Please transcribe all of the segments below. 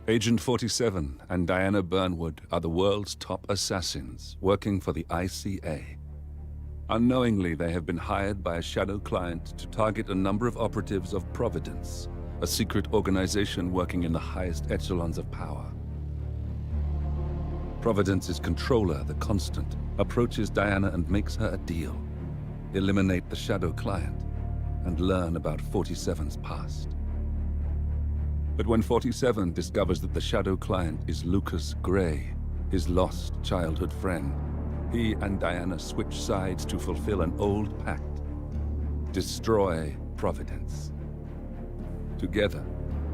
Agent 47 and Diana Burnwood are the world's top assassins working for the ICA. Unknowingly, they have been hired by a shadow client to target a number of operatives of Providence, a secret organization working in the highest echelons of power. Providence's controller, the Constant, approaches Diana and makes her a deal. Eliminate the shadow client and learn about 47's past. But when 47 discovers that the shadow client is Lucas Gray, his lost childhood friend, he and Diana switch sides to fulfill an old pact: destroy Providence. Together,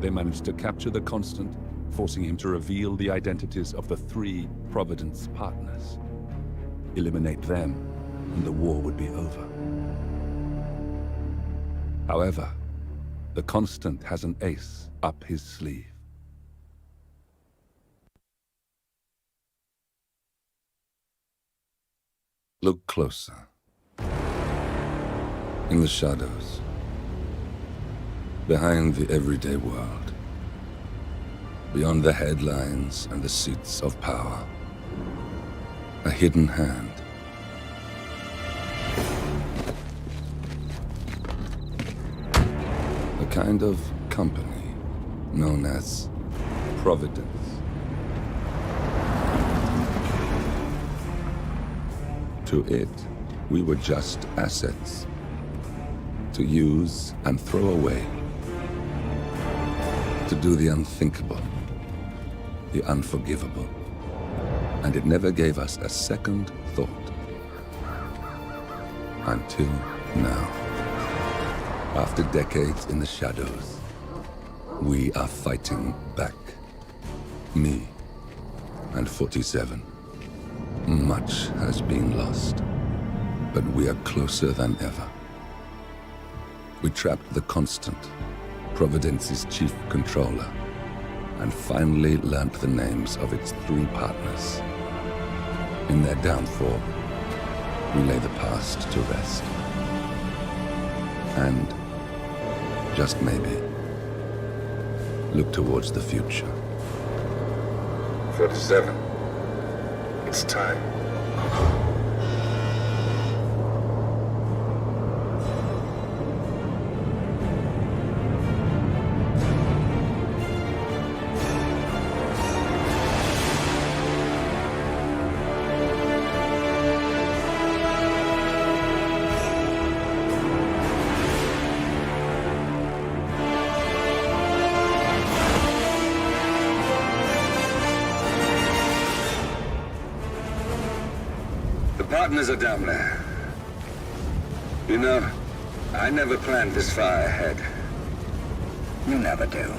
they manage to capture the Constant, forcing him to reveal the identities of the 3 Providence partners. Eliminate them, and the war would be over. However, the Constant has an ace up his sleeve. Look closer. In the shadows. Behind the everyday world. Beyond the headlines and the seats of power. A hidden hand. A kind of company known as Providence. To it, we were just assets. To use and throw away. To do the unthinkable. The unforgivable. And it never gave us a second thought. Until now. After decades in the shadows, we are fighting back. Me and 47. Much has been lost, but we are closer than ever. We trapped the Constant, Providence's chief controller, and finally learnt the names of its 3 partners. In their downfall, we lay the past to rest. And, just maybe, look towards the future. 47. It's time. Partners are down there. You know, I never planned this far ahead. You never do.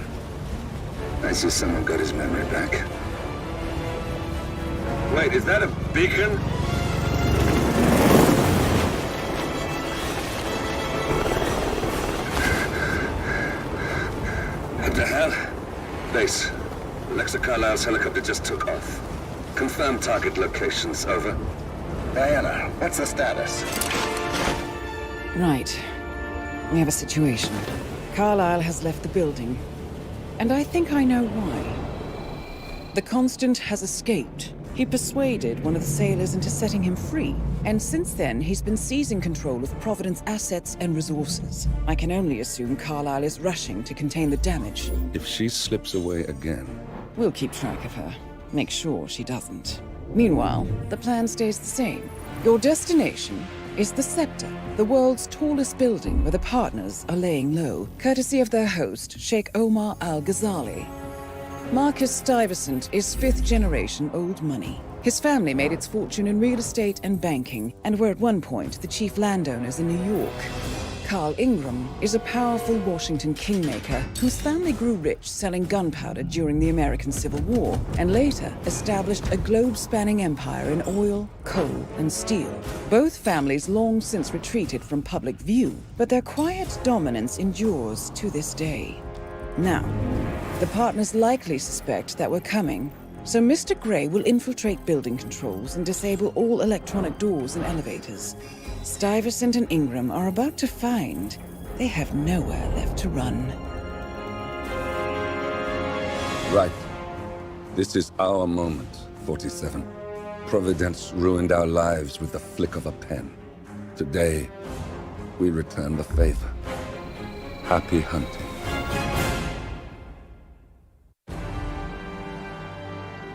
I see someone got his memory back. Wait, is that a beacon? What the hell? Base. Alexa Carlisle's helicopter just took off. Confirm target locations, over. Diana, what's the status? Right. We have a situation. Carlisle has left the building. And I think I know why. The Constant has escaped. He persuaded one of the sailors into setting him free. And since then, he's been seizing control of Providence assets and resources. I can only assume Carlisle is rushing to contain the damage. If she slips away again... We'll keep track of her. Make sure she doesn't. Meanwhile, the plan stays the same. Your destination is the Sceptre, the world's tallest building where the partners are laying low, courtesy of their host, Sheikh Omar Al-Ghazali. Marcus Stuyvesant is 5th-generation old money. His family made its fortune in real estate and banking, and were at one point the chief landowners in New York. Carl Ingram is a powerful Washington kingmaker whose family grew rich selling gunpowder during the American Civil War, and later established a globe-spanning empire in oil, coal, and steel. Both families long since retreated from public view, but their quiet dominance endures to this day. Now, the partners likely suspect that we're coming, so Mr. Gray will infiltrate building controls and disable all electronic doors and elevators. Stuyvesant and Ingram are about to find they have nowhere left to run. Right. This is our moment, 47. Providence ruined our lives with the flick of a pen. Today, we return the favor. Happy hunting.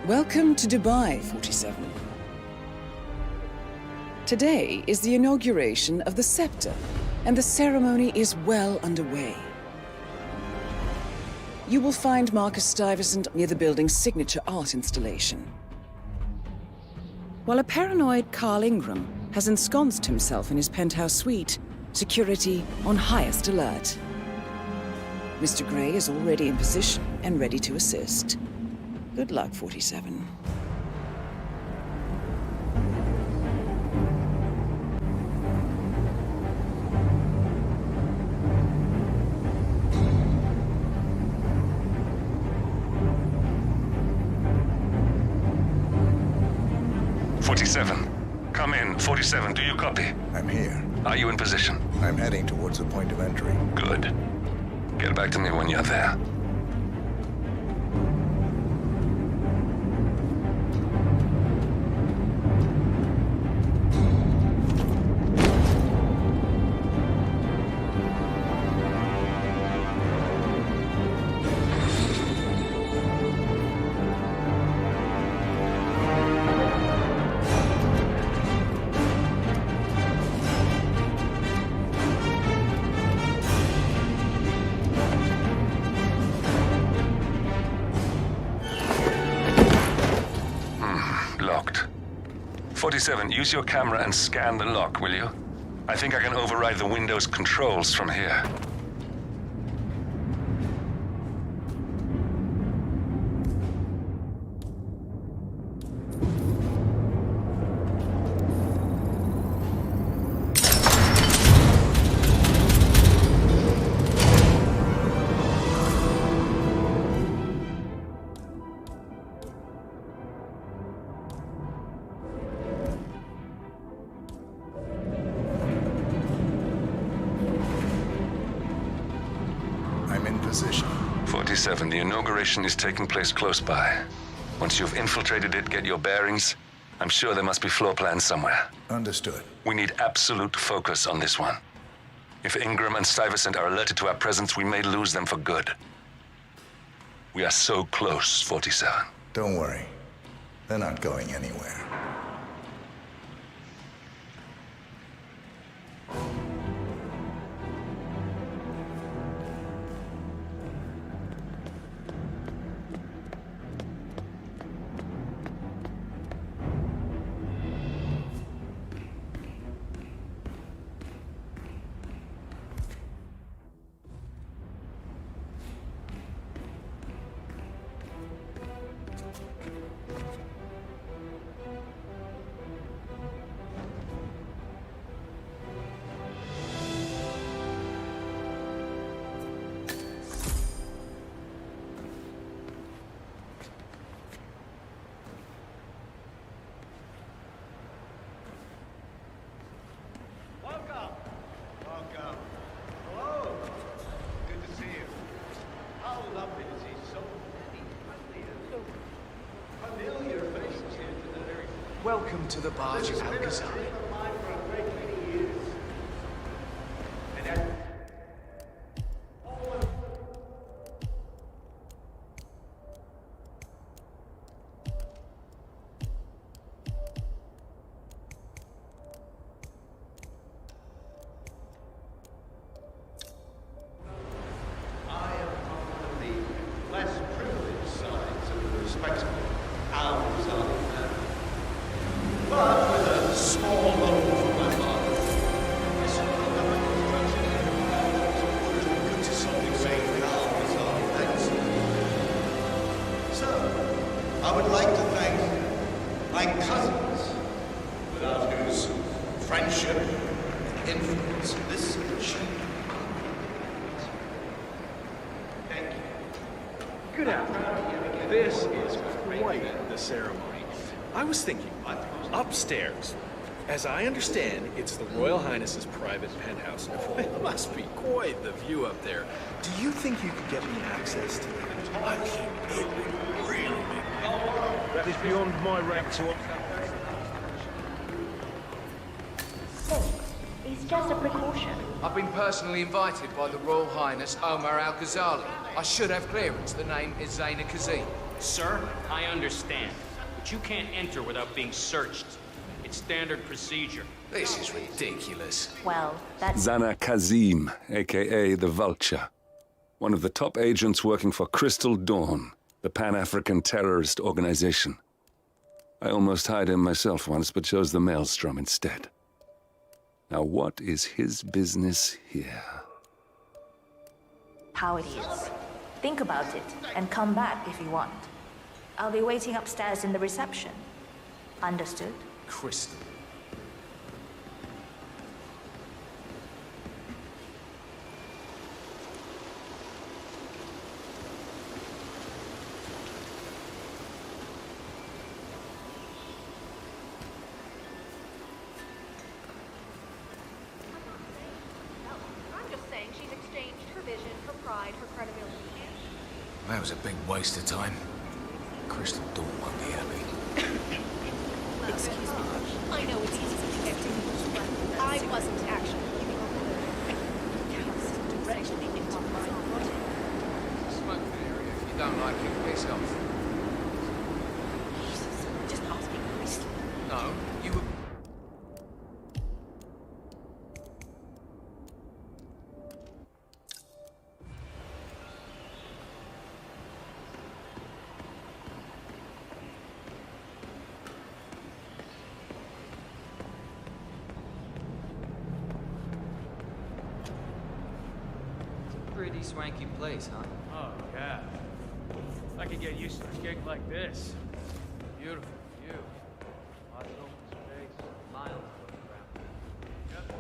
Welcome to Dubai, 47. Today is the inauguration of the Sceptre, and the ceremony is well underway. You will find Marcus Stuyvesant near the building's signature art installation. While a paranoid Carl Ingram has ensconced himself in his penthouse suite, security on highest alert. Mr. Gray is already in position and ready to assist. Good luck, 47. Come in. 47, do you copy? I'm here. Are you in position? I'm heading towards the point of entry. Good. Get back to me when you're there. Locked. 47, use your camera and scan the lock, will you? I think I can override the Windows controls from here. I'm in position. 47, the inauguration is taking place close by. Once you've infiltrated it, get your bearings. I'm sure there must be floor plans somewhere. Understood. We need absolute focus on this one. If Ingram and Stuyvesant are alerted to our presence, we may lose them for good. We are so close, 47. Don't worry. They're not going anywhere. Welcome to the barge of Alcazar. I would like to thank my cousins, without whose friendship and influence this achievement. Thank you. Good afternoon. This is quite the ceremony. I was thinking, upstairs. As I understand, it's the Royal Highness's private penthouse. It must be quite the view up there. Do you think you could get me access to it? I mean, it would really make me That is beyond my rank to... It's just a precaution. I've been personally invited by the Royal Highness Omar Al-Ghazali. I should have clearance. The name is Zaina Kazim. Sir, I understand, but you can't enter without being searched. It's standard procedure. This is ridiculous. Well, that's... Zana Kazim, aka the Vulture. One of the top agents working for Crystal Dawn, the Pan-African terrorist organization. I almost hired him myself once, but chose the Maelstrom instead. Now what is his business here? how it is. Think about it, and come back if you want. I'll be waiting upstairs in the reception. Understood? Crystal. I'm just saying she's exchanged her vision, her pride, her credibility. That was a big waste of time. Crystal Dawn won't be happy. Excuse me. I know it's easy to get to but I wasn't actually giving up directly into my body. Smoke the area if you don't like it, piss off. Just ask me nicely. No, you were... Pretty swanky place, huh? Oh, yeah. I could get used to a gig like this. Beautiful view. Lots of open space, miles of ground.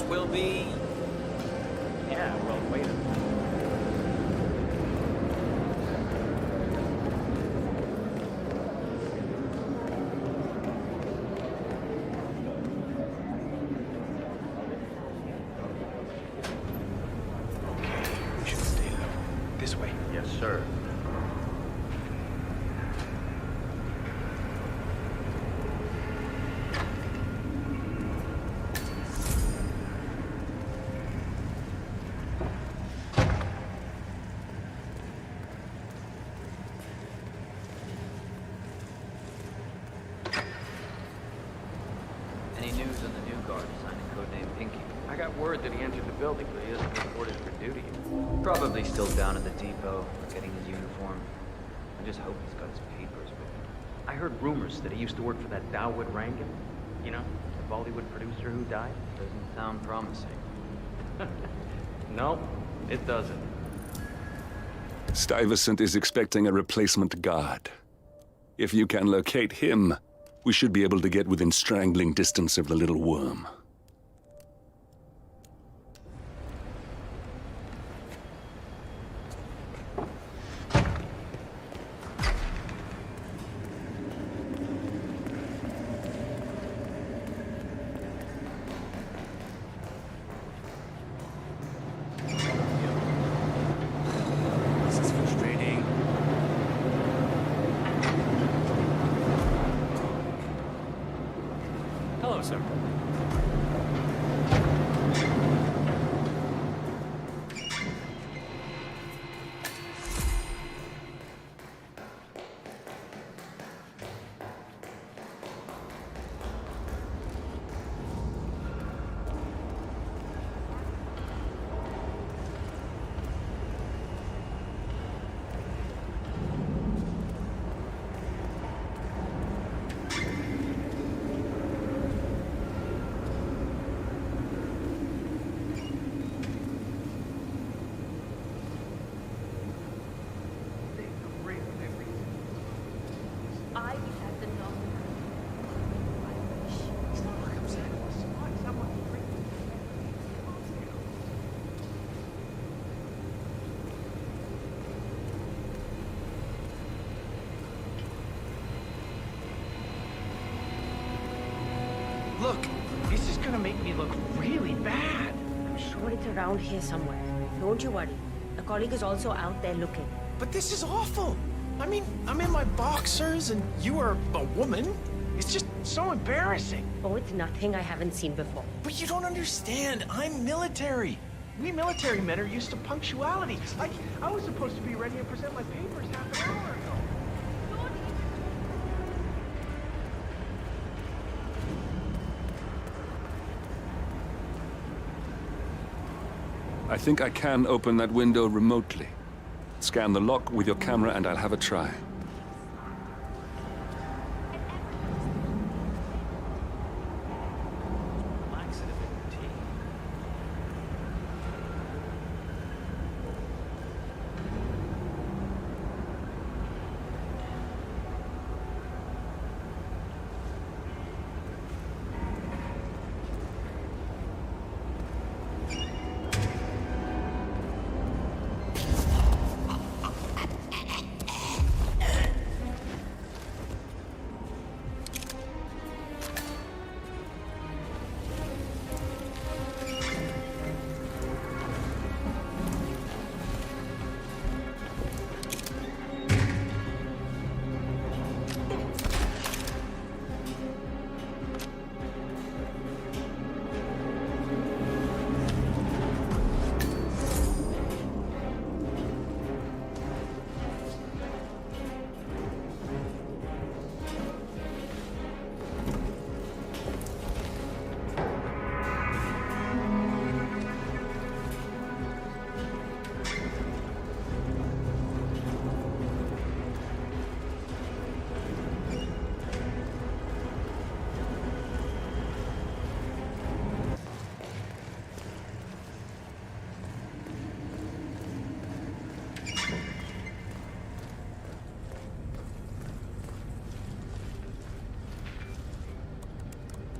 Will be... Yeah, well, wait a minute. We should stay low. This way. Yes, sir. guard assigned a codename Pinky. I got word that he entered the building, but he isn't reported for duty. Probably still down at the depot, getting his uniform. I just hope he's got his papers with him. I heard rumors that he used to work for that Dawood Rangan. You know, the Bollywood producer who died. Doesn't sound promising. No, it doesn't. Stuyvesant is expecting a replacement guard. If you can locate him, we should be able to get within strangling distance of the little worm. Hello, sir. Look, this is gonna make me look really bad. I'm sure it's around here somewhere. Don't you worry. A colleague is also out there looking. But this is awful. I mean, I'm in my boxers and you are a woman. It's just so embarrassing. Oh, it's nothing I haven't seen before. But you don't understand. I'm military. We military men are used to punctuality. Like, I was supposed to be ready to present my papers half an hour ago. I think I can open that window remotely. Scan the lock with your camera and I'll have a try.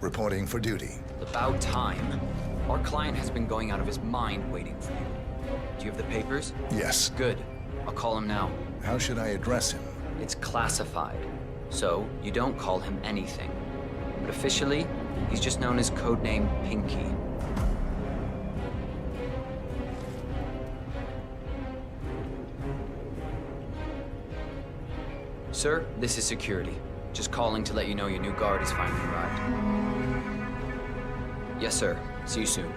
Reporting for duty. About time. Our client has been going out of his mind waiting for you. Do you have the papers? Yes. Good. I'll call him now. How should I address him? It's classified, so you don't call him anything. But officially, he's just known as codename Pinky. Sir, this is security. Just calling to let you know your new guard has finally arrived. Yes, sir. See you soon.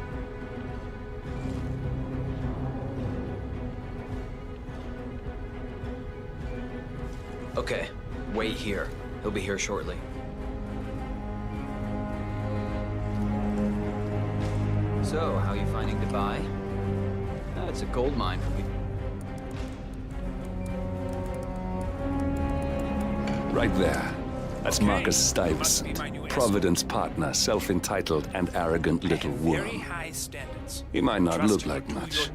Okay, wait here. He'll be here shortly. So, how are you finding Dubai? It's a gold mine for me. Right there. That's Marcus Stuyvesant, Providence partner, self-entitled and arrogant little worm. He might not look like much,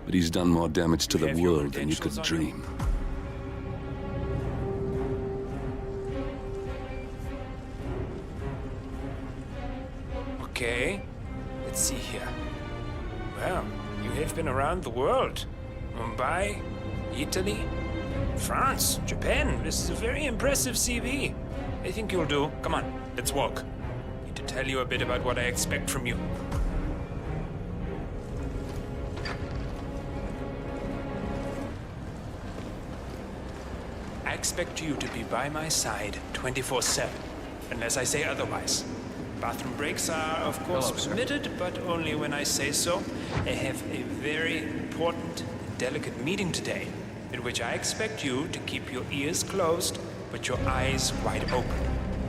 but he's done more damage to the world than you could dream. Okay, let's see here. Well, you have been around the world. Mumbai, Italy, France, Japan. This is a very impressive CV. I think you'll do. Come on, let's walk. Need to tell you a bit about what I expect from you. I expect you to be by my side 24/7, unless I say otherwise. Bathroom breaks are, of course, permitted, but only when I say so. I have a very important and delicate meeting today, in which I expect you to keep your ears closed, but your eyes wide open.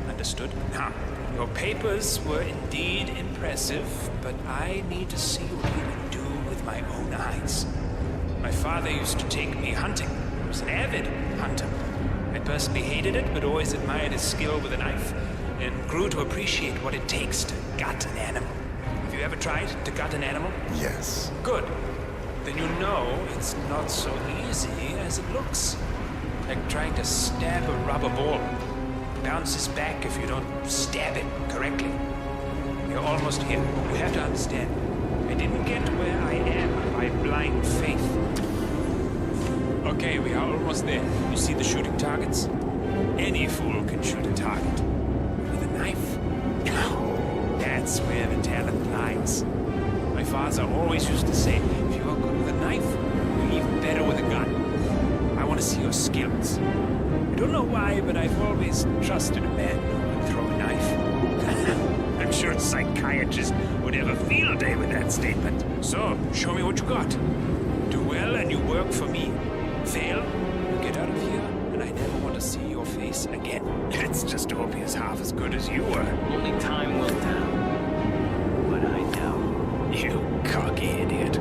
Understood? Now, your papers were indeed impressive, but I need to see what you can do with my own eyes. My father used to take me hunting. He was an avid hunter. I personally hated it, but always admired his skill with a knife, and grew to appreciate what it takes to gut an animal. Have you ever tried to gut an animal? Yes. Good. Then you know it's not so easy as it looks. Like trying to stab a rubber ball. It bounces back if you don't stab it correctly. You're almost here. You have to understand. I didn't get where I am by blind faith. Okay, we are almost there. You see the shooting targets? Any fool can shoot a target. With a knife? That's where the talent lies. My father always used to say, if you are good with a knife, you're even better with a gun. I want to see your skills. I don't know why, but I've always trusted a man who can throw a knife. I'm sure a psychiatrist would have a field day with that statement. So, show me what you got. Do well and you work for me. Fail, you get out of here, and I never want to see your face again. Let's just hope he's half as good as you were. Only time will tell. But I know. You cocky idiot.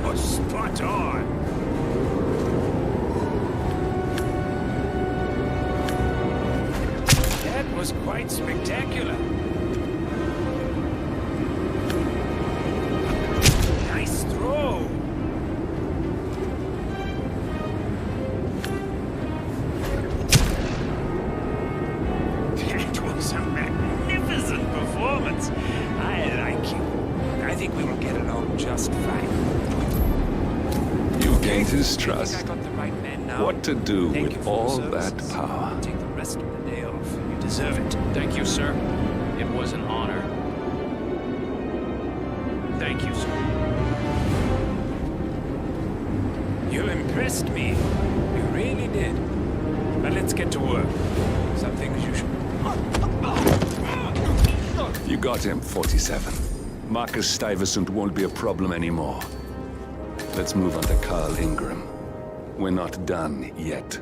Oh, spot on. That was quite spectacular. Nice throw. That was a magnificent performance. I like you. I think we will get along just fine. You gained his I trust. think I got the right man now. What to do Thank you with for all your that services. power? Take the rest of the day off. You deserve it. Thank you, sir. It was an honor. Thank you, sir. You impressed me. You really did. But let's get to work. Some things you should... You got him, 47. Marcus Stuyvesant won't be a problem anymore. Let's move on to Carl Ingram. We're not done yet.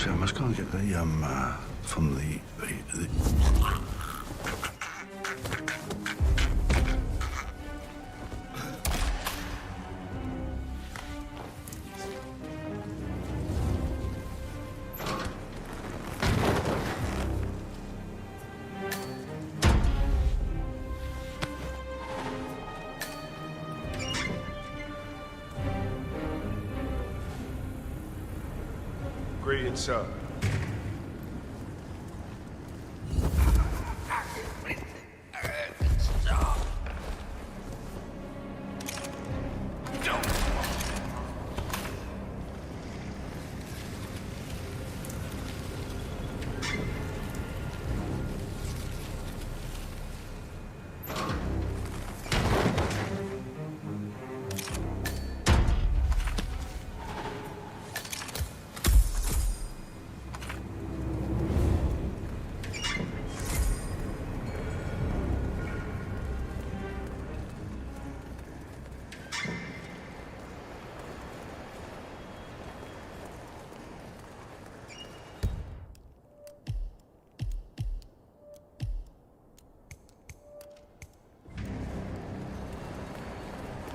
shit, I must go and get the, from the... Greeted, sir.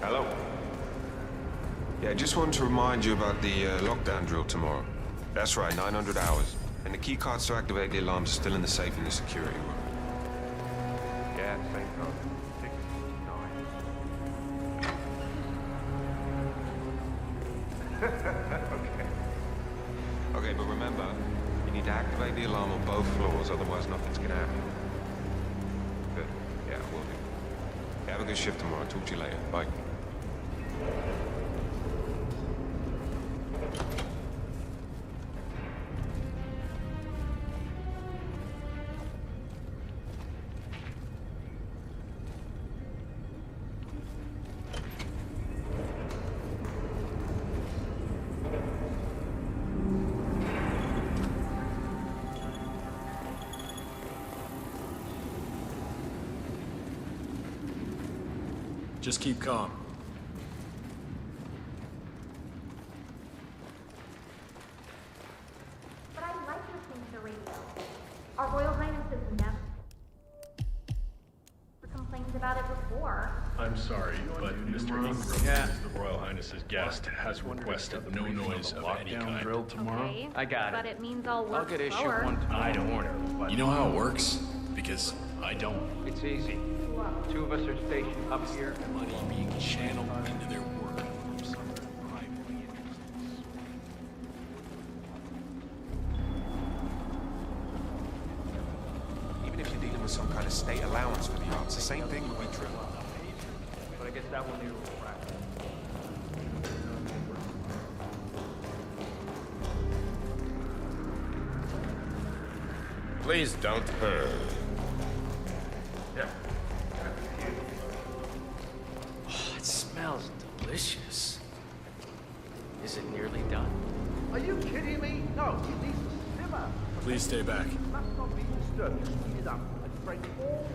Hello. Yeah, just wanted to remind you about the lockdown drill tomorrow. That's right, 900 hours. And the key cards to activate the alarms are still in the safe in the security room. Yeah, same code. 6, 9. Okay, but remember, you need to activate the alarm on both floors, otherwise nothing's gonna happen. Good. Yeah, will do. Yeah, have a good shift tomorrow. Talk to you later. Bye. Just keep calm. But I like listening to the radio. Our Royal Highness has never complained about it before. I'm sorry, but Mr. Ingram, as the Royal Highness's guest, has requested no noise of any kind. Drill tomorrow. Okay, I got it. but it means I'll work I'll get issue slower. one tomorrow. I don't. You know how it works? Because I don't. It's easy. Two of us are stationed up here. Money being channeled into their work from some privately interested. Even if you're dealing with some kind of state allowance for the arts, the same thing would be true. But I guess that will need a little practice. Please don't hurt. Oh, it smells delicious. Is it nearly done? Are you kidding me? No, it needs to simmer. Please stay back. It must not be disturbed. Just heat it up and break all oil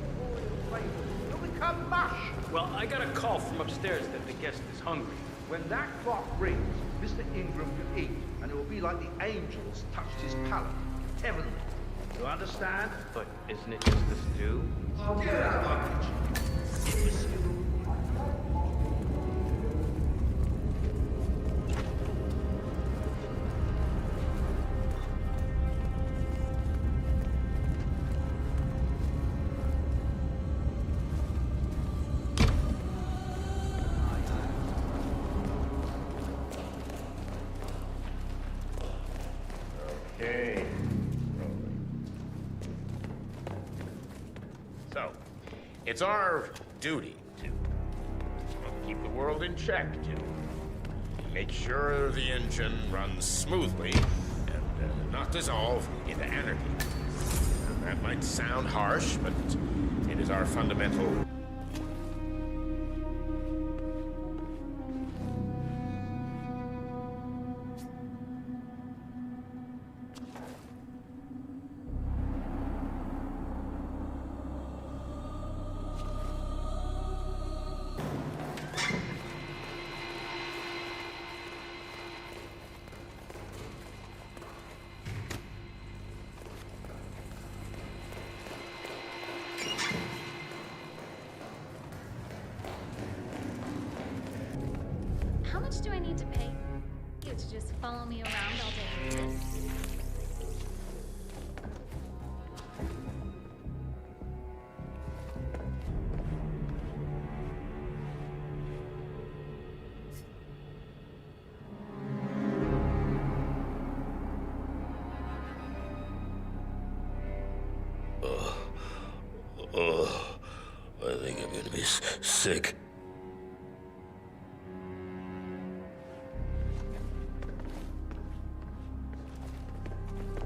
flavors. It'll become mush. Well, I got a call from upstairs that the guest is hungry. When that clock rings, Mr. Ingram can eat, and it will be like the angels touched his palate. Heavenly. You understand? But isn't it just the stew? Get out of Okay. So, it's our duty to keep the world in check, to make sure the engine runs smoothly and not dissolve into anarchy. And that might sound harsh, but it is our fundamental... How much do I need to pay you to just follow me around all day? I think I'm gonna be sick.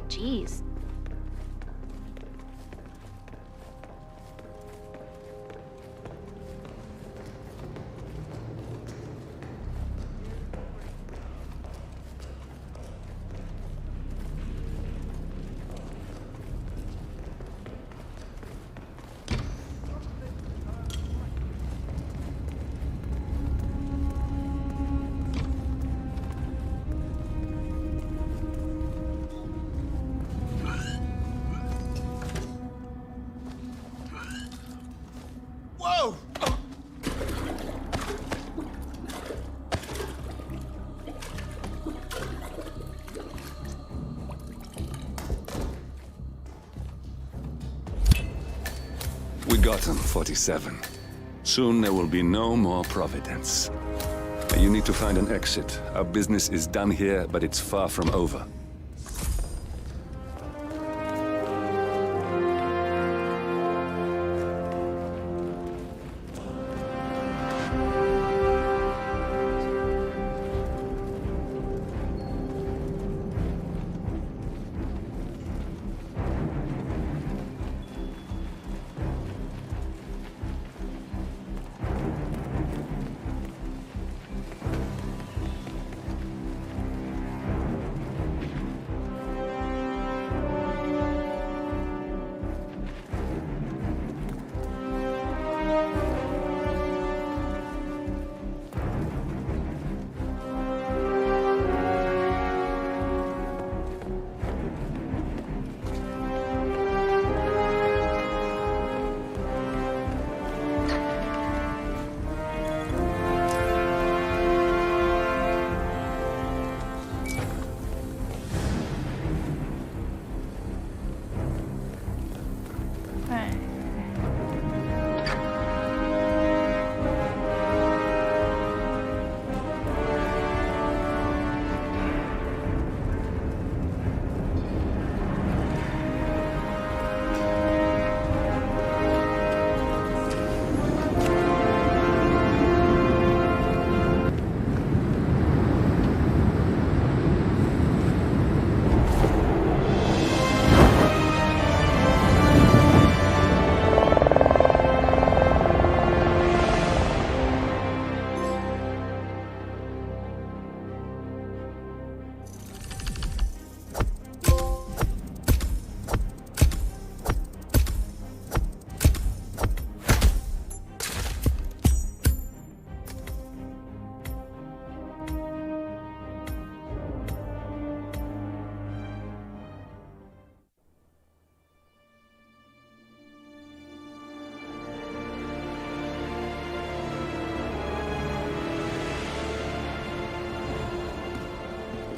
Jeez. Whoa! We got him, 47. Soon there will be no more Providence. You need to find an exit. Our business is done here, but it's far from over.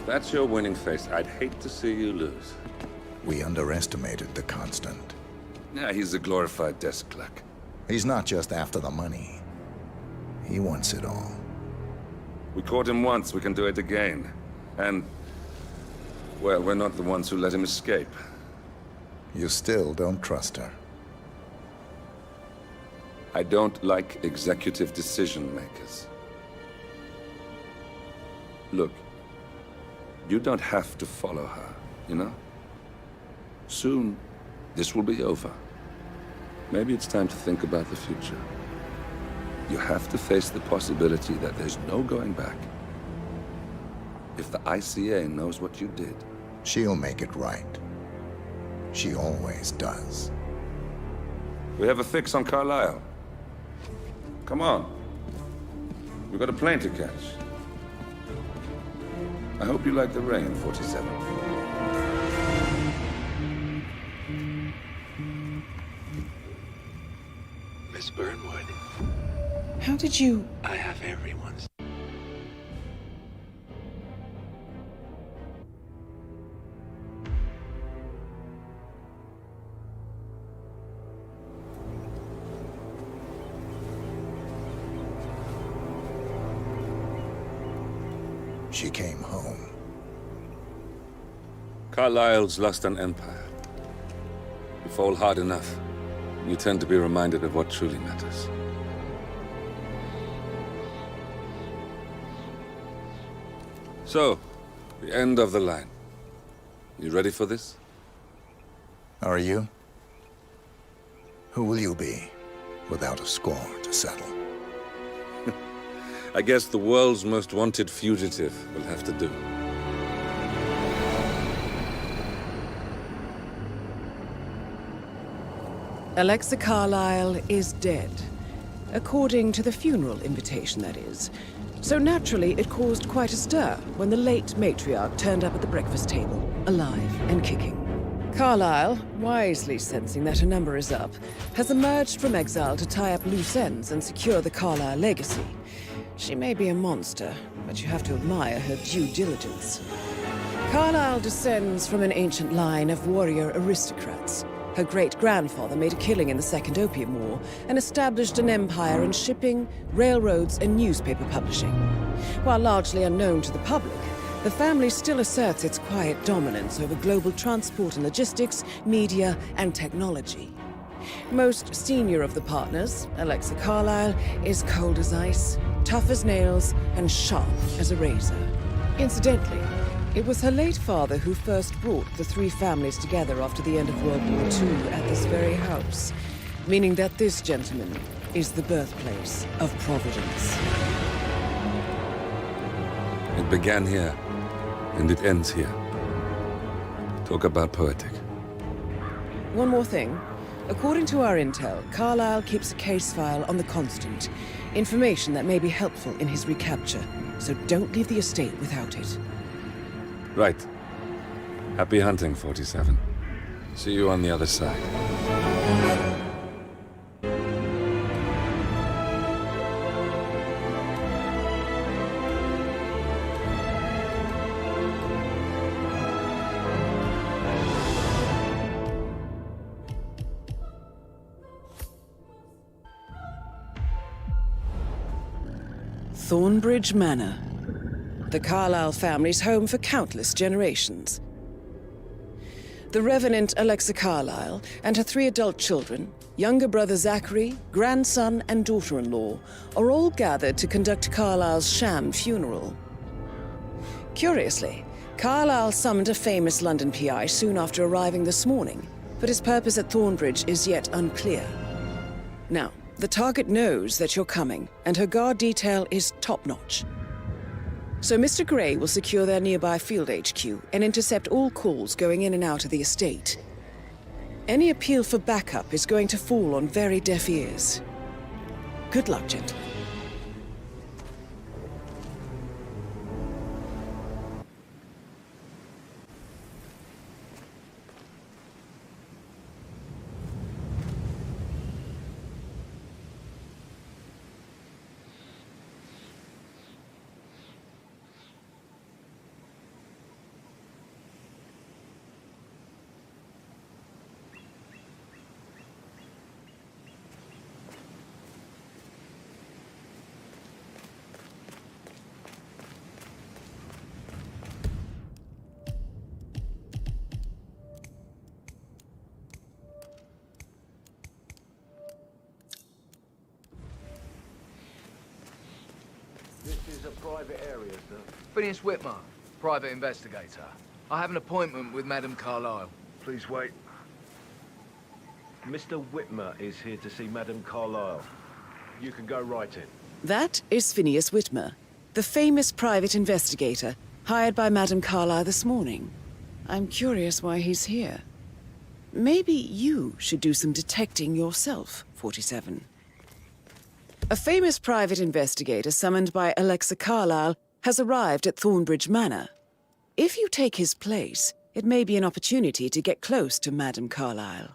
If that's your winning face, I'd hate to see you lose. We underestimated the Constant. Yeah, he's a glorified desk clerk. He's not just after the money. He wants it all. We caught him once, we can do it again. And, well, we're not the ones who let him escape. You still don't trust her. I don't like executive decision makers. Look, you don't have to follow her, you know? Soon, this will be over. Maybe it's time to think about the future. You have to face the possibility that there's no going back. If the ICA knows what you did... She'll make it right. She always does. We have a fix on Carlisle. Come on. We've got a plane to catch. I hope you like the rain, 47. Miss Burnwood. How did you... I have everyone's... she came home. Carlisle's lost an empire. You fall hard enough, you tend to be reminded of what truly matters. So, the end of the line. You ready for this? Are you? Who will you be, without a score to settle? I guess the world's most wanted fugitive will have to do. Alexa Carlisle is dead. According to the funeral invitation, that is. So naturally, it caused quite a stir when the late matriarch turned up at the breakfast table, alive and kicking. Carlisle, wisely sensing that her number is up, has emerged from exile to tie up loose ends and secure the Carlisle legacy. She may be a monster, but you have to admire her due diligence. Carlisle descends from an ancient line of warrior aristocrats. Her great-grandfather made a killing in the Second Opium War and established an empire in shipping, railroads, and newspaper publishing. While largely unknown to the public, the family still asserts its quiet dominance over global transport and logistics, media, and technology. Most senior of the partners, Alexa Carlisle, is cold as ice, tough as nails, and sharp as a razor. Incidentally, it was her late father who first brought the three families together after the end of World War II at this very house, meaning that this gentleman is the birthplace of Providence. It began here, and it ends here. Talk about poetic. One more thing. According to our intel, Carlisle keeps a case file on the Constant. Information that may be helpful in his recapture, so don't leave the estate without it. Right. Happy hunting, 47. See you on the other side. Thornbridge Manor. The Carlisle family's home for countless generations. The Revenant Alexa Carlisle and her 3 adult children, younger brother Zachary, grandson, and daughter-in-law, are all gathered to conduct Carlisle's sham funeral. Curiously, Carlisle summoned a famous London PI soon after arriving this morning, but his purpose at Thornbridge is yet unclear. Now, the target knows that you're coming, and her guard detail is top-notch. So Mr. Gray will secure their nearby field HQ and intercept all calls going in and out of the estate. Any appeal for backup is going to fall on very deaf ears. Good luck, gentlemen. This is a private area, sir. Phineas Whitmer, private investigator. I have an appointment with Madame Carlisle. Please wait. Mr. Whitmer is here to see Madame Carlisle. You can go right in. That is Phineas Whitmer, the famous private investigator hired by Madame Carlisle this morning. I'm curious why he's here. Maybe you should do some detecting yourself, 47. A famous private investigator summoned by Alexa Carlisle has arrived at Thornbridge Manor. If you take his place, it may be an opportunity to get close to Madame Carlisle.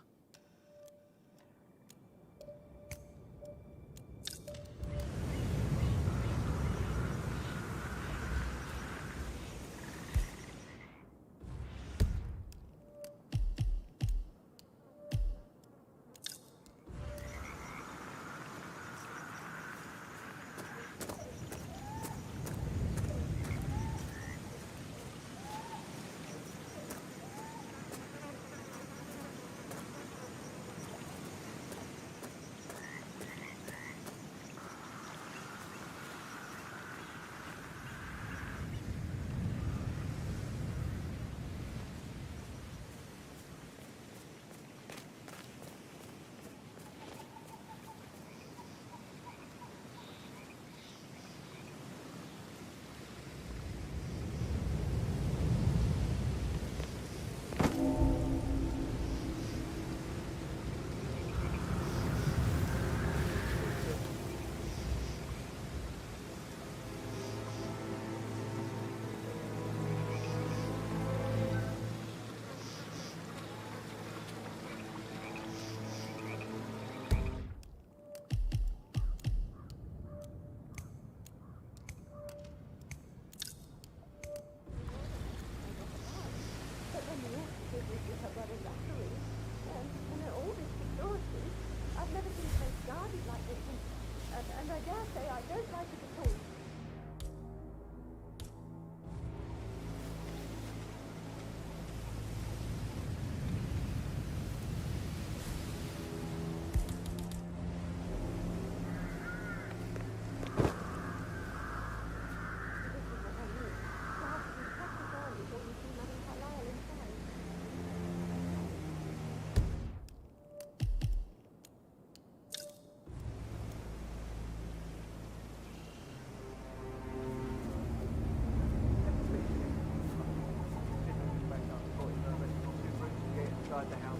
inside the house.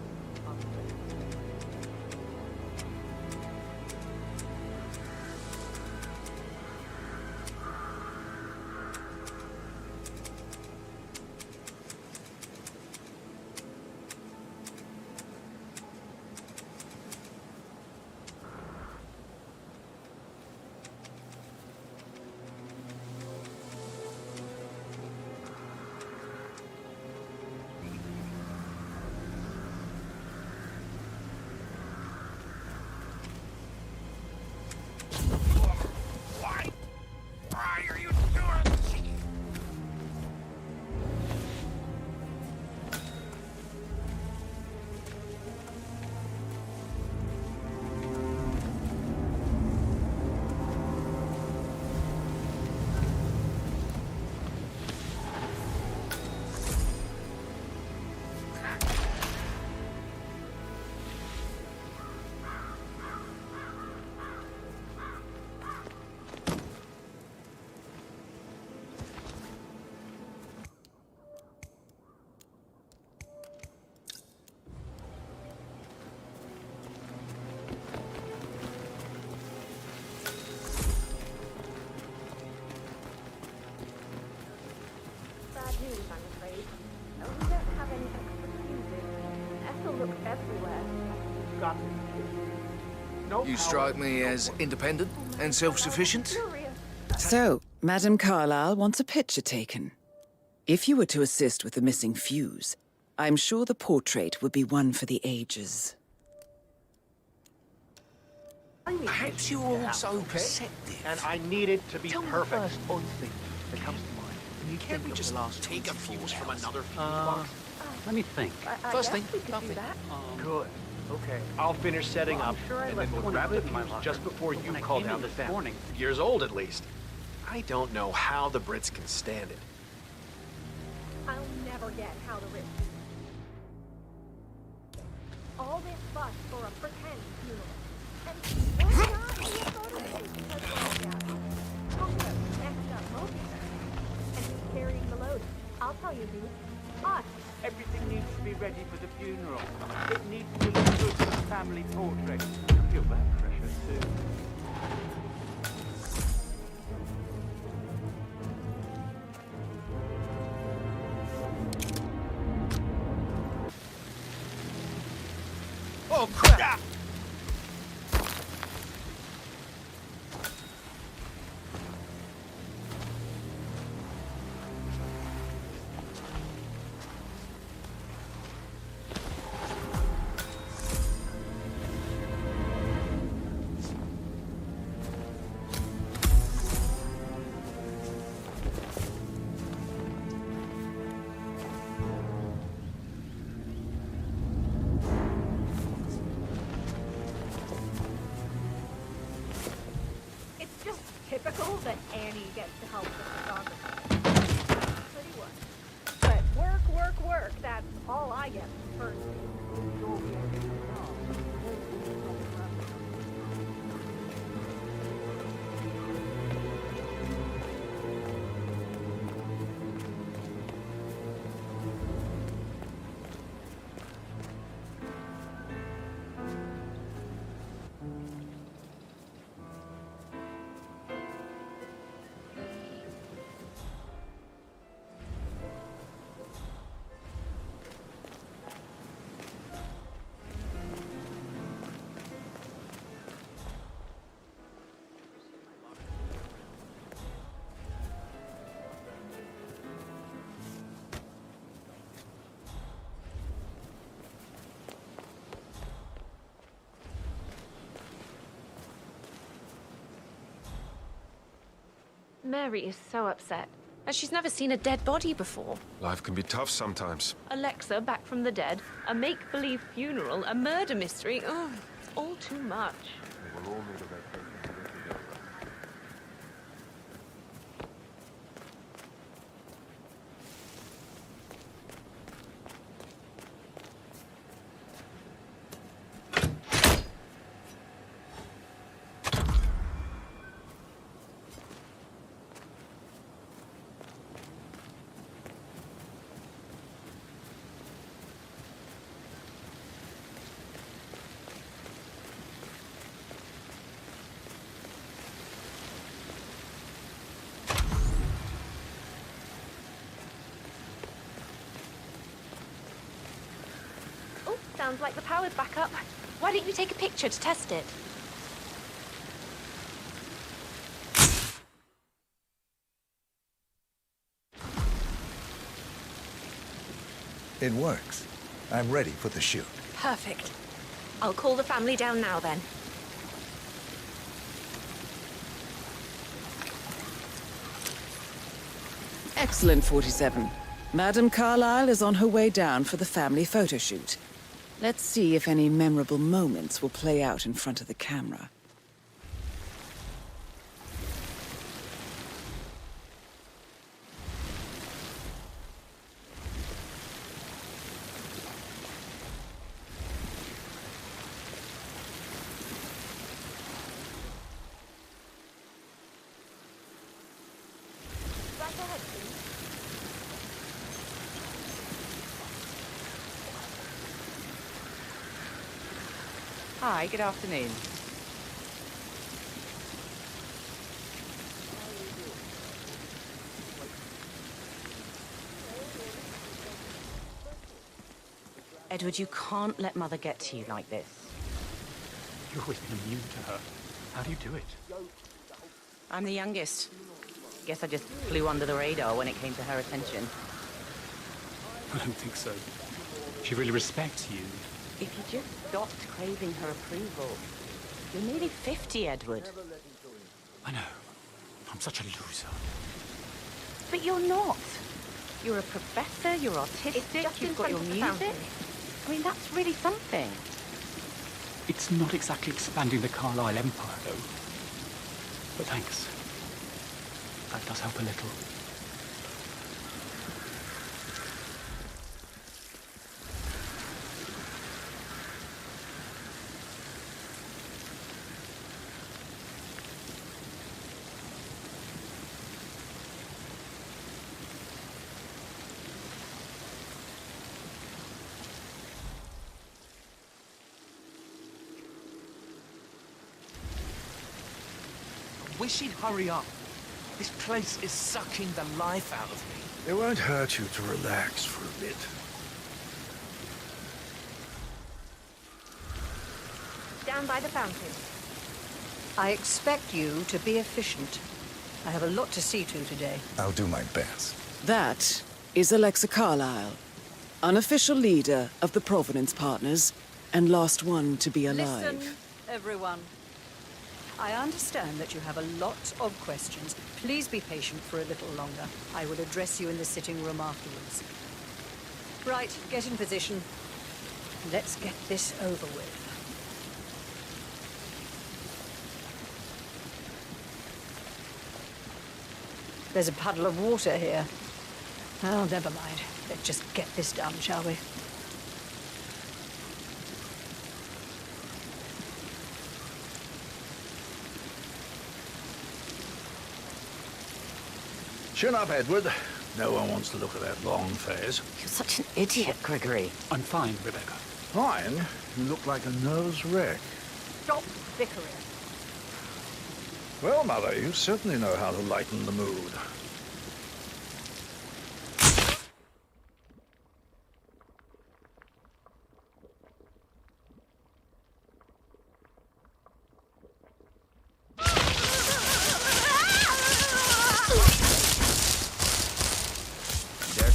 Why are you doing? Bad news, I'm afraid. No, we don't have any extra fuses. Ethel looks everywhere. Got it. No You power, strike me no as work. independent and self-sufficient. So, Madame Carlisle wants a picture taken. If you were to assist with the missing fuse, I'm sure the portrait would be one for the ages. Perhaps you're also perceptive. And I need it to be Tell me perfect. first odd thing that comes to mind. Can you Can't think we of just the last take a fuse from another fuse box? Let me think. First thing, nothing. Good. Okay. I'll finish setting Well, I'm up, sure I and left then we'll one grab the clip in my fuse locker. just before you When I call came down in the this family. morning. Years old, at least. I don't know how the Brits can stand it. I'll never get how the rich. All this fuss for a pretend funeral. And one guy in the photo because Tonto messed up most of them. And he's carrying the load. I'll tell you who. Us. Everything needs to be ready for the funeral. It needs to look good for the family portrait. I feel that pressure too. Oh, crap! It's just typical that Annie gets to help with photography. Pretty work. But work, that's all I get for first. Mary is so upset, as she's never seen a dead body before. Life can be tough sometimes. Alexa back from the dead, a make-believe funeral, a murder mystery. Oh, it's all too much. We'll all need a vacation to get together. Sounds like the power's back up. Why don't you take a picture to test it? It works. I'm ready for the shoot. Perfect. I'll call the family down now then. Excellent, 47. Madame Carlisle is on her way down for the family photo shoot. Let's see if any memorable moments will play out in front of the camera. Hi, good afternoon. Edward, you can't let Mother get to you like this. You've always been immune to her. How do you do it? I'm the youngest. Guess I just flew under the radar when it came to her attention. I don't think so. She really respects you. If you just stopped craving her approval. You're nearly 50, Edward. I know. I'm such a loser. But you're not. You're a professor, you're artistic, you've got your music. I mean, that's really something. It's not exactly expanding the Carlisle Empire, though. But thanks. That does help a little. Wish he'd hurry up. This place is sucking the life out of me. It won't hurt you to relax for a bit. Down by the fountain. I expect you to be efficient. I have a lot to see to today. I'll do my best. That is Alexa Carlisle, unofficial leader of the Providence Partners, and last one to be alive. Listen, everyone. I understand that you have a lot of questions. Please be patient for a little longer. I will address you in the sitting room afterwards. Right, get in position. Let's get this over with. There's a puddle of water here. Oh, never mind. Let's just get this done, shall we? Chin up, Edward. No one wants to look at that long face. You're such an idiot, Gregory. I'm fine, Rebecca. Fine? You look like a nervous wreck. Stop bickering. Well, Mother, you certainly know how to lighten the mood.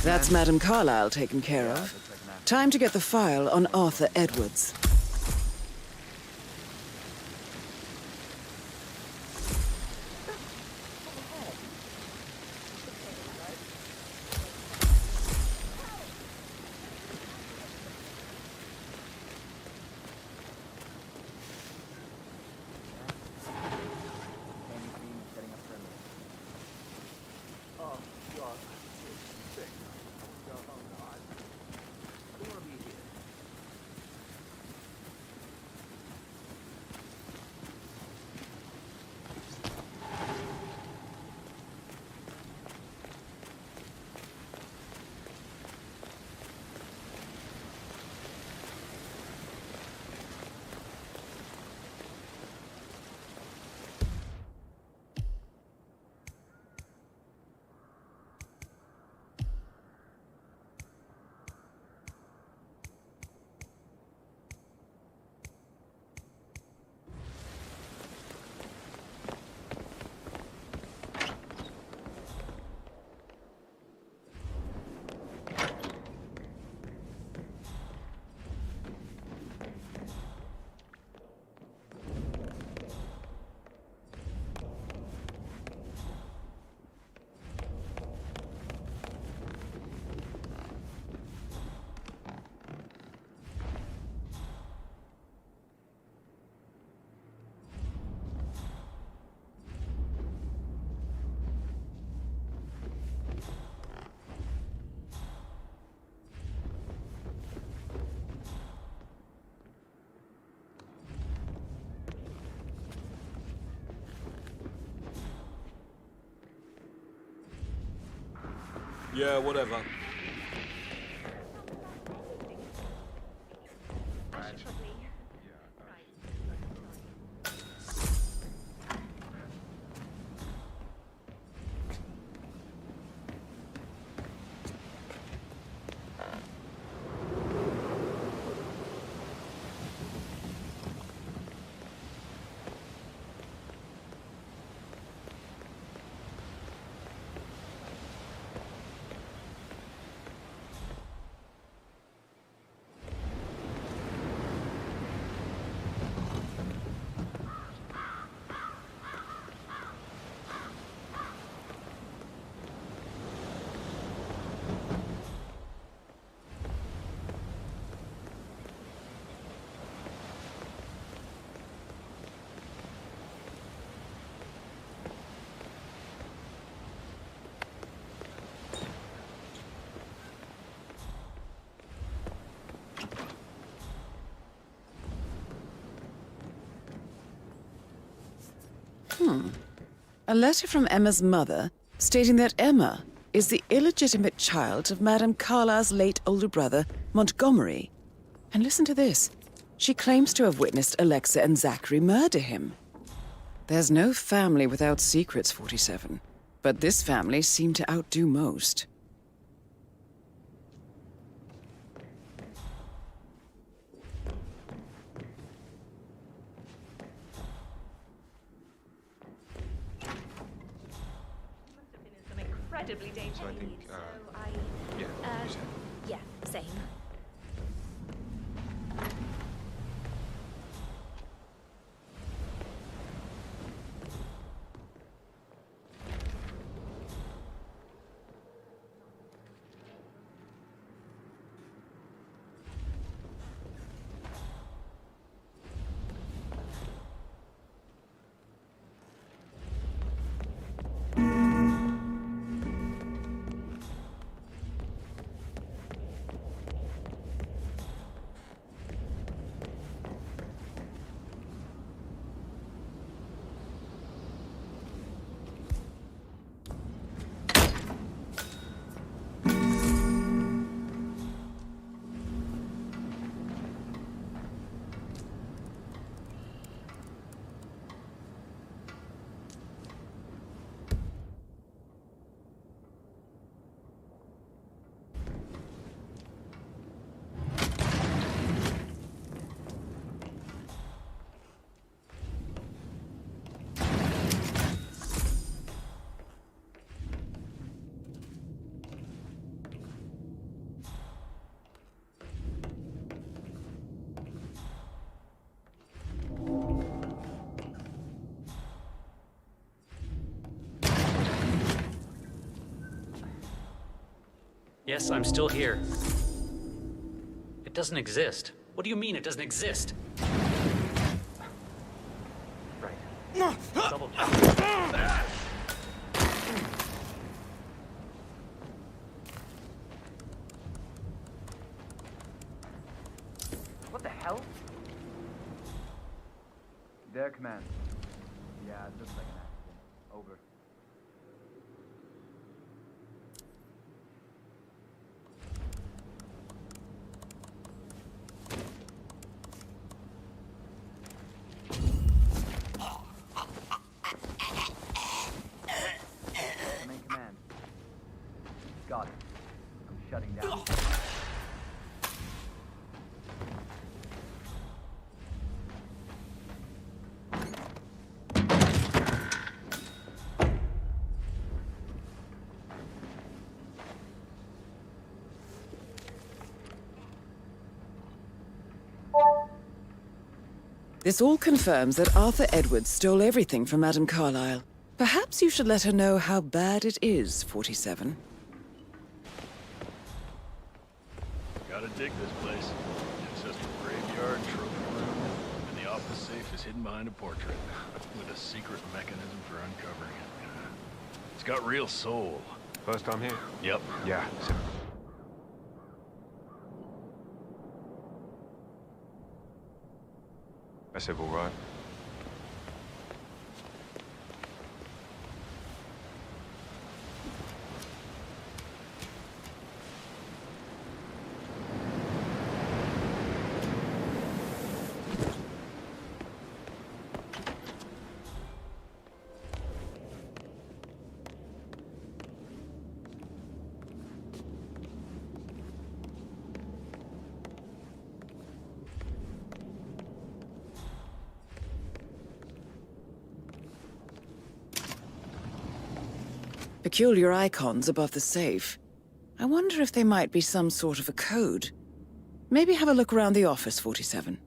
That's Madame Carlisle taken care of. Time to get the file on Arthur Edwards. Yeah, whatever. A letter from Emma's mother stating that Emma is the illegitimate child of Madame Carlisle's late older brother, Montgomery. And listen to this. She claims to have witnessed Alexa and Zachary murder him. There's no family without secrets, 47. But this family seemed to outdo most. Incredibly dangerous. So I think, yeah, you said. Yeah, same. Yes, I'm still here. It doesn't exist. What do you mean it doesn't exist? Right. Double check. What the hell? Their command. Yeah, it looks like an accident. Over. Main command. Got it. I'm shutting down. This all confirms that Arthur Edwards stole everything from Madame Carlisle. Perhaps you should let her know how bad it is, 47. Gotta dig this place. It's just a graveyard, trophy room, and the office safe is hidden behind a portrait, with a secret mechanism for uncovering it. It's got real soul. First time here? Yep. Yeah. I said, all right. Peculiar icons above the safe. I wonder if they might be some sort of a code. Maybe have a look around the office, 47.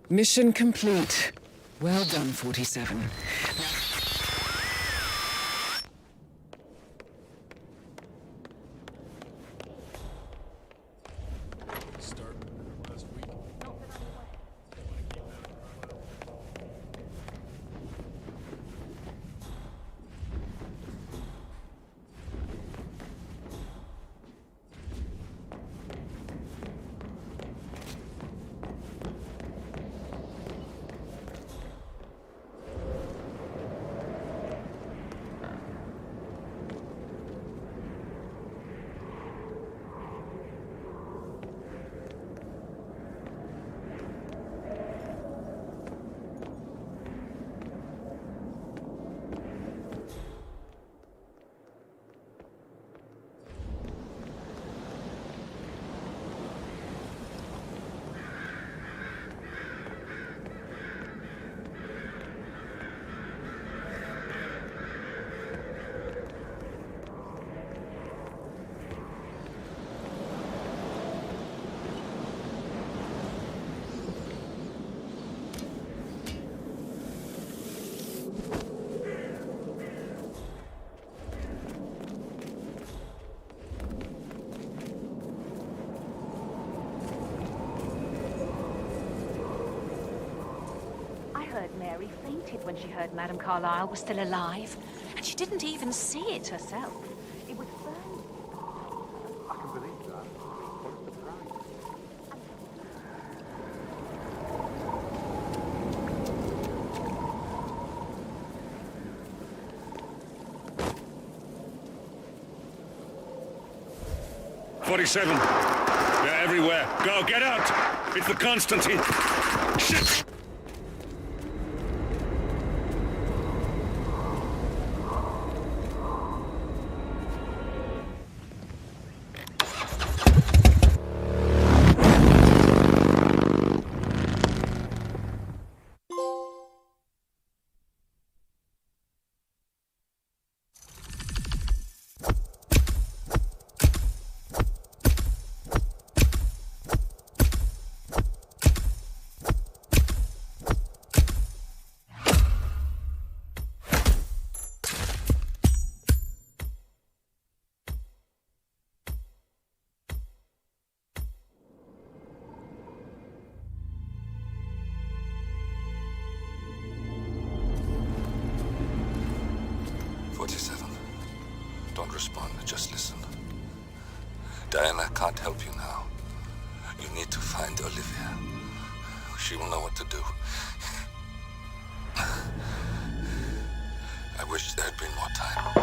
Mission complete. Well done, 47. Mary fainted when she heard Madame Carlisle was still alive, and she didn't even see it herself. It was burned. I can believe that. What a surprise. "47. They're everywhere. Go, get out! It's the Constantine! Shit! Don't respond, just listen. Diana can't help you now. You need to find Olivia. She will know what to do. I wish there had been more time.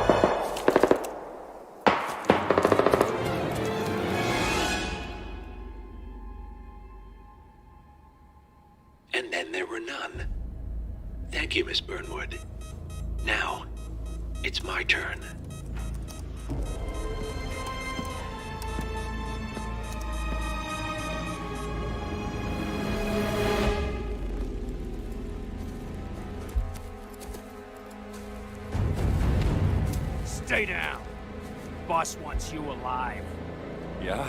And then there were none. Thank you, Miss Burnwood. Now, it's my turn. Stay down. Boss wants you alive. Yeah?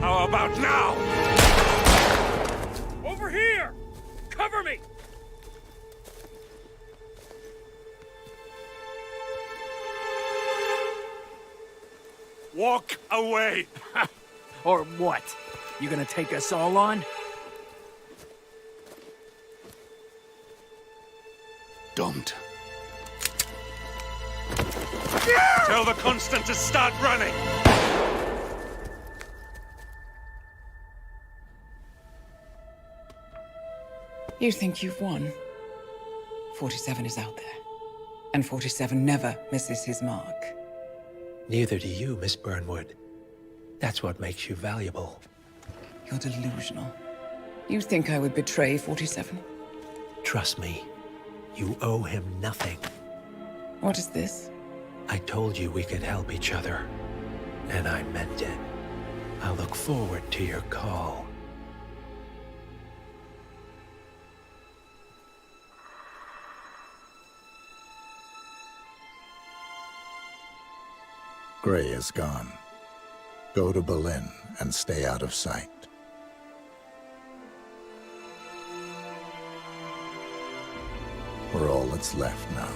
How about now? Over here! Cover me! Walk away! Or what? You gonna take us all on? Don't. Tell the Constant to start running! You think you've won? 47 is out there. And 47 never misses his mark. Neither do you, Miss Burnwood. That's what makes you valuable. You're delusional. You think I would betray 47? Trust me, you owe him nothing. What is this? I told you we could help each other, and I meant it. I look forward to your call. Gray is gone. Go to Berlin and stay out of sight. We're all that's left now.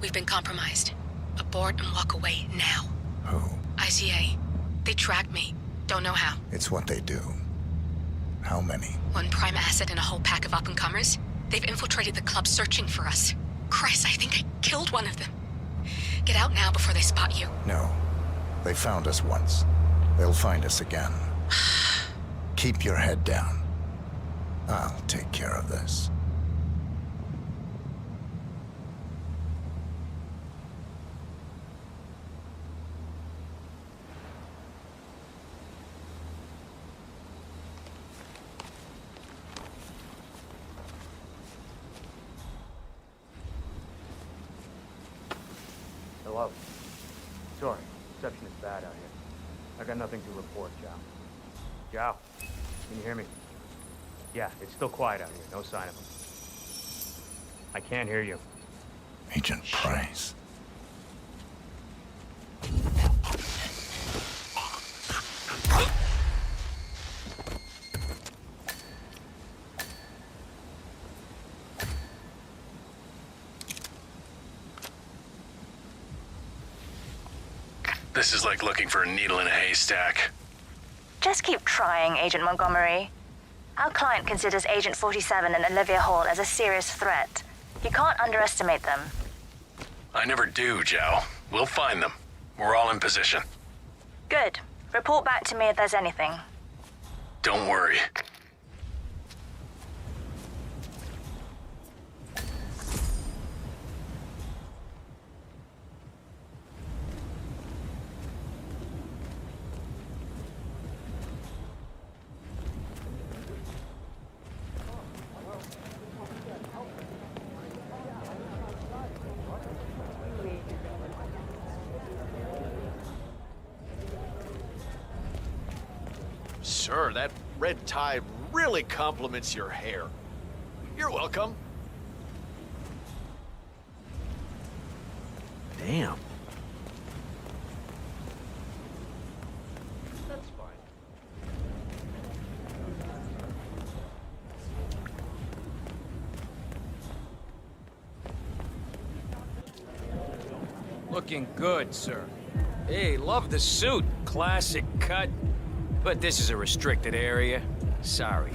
We've been compromised. Abort and walk away now. Who? ICA. They tracked me. Don't know how. It's what they do. How many? One prime asset and a whole pack of up-and-comers. They've infiltrated the club searching for us. Christ, I think I killed one of them. Get out now before they spot you. No. They found us once. They'll find us again. Keep your head down. I'll take care of this. Hello. Sorry, reception is bad out here. I got nothing to report, Zhao. Zhao, can you hear me? Yeah, it's still quiet out here. No sign of him. I can't hear you. Agent Price. This is like looking for a needle in a haystack. Just keep trying, Agent Montgomery. Our client considers Agent 47 and Olivia Hall as a serious threat. You can't underestimate them. I never do, Joe. We'll find them. We're all in position. Good. Report back to me if there's anything. Don't worry. Sir, that red tie really complements your hair. You're welcome. Damn. That's fine. Looking good, sir. Hey, love the suit. Classic cut. But this is a restricted area. Sorry.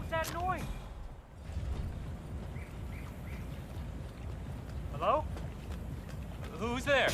That noise? Hello? Who's there?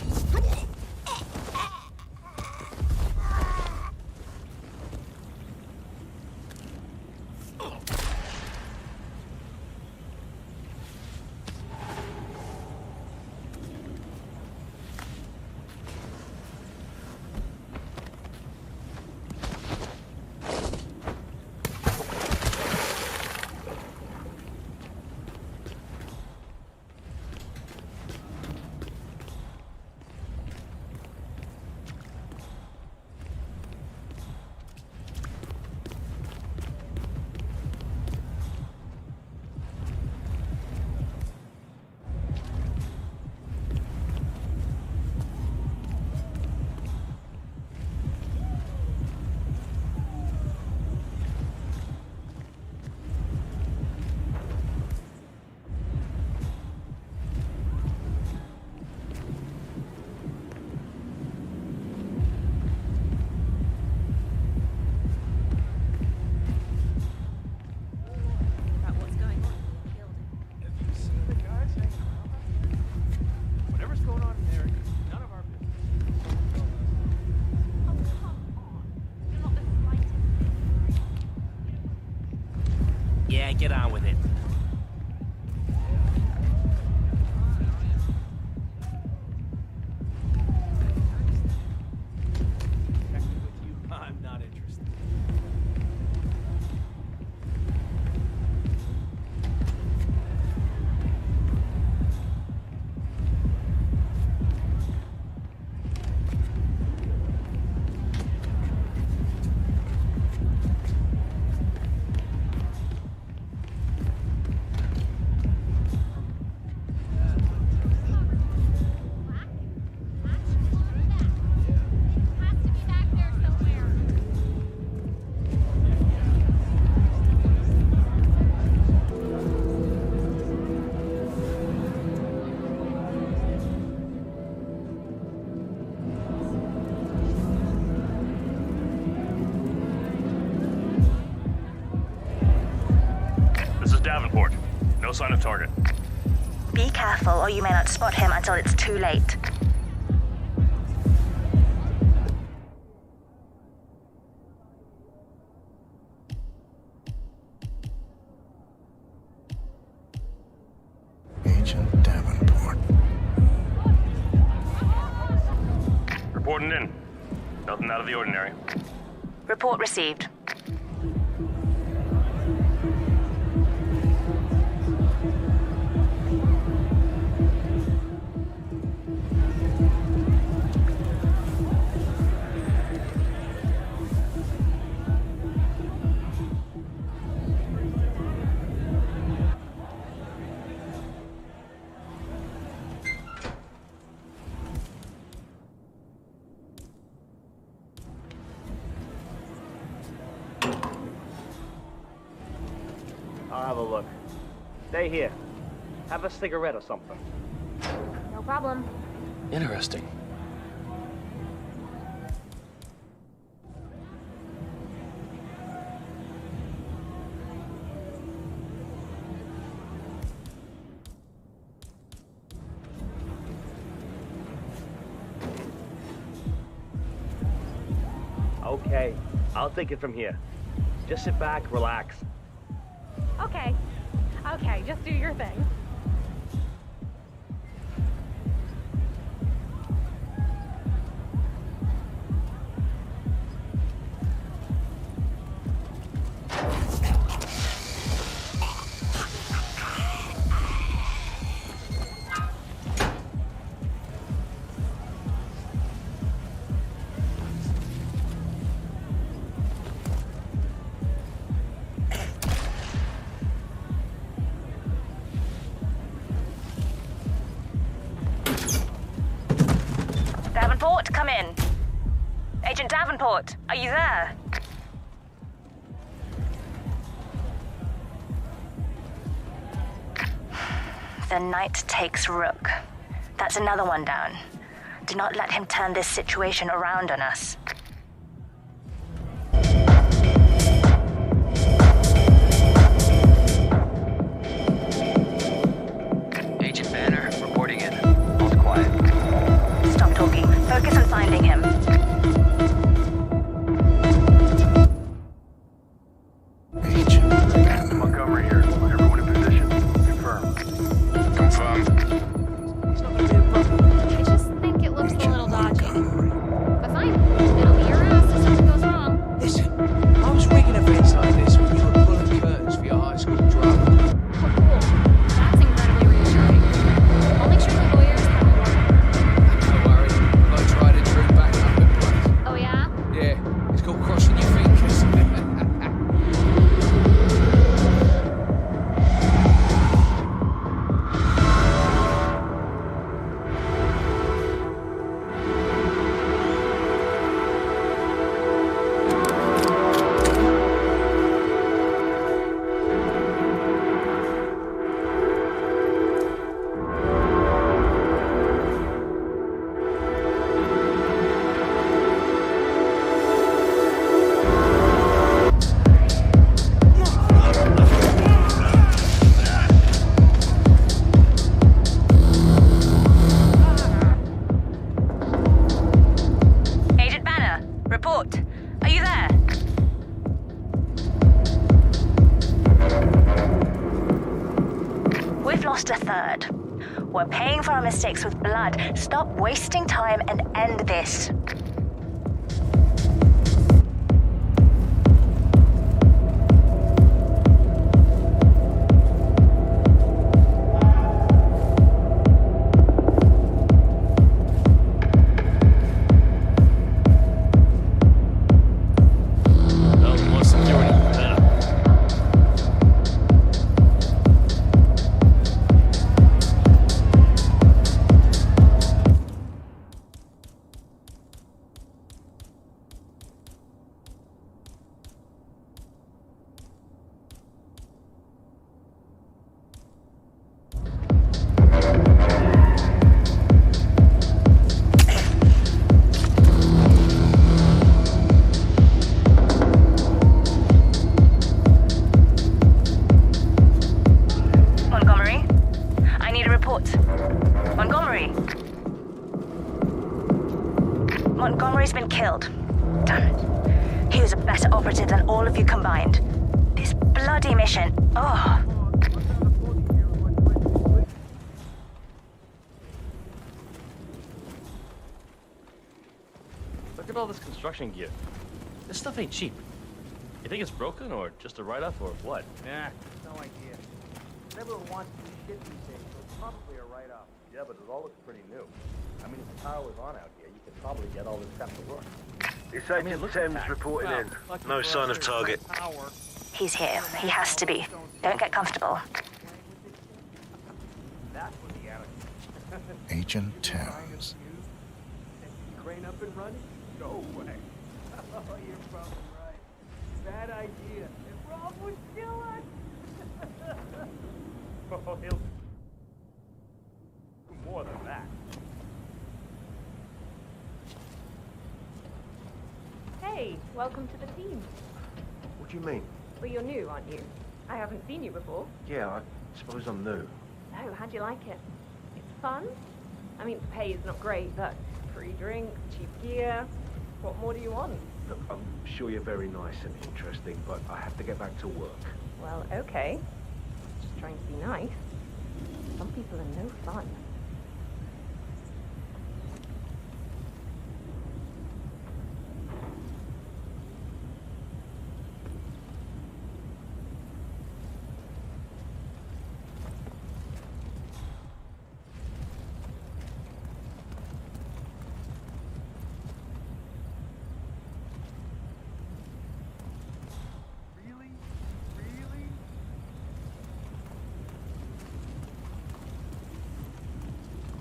Yeah, get on with it. I'm not interested. Davenport. No sign of target. Be careful, or you may not spot him until it's too late. Agent Davenport. Reporting in. Nothing out of the ordinary. Report received. I'll have a look. Stay here. Have a cigarette or something. No problem. Interesting. Okay, I'll take it from here. Just sit back, relax. Okay. Okay, just do your thing. Davenport, come in. Agent Davenport, are you there? The knight takes rook. That's another one down. Do not let him turn this situation around on us. Agent Banner, reporting in. All's quiet. Stop talking. Focus on finding him. Montgomery here. Everyone in position? Confirm. Confirmed. I just think it looks a little dodgy. But fine. It'll be your ass if something goes wrong. Listen, I was rigging events like this when you were pulling curtains for your high school drama. Oh, cool. That's incredibly reassuring. I'll make sure the lawyers have a warrant. Don't worry, I tried a trick back up in place. Oh, yeah? Yeah, it's called crossing your fingers. Agent Banner, report. Are you there? We've lost a third. We're paying for our mistakes with blood. Stop wasting time and end this. mission. Oh. Look at all this construction gear. This stuff ain't cheap. You think it's broken or just a write-off or what? Nah, no idea. Everyone wants to do shit these days, so it's probably a write-off. Yeah, but it all looks pretty new. I mean, if the power was on out here, you could probably get all this stuff to work. It's Agent Thames reporting in. No sign of target. He's here. He has to be. Don't get comfortable. Agent Thames. Crane up and running? No way. Oh, you're probably right. Bad idea. If Rob would kill us. Oh, he'll do more than that. Hey, welcome to the team. What do you mean? Well, you're new, aren't you? I haven't seen you before. Yeah, I suppose I'm new. Oh, how'd you like it? It's fun. I mean, the pay is not great, but free drinks, cheap gear. What more do you want? Look, I'm sure you're very nice and interesting, but I have to get back to work. Well, okay. Just trying to be nice. Some people are no fun.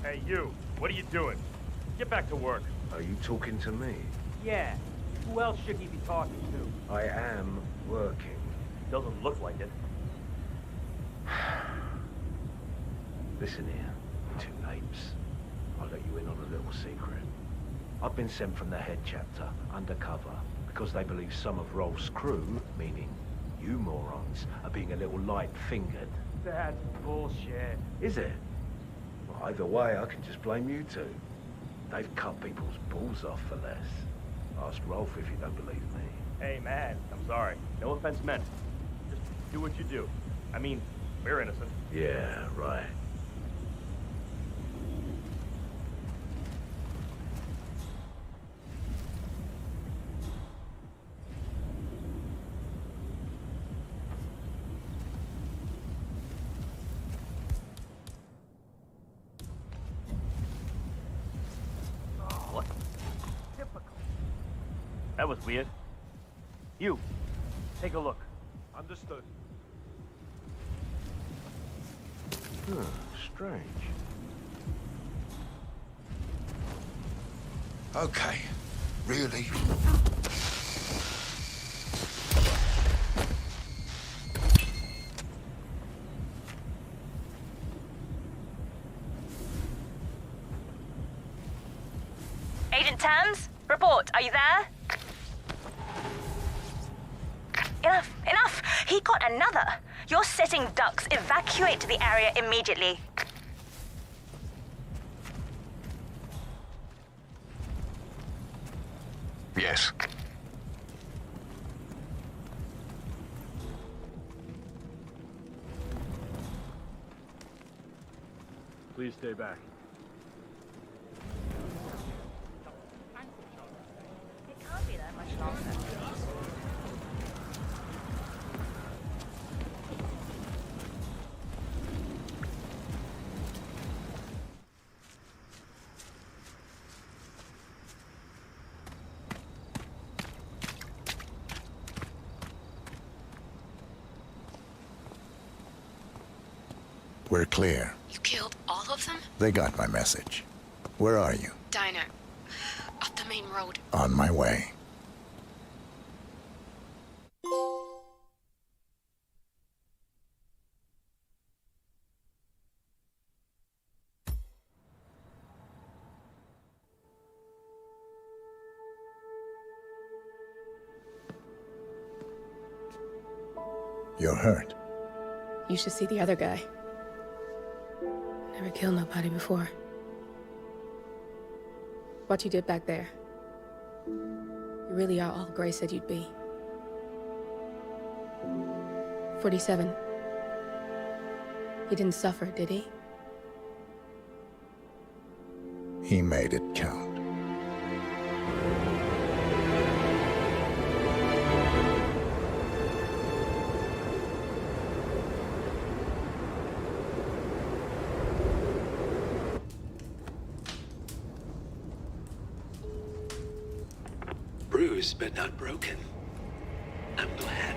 Hey, you. What are you doing? Get back to work. Are you talking to me? Yeah. Who else should he be talking to? I am working. Doesn't look like it. Listen here, you two apes. I'll let you in on a little secret. I've been sent from the head chapter, undercover, because they believe some of Rolf's crew, meaning you morons, are being a little light-fingered. That's bullshit. Is it? Well, either way, I can just blame you two. They've cut people's balls off for less. Ask Rolf if you don't believe me. Hey, man, I'm sorry. No offense meant. Just do what you do. I mean, we're innocent. Yeah, right. What? Typical. That was weird. You, take a look. Understood. Strange. Okay. Really? Agent Thames, report. Are you there? Enough, enough! He got another. You're sitting ducks. Evacuate to the area immediately. Yes. Please stay back. It can't be that much longer. We're clear. You killed all of them? They got my message. Where are you? Diner. Up the main road. On my way. You're hurt. You should see the other guy. Never killed nobody before. What you did back there. You really are all Gray said you'd be. 47. He didn't suffer, did he? He made it count. Bruised but not broken. I'm glad.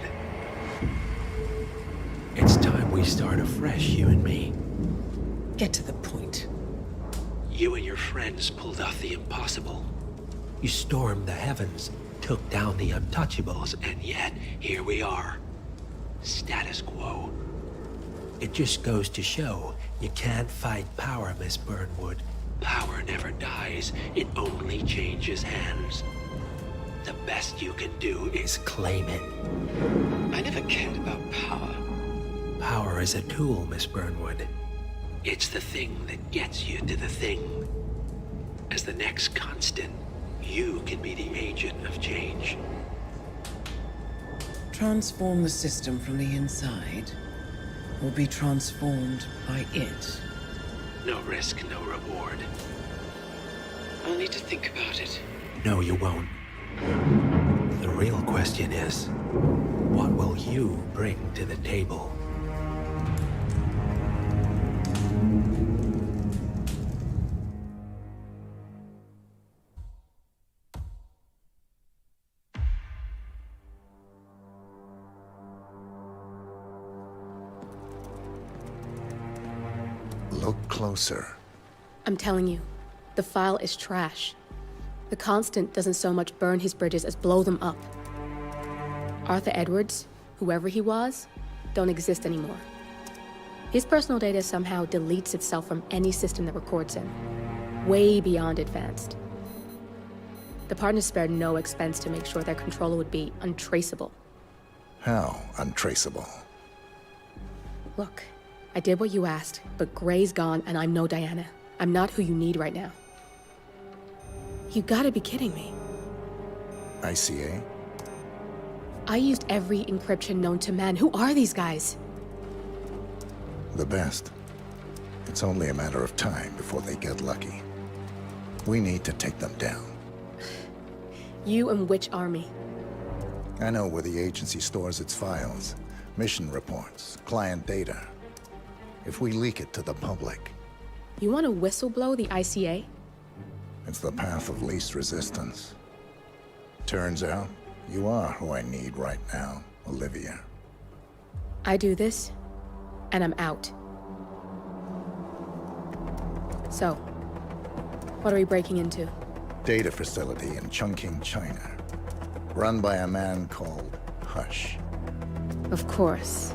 It's time we start afresh, you and me. Get to the point. You and your friends pulled off the impossible. You stormed the heavens, took down the untouchables, And yet, here we are. Status quo. it just goes to show you can't fight power, Miss Burnwood. Power never dies, it only changes hands. The best you can do is Claim it. I never cared about power. Power is a tool, Miss Burnwood. It's the thing that gets you to the thing. As the next constant, you can be the agent of change. Transform the system from the inside, or be transformed by it. No risk, no reward. I'll need to think about it. No, you won't. The real question is, what will you bring to the table? Look closer. I'm telling you, the file is trash. The Constant doesn't so much burn his bridges as blow them up. Arthur Edwards, whoever he was, don't exist anymore. His personal data somehow deletes itself from any system that records him. Way beyond advanced. The partners spared no expense to make sure their controller would be untraceable. How untraceable? Look, I did what you asked, but Gray's gone and I'm no Diana. I'm not who you need right now. You gotta be kidding me. ICA? I used every encryption known to man. Who are these guys? The best. It's only a matter of time before they get lucky. We need to take them down. You and which army? I know where the agency stores its files, mission reports, client data. If we leak it to the public... You want to whistleblow the ICA? It's the path of least resistance. Turns out, you are who I need right now, Olivia. I do this, and I'm out. So, what are we breaking into? Data facility in Chongqing, China. Run by a man called Hush. Of course.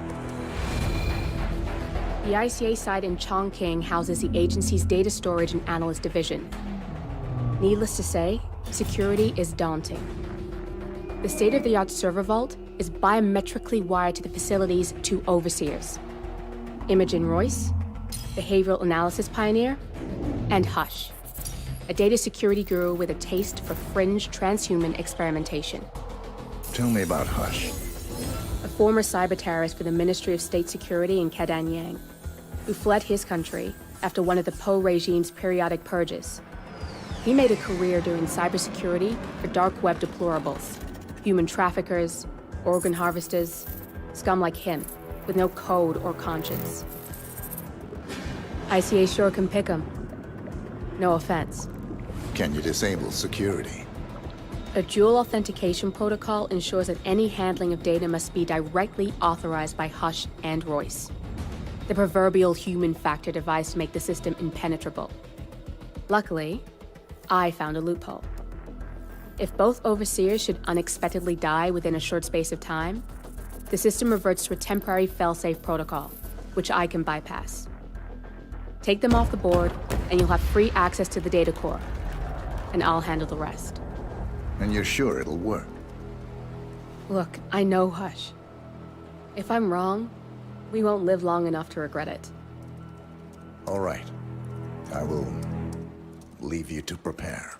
The ICA site in Chongqing houses the agency's data storage and analyst division. Needless to say, security is daunting. The state-of-the-art server vault is biometrically wired to the facility's two overseers. Imogen Royce, behavioral analysis pioneer, and Hush, a data security guru with a taste for fringe transhuman experimentation. Tell me about Hush. A former cyber terrorist for the Ministry of State Security in Kadanyang, who fled his country after one of the Po regime's periodic purges. He made a career doing cybersecurity for dark web deplorables, human traffickers, organ harvesters, scum like him, with no code or conscience. ICA sure can pick 'em. No offense. Can you disable security? A dual authentication protocol ensures that any handling of data must be directly authorized by Hush and Royce. The proverbial human factor device to make the system impenetrable. Luckily, I found a loophole. If both overseers should unexpectedly die within a short space of time, the system reverts to a temporary fail-safe protocol, which I can bypass. Take them off the board, and you'll have free access to the data core, and I'll handle the rest. And you're sure it'll work? Look, I know Hush. If I'm wrong, we won't live long enough to regret it. All right. I will leave you to prepare.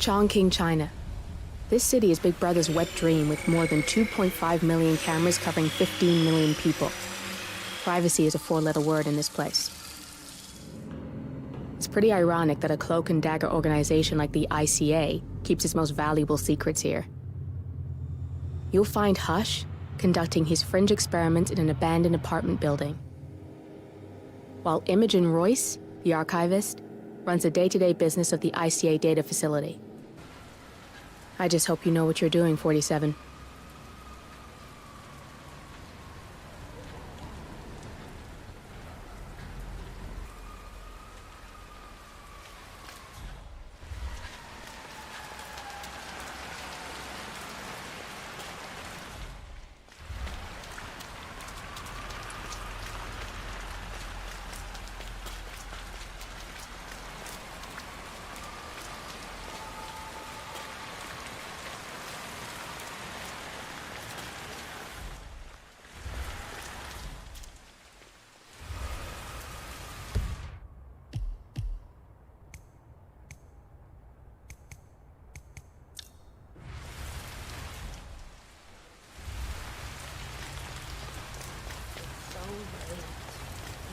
Chongqing, China. This city is Big Brother's wet dream with more than 2.5 million cameras covering 15 million people. Privacy is a four-letter word in this place. It's pretty ironic that a cloak and dagger organization like the ICA keeps its most valuable secrets here. You'll find Hush conducting his fringe experiments in an abandoned apartment building, while Imogen Royce, the archivist, runs the day-to-day business of the ICA data facility. I just hope you know what you're doing, 47.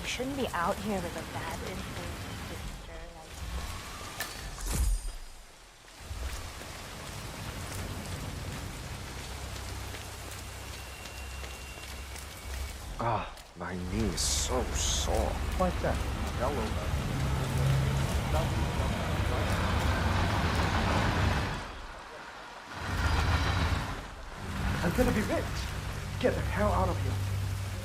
You shouldn't be out here with a bad influence sister like Ah, my knee is so sore. Like that. Hello. I'm gonna be rich. Get the hell out of here.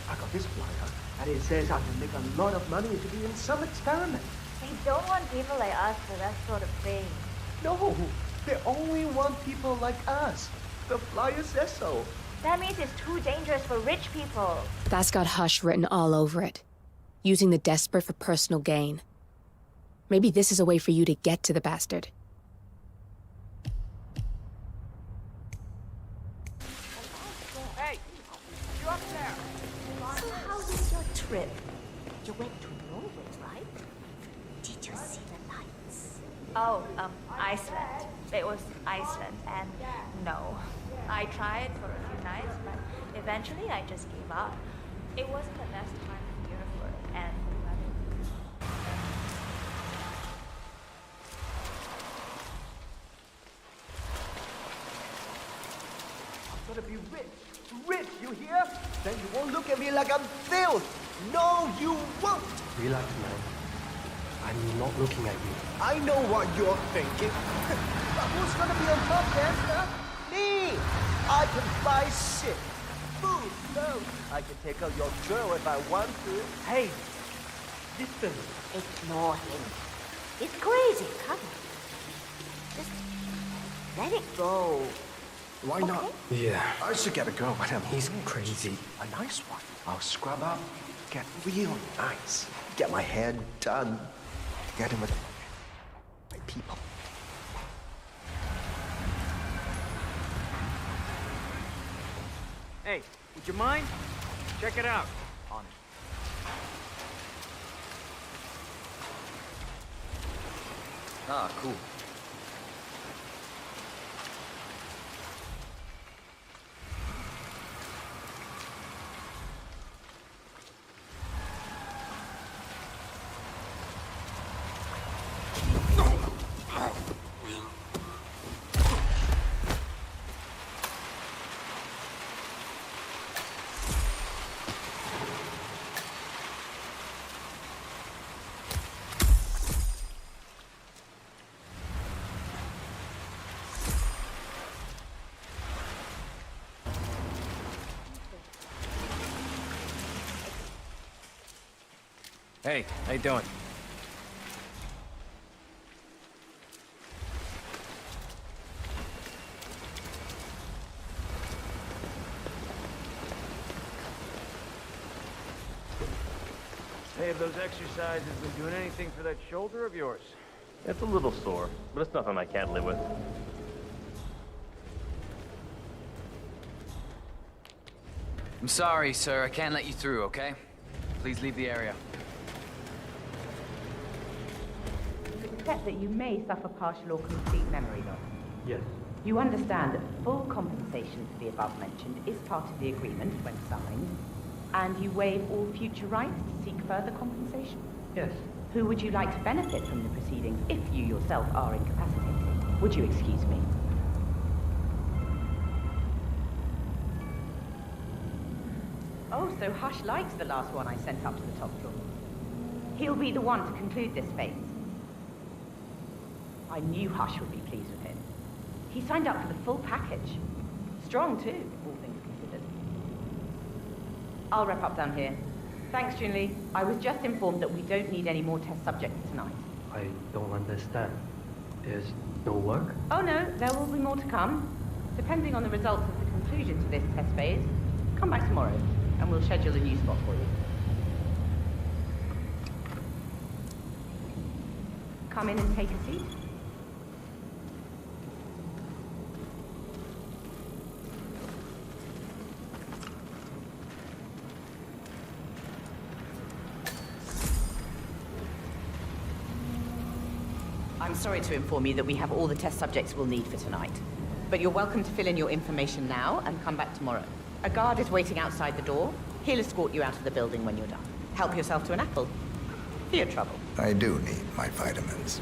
I got this flyer, and it says I can make a lot of money to be in some experiment. they don't want people like us for that sort of thing. No, they only want people like us. The flyer says so. That means it's too dangerous for rich people. That's got Hush written all over it. Using the desperate for personal gain. Maybe this is a way for you to get to the bastard. Hey, you up there? So how was your trip? You went to Norway, right? Did you see the lights? Oh, Iceland. It was Iceland, and no. I tried for a few nights, but eventually I just gave up. It wasn't the best time of year for it, and the weather. I'm gonna be rich. Rich, you hear? Then you won't look at me like I'm filth. No, you won't. Relax, man. I'm not looking at you. I know what you're thinking. But who's gonna be on top then, huh? Me! I can buy shit. Food, clothes. I can take out your girl if I want to. Hey, listen. Ignore him. It's crazy. Come on. Just let it go. Why not? Yeah. I should get a girl, but He's crazy. a nice one. I'll scrub up, get real nice, get my hair done, get him with my people. Hey, would you mind? Check it out. On it. Ah, cool. Hey, how you doing? Hey, have those exercises been doing anything for that shoulder of yours? It's a little sore, but it's nothing I can't live with. I'm sorry, sir. I can't let you through, okay? Please leave the area. accept that you may suffer partial or complete memory loss? Yes. You understand that full compensation for the above mentioned is part of the agreement when signed, and you waive all future rights to seek further compensation? Yes. Who would you like to benefit from the proceedings if you yourself are incapacitated? Would you excuse me? Oh, so Hush likes the last one I sent up to the top floor. He'll be the one to conclude this phase. I knew Hush would be pleased with him. He signed up for the full package. Strong, too, all things considered. I'll wrap up down here. Thanks, Junli. I was just informed that we don't need any more test subjects tonight. I don't understand. There's no work? Oh, no, there will be more to come. Depending on the results of the conclusion to this test phase, come back tomorrow, and we'll schedule a new spot for you. Come in and take a seat. I'm sorry to inform you that we have all the test subjects we'll need for tonight. But you're welcome to fill in your information now and come back tomorrow. A guard is waiting outside the door. He'll escort you out of the building when you're done. Help yourself to an apple. For your trouble. I do need my vitamins.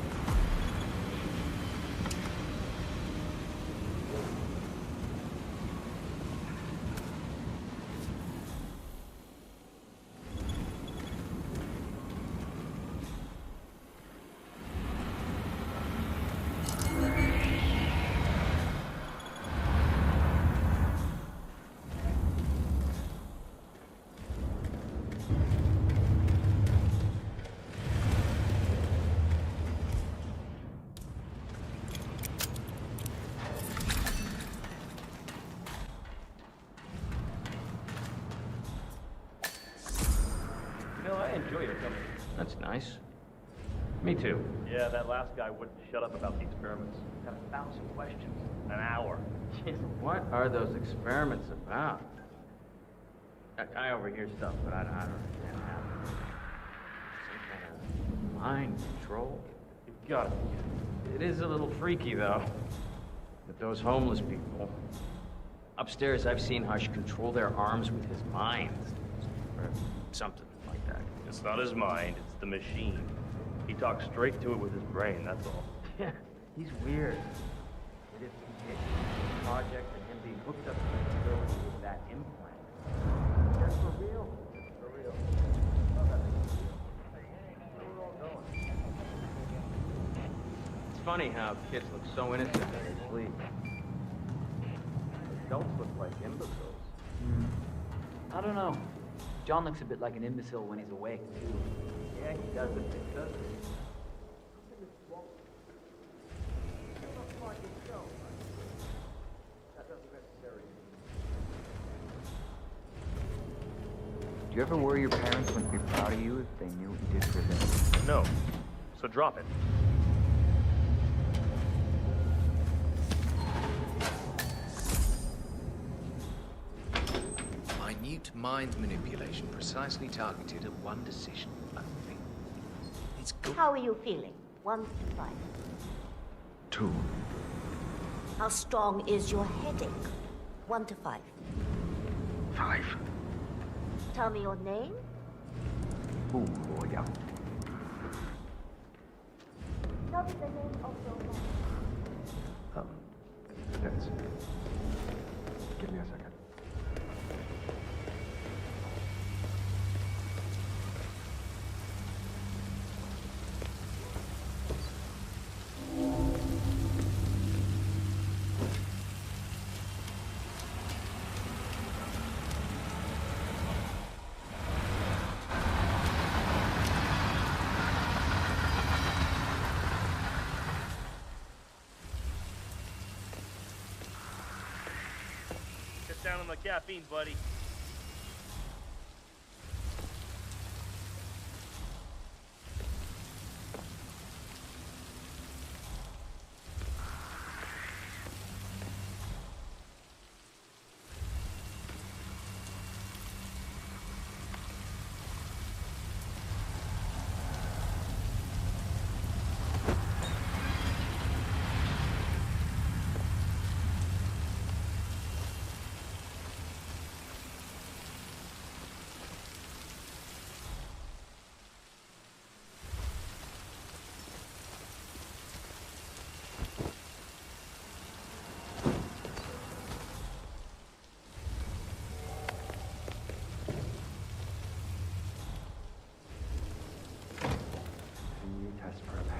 That's nice. Me too. Yeah, that last guy wouldn't shut up about the experiments. Got 1,000 questions. An hour. What are those experiments about? I overhear stuff, but I don't understand how. Some kind of mind control? You've got it. It is a little freaky, though. With those homeless people. Upstairs, I've seen Hush control their arms with his mind. Or something like that. It's not his mind, it's the machine. He talks straight to it with his brain, that's all. Yeah, he's weird. It is a project and him being hooked up to the facility with that implant. That's for real. For real. It's funny how kids look so innocent when they sleep. Adults look like imbeciles. I don't know. John looks a bit like an imbecile when he's awake, too. Yeah, he does it, doesn't he? Do you ever worry your parents wouldn't be proud of you if they knew what you did for them? No. So drop it. Minute mind manipulation precisely targeted at one decision only. It's good. How are you feeling? 1 to 5. 2. How strong is your headache? 1 to 5. 5. Tell me your name. Ooh, boy, yeah. Tell me the name of your mom. Yes. Give me a second. Down on the caffeine, buddy.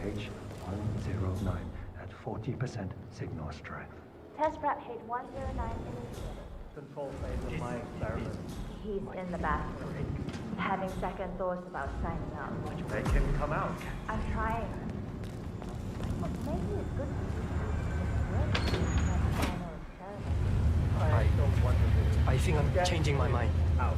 H109 at 40% signal strength. Test prep H109 initiated. Control phase of my experiment. He's in the bathroom, having second thoughts about signing up. Make him come out. I'm trying. Maybe it's good for you to final experiment. I don't want to do it. I think I'm changing my mind. Out.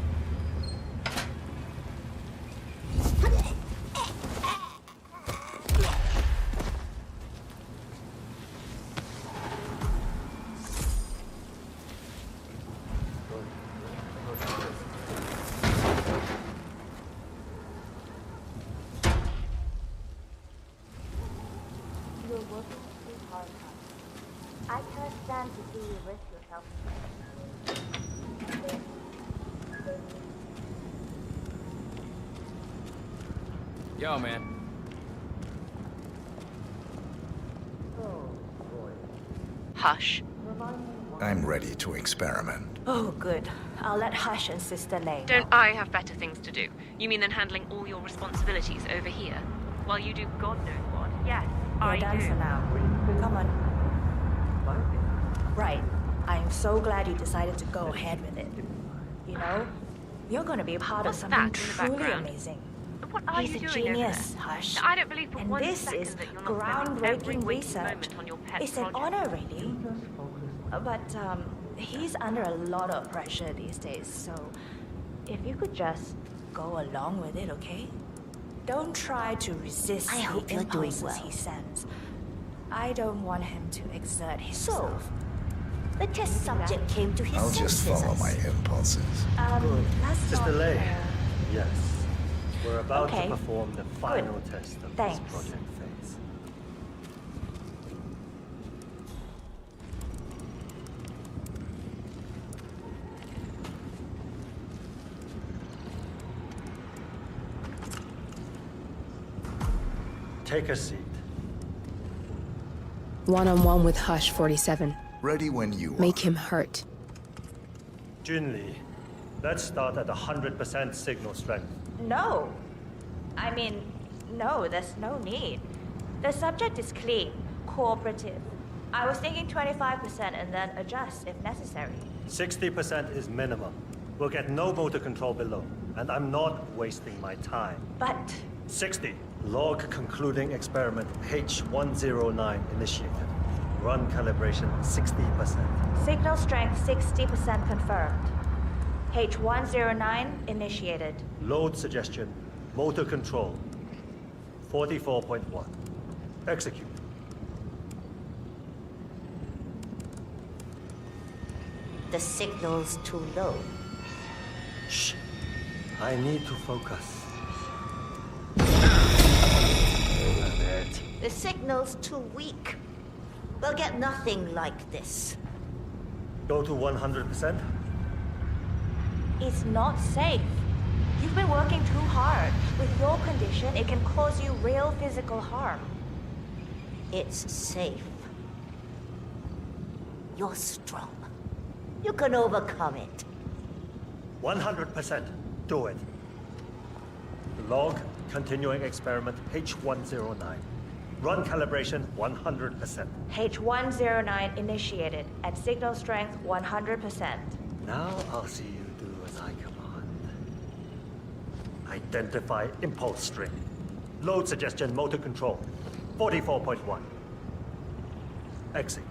You're working too hard, Hush. I can't stand to see you risk yourself. Yo, man. Hush. I'm ready to experiment. Oh, good. I'll let Hush and Sister Lay. Don't I have better things to do? You mean than handling all your responsibilities over here? While you do God knows what? Yes, We're done for now. Come on. Right. I'm so glad you decided to go ahead with it. You know, you're going to be a part of something that in the truly background? amazing. What are He's you a doing genius, over there? Hush. I don't believe for And one this second is that you're not spending every groundbreaking waking research. moment on your pet It's an project. honor, really. But he's under a lot of pressure these days, so if you could just go along with it, okay? Don't try to resist I the hope you're doing impulses well. he sends. I don't want him to exert himself. So, the test subject came to his I'll senses. just follow my impulses. That's Sister not Lei. fair. Yes. We're about Okay. to perform the final test of Thanks. this project phase. Take a seat. One-on-one with Hush 47. Ready when you are. Make him hurt. Junli, let's start at 100% signal strength. No. I mean, no, there's no need. The subject is clean, cooperative. I was thinking 25% and then adjust if necessary. 60% is minimum. We'll get no motor control below, and I'm not wasting my time. But 60. Log concluding experiment H109 initiated. Run calibration 60%. signal strength 60% confirmed. H109 initiated. Load suggestion, motor control 44.1. Execute. The signal's too low. Shh. I need to focus. The signal's too weak. We'll get nothing like this. Go to 100%. It's not safe. You've been working too hard. With your condition, it can cause you real physical harm. It's safe. You're strong. You can overcome it. 100%. Do it. Log continuing experiment H109. Run calibration 100%. H109 initiated at signal strength 100%. Now I'll see you do as I command. Identify impulse string. Load suggestion motor control 44.1. Execute.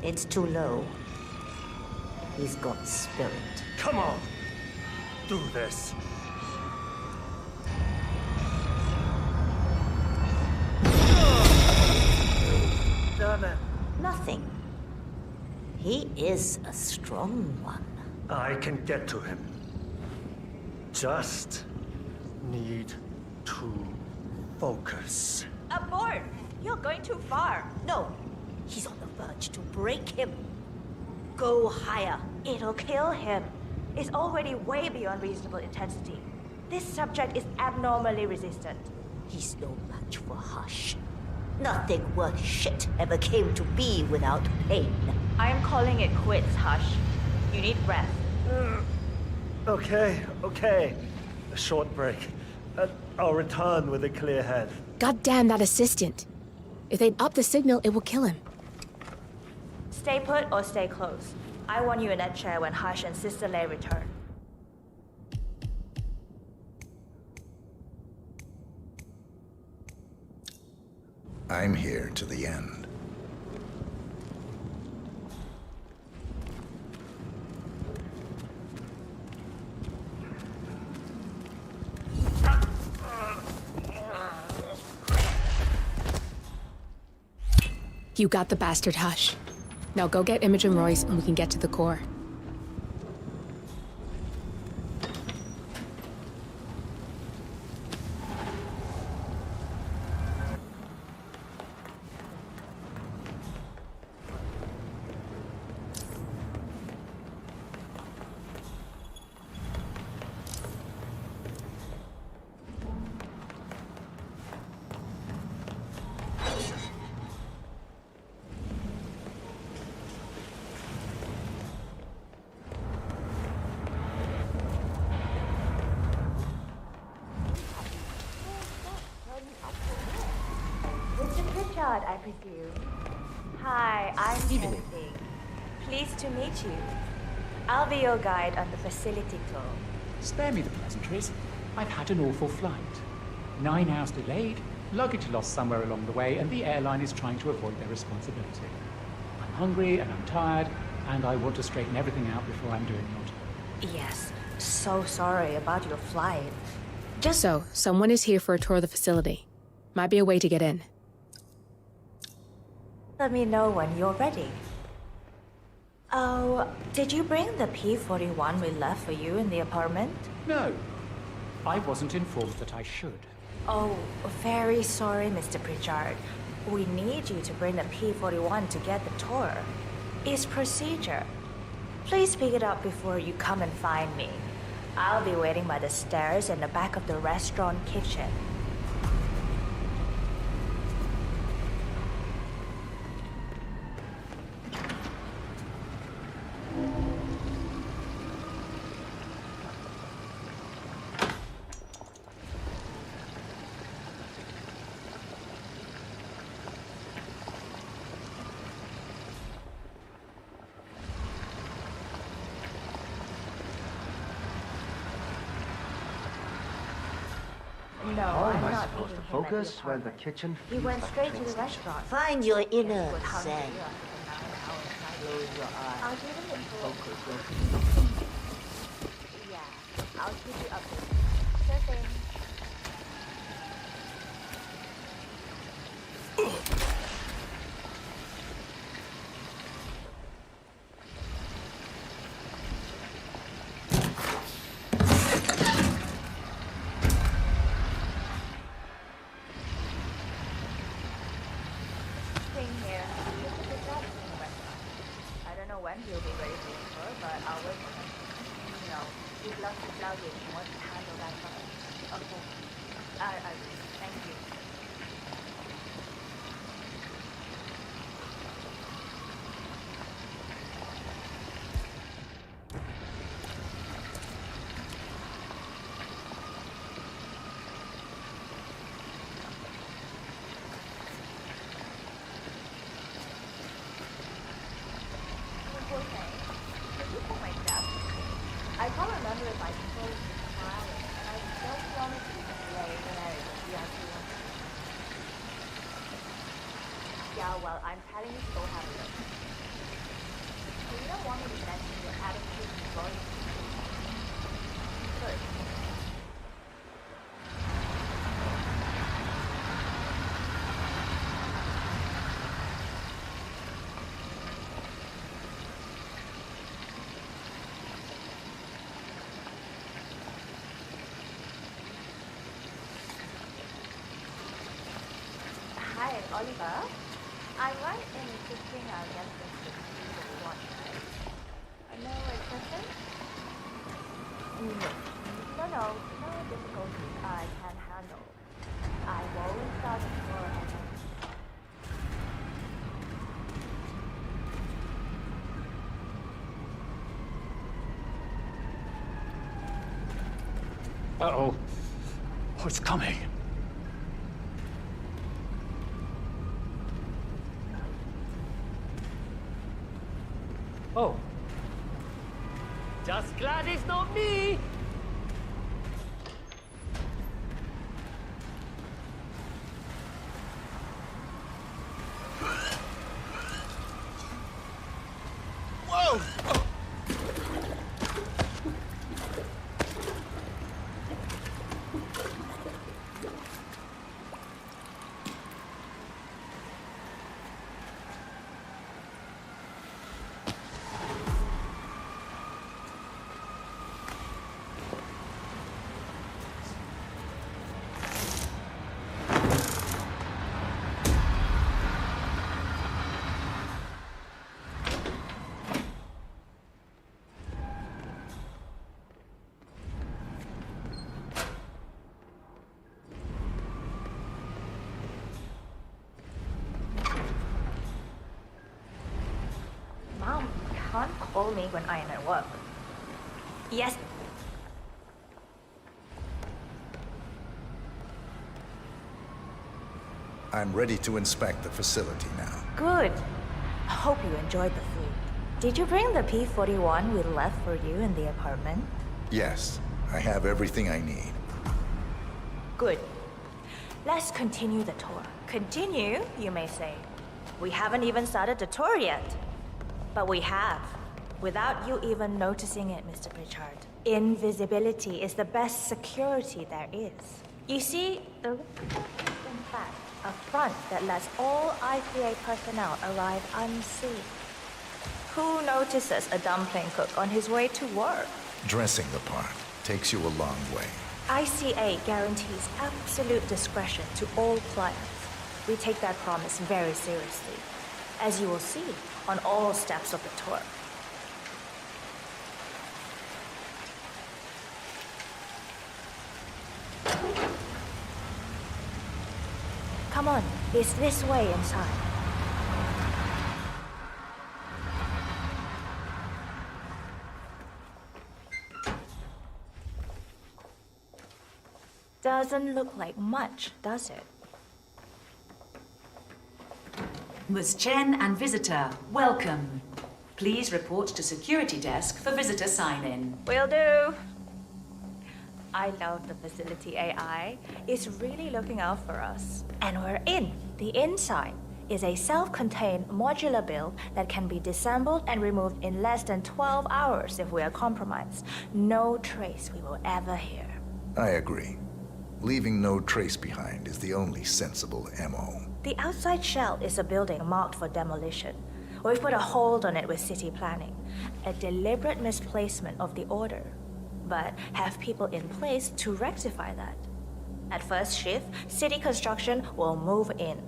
It's too low. He's got spirit. Come on! Do this! Damn it. Nothing. He is a strong one. I can get to him. Just need to focus. Abort! You're going too far. No. He's on the verge to break him. Go higher. It'll kill him. It's already way beyond reasonable intensity. This subject is abnormally resistant. He's no match for Hush. Nothing worth shit ever came to be without pain. I am calling it quits, Hush. You need rest. Okay. A short break. I'll return with a clear head. God damn that assistant. If they'd up the signal, it will kill him. Stay put or stay close. I want you in that chair when Hush and Sister Lei return. I'm here to the end. You got the bastard, Hush. Now go get Imogen Royce and we can get to the core. I presume. Hi, I'm Timothy. Pleased to meet you. I'll be your guide on the facility tour. Spare me the pleasantries. I've had an awful flight. 9 hours delayed, luggage lost somewhere along the way, and the airline is trying to avoid their responsibility. I'm hungry and I'm tired, and I want to straighten everything out before I'm doing your job. Yes, so sorry about your flight. So, someone is here for a tour of the facility. Might be a way to get in. Let me know when you're ready. Oh, did you bring the P-41 we left for you in the apartment? No. I wasn't informed that I should. Oh, very sorry, Mr. Pritchard. We need you to bring the P-41 to get the tour. It's procedure. Please pick it up before you come and find me. I'll be waiting by the stairs in the back of the restaurant kitchen. No, I'm not supposed to focus when the kitchen. He went straight to the restaurant. Find your inner zen. Close your eyes. I'll give him a focus. Yeah, I'll keep you updated. Sure thing. When he'll be ready for the tour, but I'll wait for him. You know, he'd love to tell you if he wants to handle that first. Okay. Thank you. I can't remember if I told you smiling, and I don't want it to be delayed when I actually want to. Yeah, well, I'm telling you to go have a look. So you don't want me to mention your attitude and voice. Good. Hi, Oliver. I'm right in insisting I'll get this to the one, right? No exception? No difficulties I can handle. I won't start before I know. Uh-oh. Oh, it's coming. Oh. Just glad it's not me! Whoa! Mom, can't call me when I am at work. Yes. I'm ready to inspect the facility now. Good. I hope you enjoyed the food. Did you bring the P-41 we left for you in the apartment? Yes, I have everything I need. Good. Let's continue the tour. Continue, you may say. We haven't even started the tour yet. But we have, without you even noticing it, Mr. Pritchard. Invisibility is the best security there is. You see, the in fact, a front that lets all ICA personnel arrive unseen. Who notices a dumpling cook on his way to work? Dressing the part takes you a long way. ICA guarantees absolute discretion to all clients. We take that promise very seriously, as you will see on all steps of the tour. Come on, it's this way inside. Doesn't look like much, does it? Ms. Chen and visitor, welcome. Please report to security desk for visitor sign-in. Will do. I love the facility AI. It's really looking out for us. And we're in. The inside is a self-contained modular build that can be disassembled and removed in less than 12 hours if we are compromised. No trace we will ever hear. I agree. Leaving no trace behind is the only sensible MO. The outside shell is a building marked for demolition. We've put a hold on it with city planning. A deliberate misplacement of the order. But have people in place to rectify that. At first shift, city construction will move in.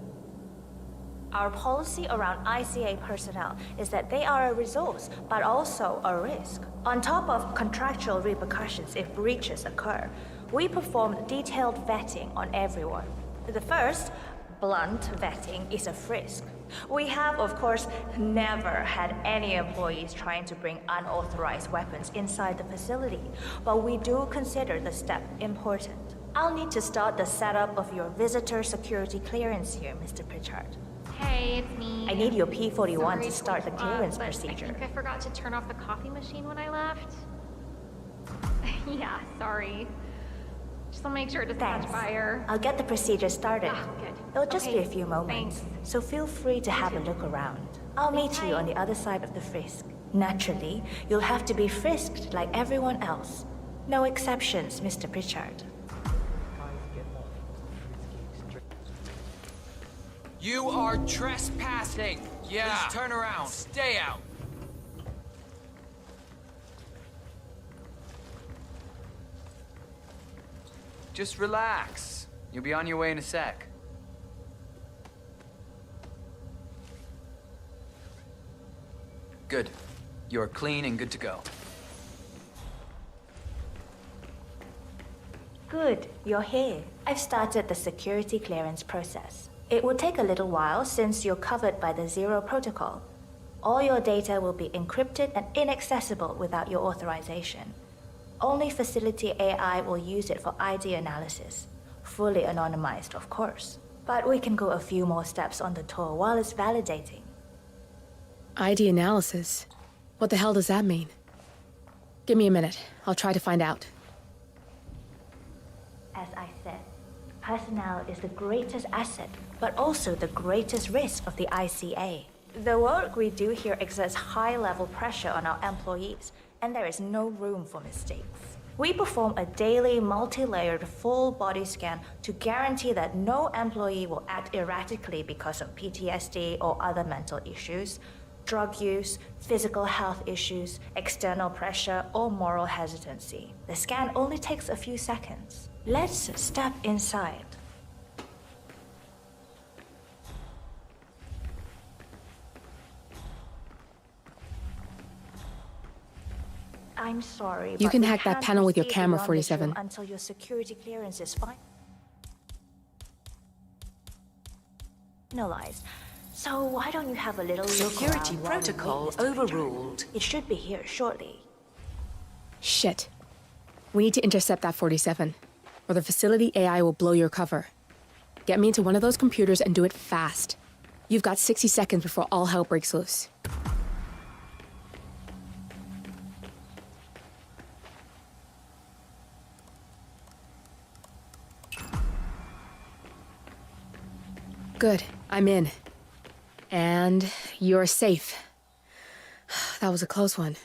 Our policy around ICA personnel is that they are a resource, but also a risk. On top of contractual repercussions if breaches occur, we perform detailed vetting on everyone. The first, blunt vetting, is a frisk. We have, of course, never had any employees trying to bring unauthorized weapons inside the facility, but we do consider the step important. I'll need to start the setup of your visitor security clearance here, Mr. Pritchard. Hey, it's me. I need your P-41 Sorry to start the clearance but procedure. I think I forgot to turn off the coffee machine when I left. Yeah, sorry. Just want to make sure it doesn't catch fire. I'll get the procedure started. Ah, good. It'll just Okay, be a few moments, thanks. so feel free to have a look around. I'll meet you on the other side of the frisk. Naturally, you'll have to be frisked like everyone else. No exceptions, Mr. Pritchard. You are trespassing! Yeah! Please turn around! Stay out! Just relax. You'll be on your way in a sec. Good. You're clean and good to go. Good, you're here. I've started the security clearance process. It will take a little while since you're covered by the Zero Protocol. All your data will be encrypted and inaccessible without your authorization. Only facility AI will use it for ID analysis. Fully anonymized, of course. But we can go a few more steps on the tour while it's validating. ID analysis? What the hell does that mean? Give me a minute. I'll try to find out. As I said, personnel is the greatest asset, but also the greatest risk of the ICA. The work we do here exerts high-level pressure on our employees, and there is no room for mistakes. We perform a daily, multi-layered, full-body scan to guarantee that no employee will act erratically because of PTSD or other mental issues, drug use, physical health issues, external pressure, or moral hesitancy. The scan only takes a few seconds. Let's step inside. I'm sorry, You but can we hack that can't panel with your proceed camera, beyond this 47. room until your security clearance is finalized. So why don't you have a little look Security around while we protocol wait, Mr. Richard? overruled. It should be here shortly. Shit. We need to intercept that 47, or the facility AI will blow your cover. Get me into one of those computers and do it fast. You've got 60 seconds before all hell breaks loose. Good, I'm in. And you're safe. That was a close one.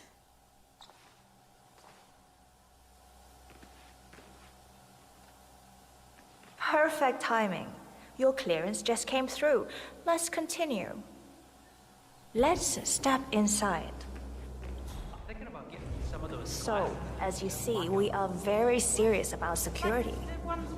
Perfect timing. Your clearance just came through. Let's continue. Let's step inside. So, as you see, we are very serious about security.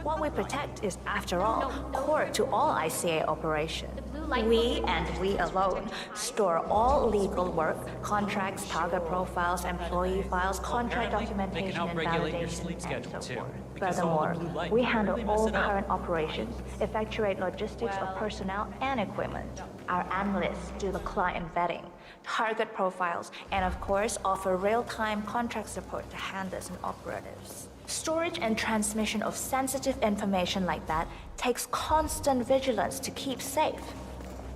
What we protect is, after all, core to all ICA operations. We, and we alone, store all legal work, contracts, target profiles, employee files, contract documentation, and validation, and so forth. Furthermore, we handle all current operations, effectuate logistics of personnel and equipment. Our analysts do the client vetting, target profiles, and of course, offer real-time contract support to handlers and operatives. Storage and transmission of sensitive information like that takes constant vigilance to keep safe.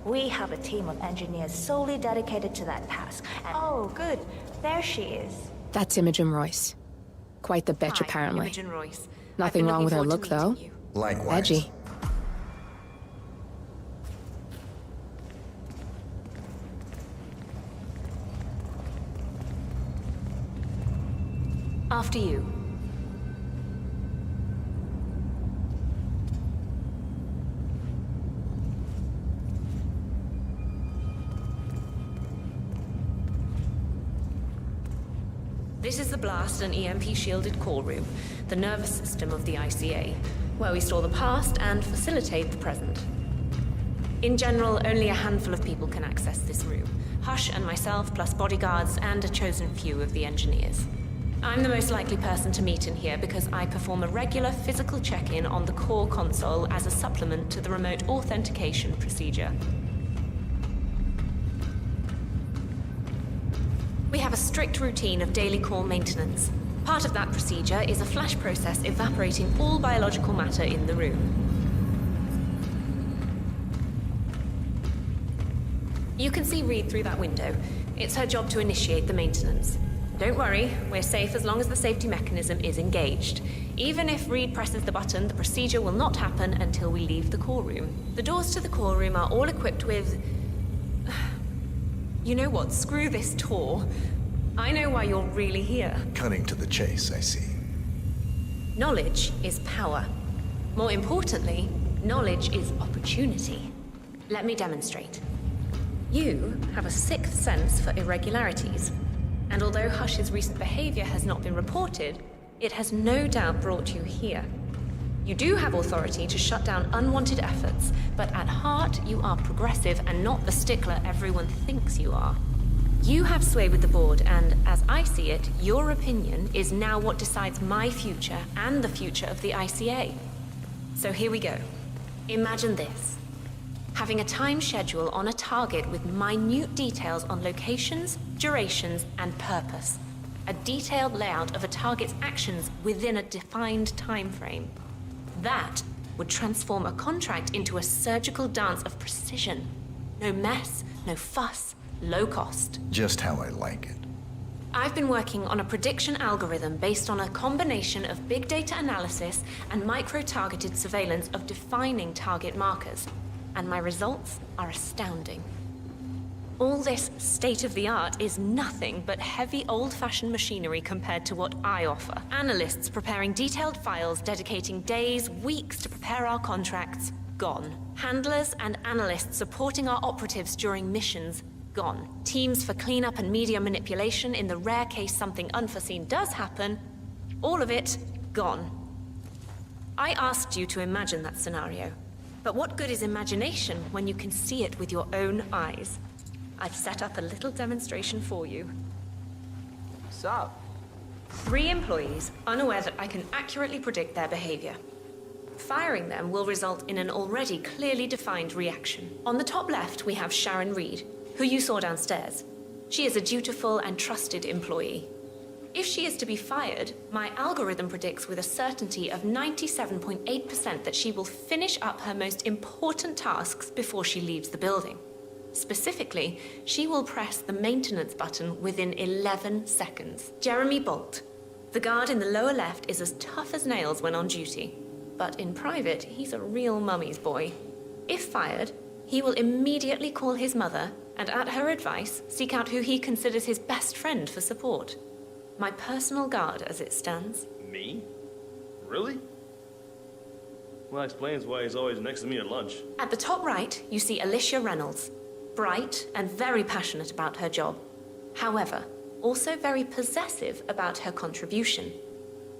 We have a team of engineers solely dedicated to that task. And oh, good. There she is. That's Imogen Royce. Quite the bitch, Hi, apparently. Imogen Royce. Nothing wrong with her look, though. Likewise. Edgy. After you. This is the blast and EMP-shielded call room, the nervous system of the ICA, where we store the past and facilitate the present. In general, only a handful of people can access this room. Hush and myself, plus bodyguards and a chosen few of the engineers. I'm the most likely person to meet in here because I perform a regular physical check-in on the core console as a supplement to the remote authentication procedure. We have a strict routine of daily core maintenance. Part of that procedure is a flash process evaporating all biological matter in the room. You can see Reed through that window. It's her job to initiate the maintenance. Don't worry, we're safe as long as the safety mechanism is engaged. Even if Reed presses the button, the procedure will not happen until we leave the core room. The doors to the core room are all equipped with... You know what? Screw this tour. I know why you're really here. Cutting to the chase, I see. Knowledge is power. More importantly, knowledge is opportunity. Let me demonstrate. You have a sixth sense for irregularities. And although Hush's recent behavior has not been reported, it has no doubt brought you here. You do have authority to shut down unwanted efforts, but at heart, you are progressive and not the stickler everyone thinks you are. You have sway with the board, and as I see it, your opinion is now what decides my future and the future of the ICA. So here we go. Imagine this. Having a time schedule on a target with minute details on locations, durations, and purpose. A detailed layout of a target's actions within a defined time frame. That would transform a contract into a surgical dance of precision. No mess, no fuss, low cost. Just how I like it. I've been working on a prediction algorithm based on a combination of big data analysis and micro-targeted surveillance of defining target markers, and my results are astounding. All this state-of-the-art is nothing but heavy old-fashioned machinery compared to what I offer. Analysts preparing detailed files, dedicating days, weeks to prepare our contracts, gone. Handlers and analysts supporting our operatives during missions, gone. Teams for cleanup and media manipulation in the rare case something unforeseen does happen, all of it, gone. I asked you to imagine that scenario, but what good is imagination when you can see it with your own eyes? I've set up a little demonstration for you. What's up? 3 employees, unaware that I can accurately predict their behavior. Firing them will result in an already clearly defined reaction. On the top left, we have Sharon Reed, who you saw downstairs. She is a dutiful and trusted employee. If she is to be fired, my algorithm predicts with a certainty of 97.8% that she will finish up her most important tasks before she leaves the building. Specifically, she will press the maintenance button within 11 seconds. Jeremy Bolt, the guard in the lower left, is as tough as nails when on duty. But in private, he's a real mummy's boy. If fired, he will immediately call his mother and, at her advice, seek out who he considers his best friend for support. My personal guard, as it stands. Me? Really? Well, that explains why he's always next to me at lunch. At the top right, you see Alicia Reynolds. Bright and very passionate about her job. However, also very possessive about her contribution.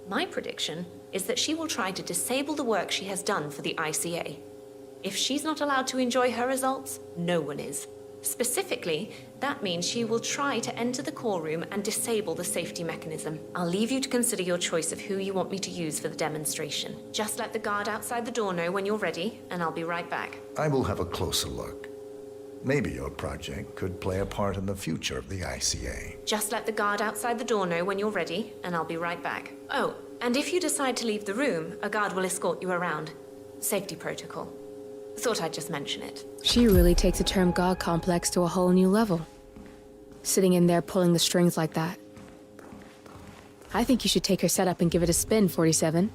My prediction is that she will try to disable the work she has done for the ICA. If she's not allowed to enjoy her results, no one is. Specifically, that means she will try to enter the core room and disable the safety mechanism. I'll leave you to consider your choice of who you want me to use for the demonstration. Just let the guard outside the door know when you're ready, and I'll be right back. I will have a closer look. Maybe your project could play a part in the future of the ICA. Just let the guard outside the door know when you're ready, and I'll be right back. Oh, and if you decide to leave the room, a guard will escort you around. Safety protocol. Thought I'd just mention it. She really takes the term God complex to a whole new level. Sitting in there pulling the strings like that. I think you should take her setup and give it a spin, 47.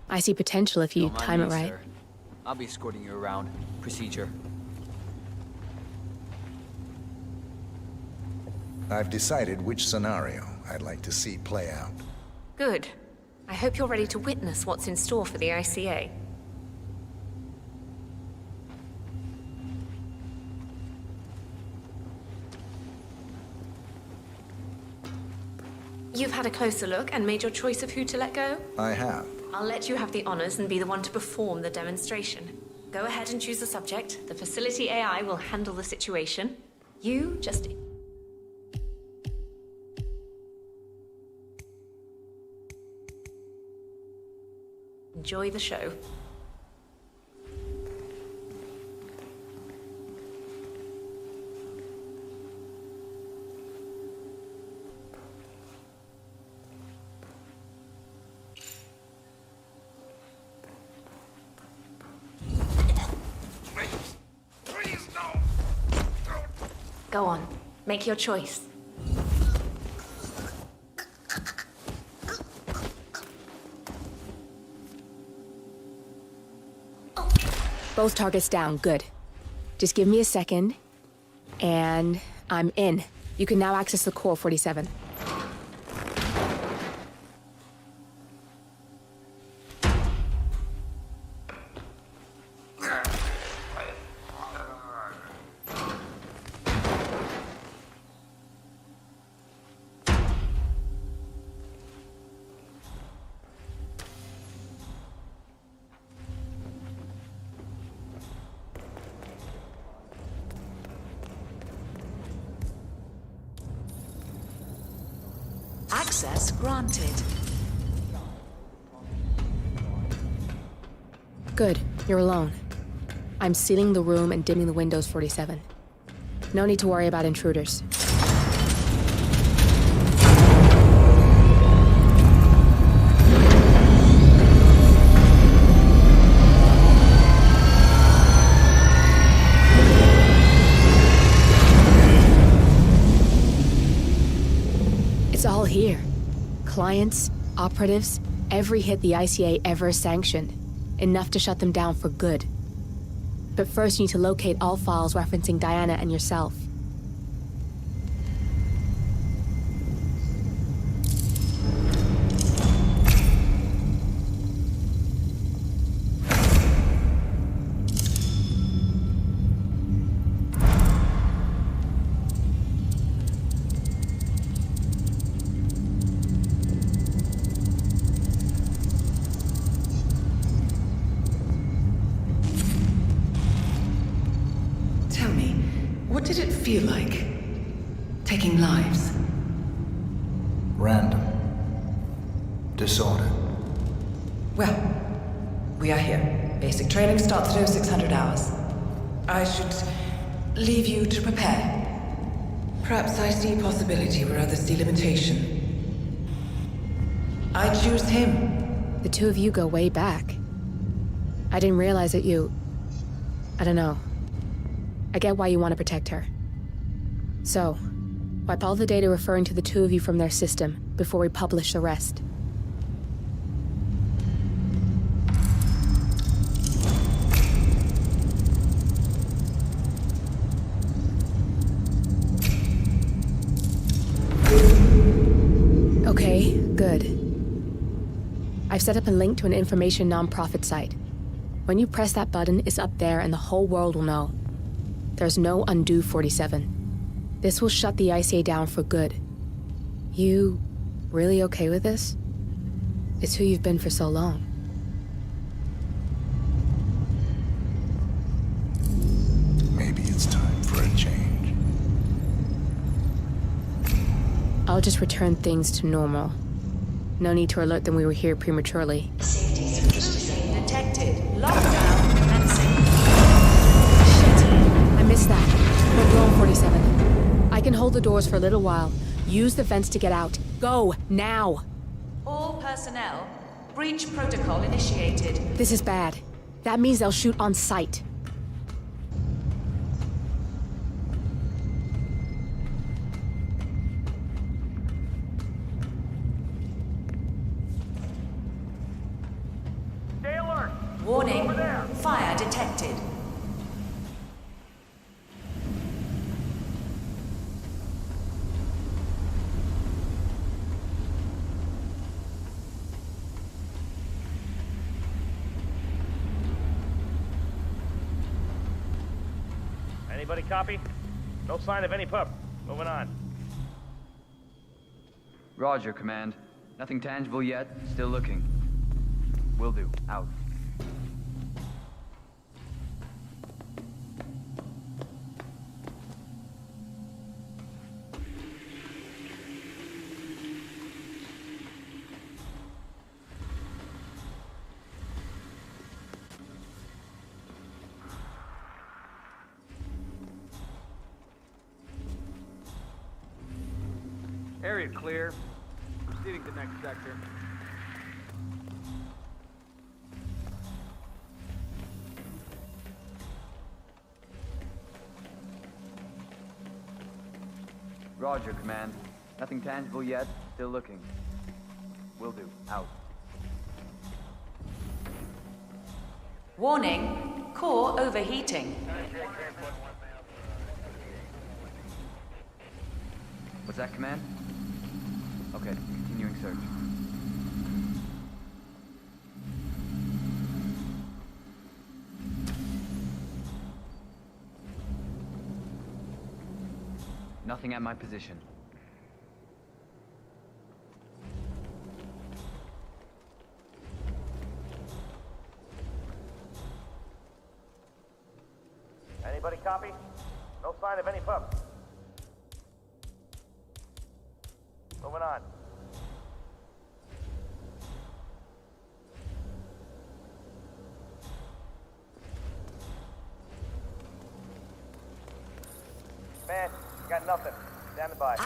I see potential if you time it right. Sir. I'll be escorting you around. Procedure. I've decided which scenario I'd like to see play out. Good. I hope you're ready to witness what's in store for the ICA. You've had a closer look and made your choice of who to let go? I have. I'll let you have the honors and be the one to perform the demonstration. Go ahead and choose the subject. The facility AI will handle the situation. You just... enjoy the show. Go on, make your choice. Both targets down, good. Just give me a second, and I'm in. You can now access the core, 47. Access granted. Good, you're alone. I'm sealing the room and dimming the windows, 47. No need to worry about intruders. It's all here. Clients, operatives, every hit the ICA ever sanctioned. Enough to shut them down for good. But first you need to locate all files referencing Diana and yourself. Tell me, what did it feel like? Taking lives? Random. Disorder. Well, we are here. Basic training starts at 0600 hours. I should leave you to prepare. Perhaps I see possibility where others see limitation. I choose him. The two of you go way back. I didn't realize that you... I don't know. I get why you want to protect her. So, wipe all the data referring to the two of you from their system before we publish the rest. Okay, good. I've set up a link to an information non-profit site. When you press that button, it's up there and the whole world will know. There's no undo 47. This will shut the ICA down for good. You really okay with this? It's who you've been for so long. Maybe it's time for a change. I'll just return things to normal. No need to alert them we were here prematurely. Detected. Lockdown commencing. I missed that. We're wrong, 47. I can hold the doors for a little while. Use the vents to get out. Go, now! All personnel, breach protocol initiated. This is bad. That means they'll shoot on sight. Warning, fire detected. Anybody copy? No sign of any pup. Moving on. Roger, Command. Nothing tangible yet. Still looking. Will do. Out. Area clear. Proceeding to next sector. Roger, Command. Nothing tangible yet. Still looking. Will do. Out. Warning, core overheating. What's that, Command? Okay, continuing search. Nothing at my position. Anybody copy? No sign of any pup. Moving on. Man, got nothing. Standing by.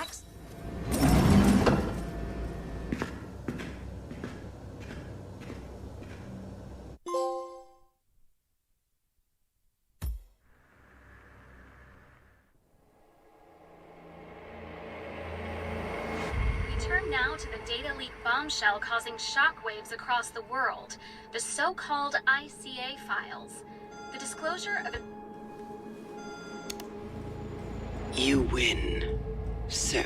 Turn now to the data leak bombshell causing shockwaves across the world, the so-called ICA files. The disclosure of... You win. So,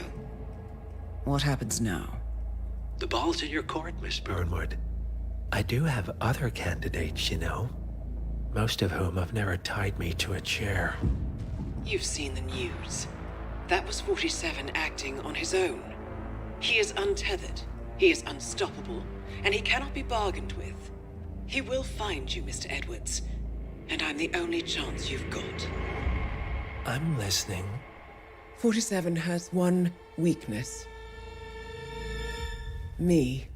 What happens now? the ball's in your court, Miss Burnwood. I do have other candidates, you know. Most of whom have never tied me to a chair. You've seen the news. That was 47 acting on his own. He is untethered, he is unstoppable, and he cannot be bargained with. He will find you, Mr. Edwards, and I'm the only chance you've got. I'm listening. 47 has one weakness. Me.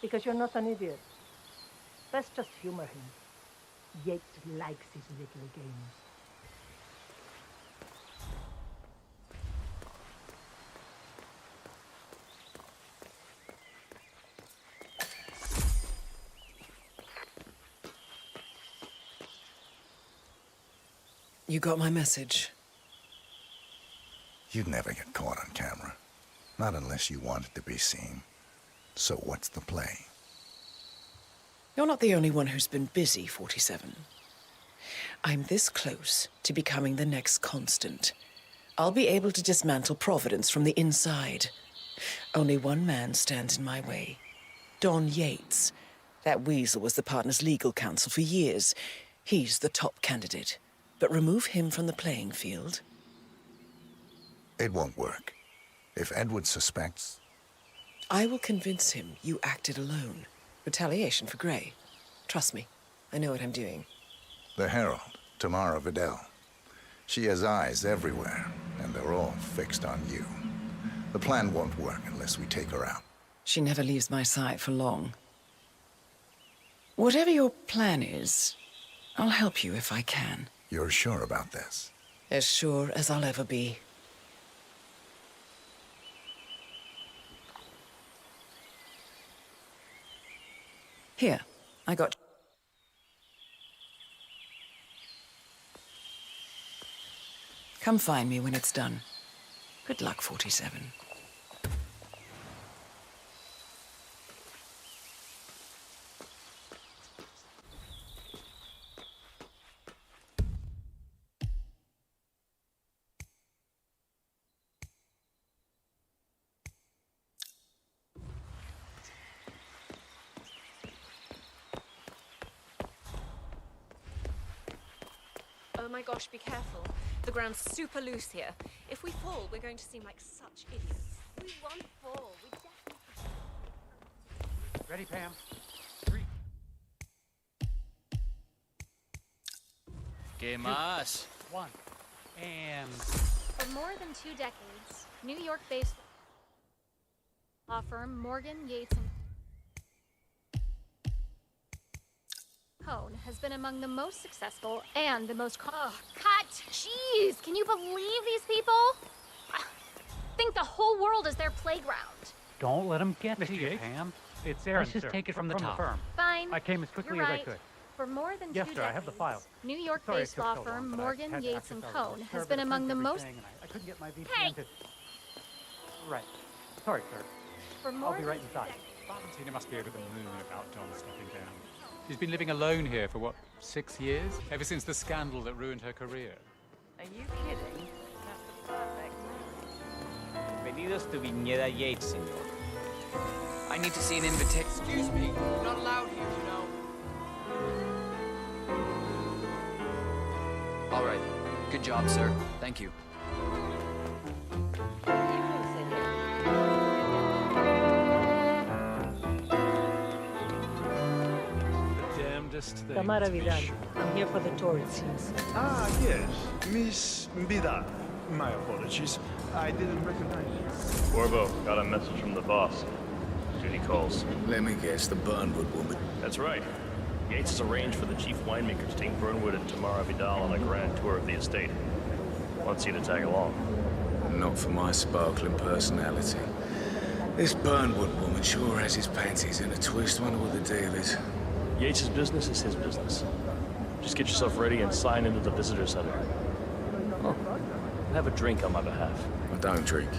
Because you're not an idiot. Let's just humor him. Yates likes his little games. You got my message. You'd never get caught on camera. Not unless you wanted to be seen. So what's the play? You're not the only one who's been busy, 47. I'm this close to becoming the next Constant. I'll be able to dismantle Providence from the inside. Only one man stands in my way. Don Yates. That weasel was the partner's legal counsel for years. He's the top candidate. But remove him from the playing field. It won't work. If Edward suspects... I will convince him you acted alone. Retaliation for Grey. Trust me, I know what I'm doing. The Herald, Tamara Vidal. She has eyes everywhere, and they're all fixed on you. The plan won't work unless we take her out. She never leaves my side for long. Whatever your plan is, I'll help you if I can. You're sure about this? As sure as I'll ever be. Here, I got... Come find me when it's done. Good luck, 47. Oh my gosh, be careful. The ground's super loose here. If we fall, we're going to seem like such idiots. We won't fall. We definitely... Ready, Pam? 3. ¿Qué más? 1. And... For more than 2 decades, New York-based law firm Morgan, Yates & Cohn has been among the most successful and the most cut! Jeez! Can you believe these people? I think the whole world is their playground. Don't let him get to you, Pam. It's Aaron, Let's just sir, take it from the top. firm. Fine. I came as quickly You're as right. I could. For more than Yes, 2 sir, decades, I have the file. New Sorry it York-based took law so long, firm but I Morgan, had to Yates & access Cohn all the has server been among the and most... everything, and I couldn't get my VPN Hey! to... Right. Sorry, sir. For more I'll be right inside. Valentina must be over the moon about John stepping down. She's been living alone here for, what, 6 years? Ever since the scandal that ruined her career. Are you kidding? That's the perfect. Bienvenidos to Viñeda Yates, señor. I need to see an invitation. Excuse me, you're not allowed here, you know. All right. Good job, sir. Thank you. Tamara Vidal. I'm here for the tour, it seems. Ah, yes. Miss Vidal. My apologies. I didn't recognize you. Corvo, got a message from the boss. Duty calls. Let me guess, the Burnwood woman. That's right. Yates has arranged for the chief winemaker to take Burnwood and Tamara Vidal on a grand tour of the estate. Wants you to tag along. Not for my sparkling personality. This Burnwood woman sure has his panties in a twist. Wonder what the deal is. Yates' business is his business. Just get yourself ready and sign into the visitor center. Oh, have a drink on my behalf. I don't drink.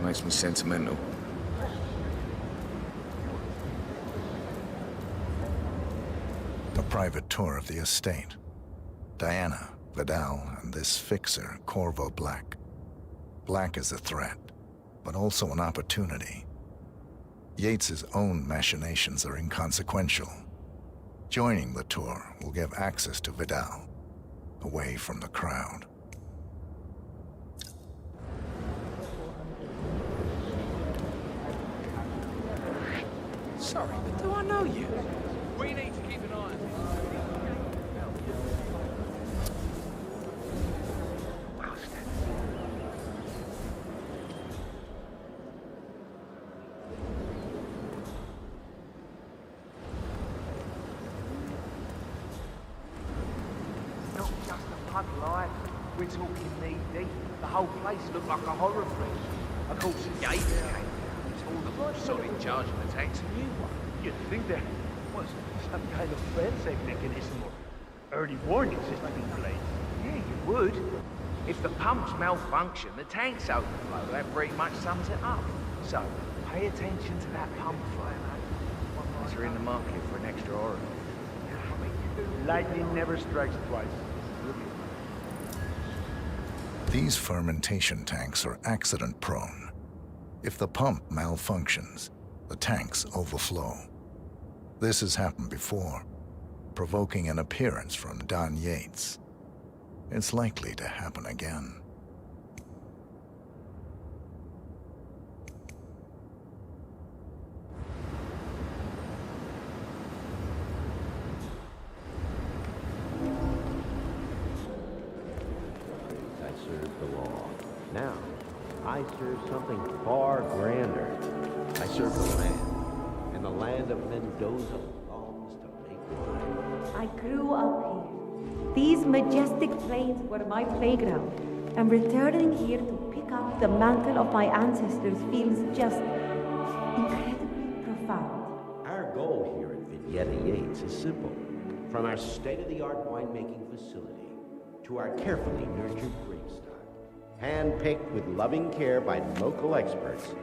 Makes me sentimental. A private tour of the estate. Diana, Vidal, and this fixer, Corvo Black. Black is a threat, but also an opportunity. Yates's own machinations are inconsequential. Joining the tour will give access to Vidal, away from the crowd. Sorry, but do I know you? We need to keep an eye on this. Not just a pub life. We're talking knee deep. The whole place looked like a horror flick. Of course, Yates came. He told them he was not in charge of the tanks and knew one. You'd think there was some kind of fail-safe mechanism or early warning system in place. Yeah, you would. If the pumps malfunction, the tanks overflow. That pretty much sums it up. So, pay attention to that pump flow. Unless you're in the market for an extra orifice. Lightning never strikes twice. These fermentation tanks are accident-prone. If the pump malfunctions, the tanks overflow. This has happened before, provoking an appearance from Don Yates. It's likely to happen again. I serve the law. Now, I serve something far grander. I serve the land. And the land of Mendoza longs to make wine. I grew up here. These majestic plains were my playground. And returning here to pick up the mantle of my ancestors feels just incredibly profound. Our goal here at Vignetta Yates is simple. From our state-of-the-art winemaking facility to our carefully nurtured grapestock, hand-picked with loving care by local experts,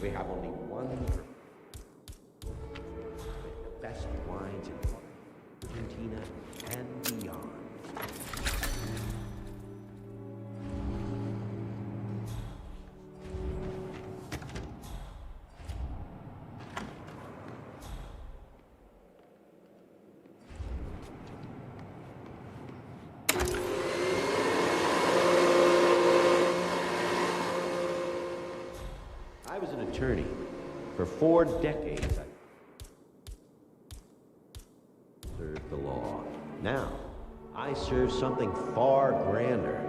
we have only one purpose. The best wines in Argentina and beyond. I was an attorney. For 4 decades, I served the law. Now, I serve something far grander.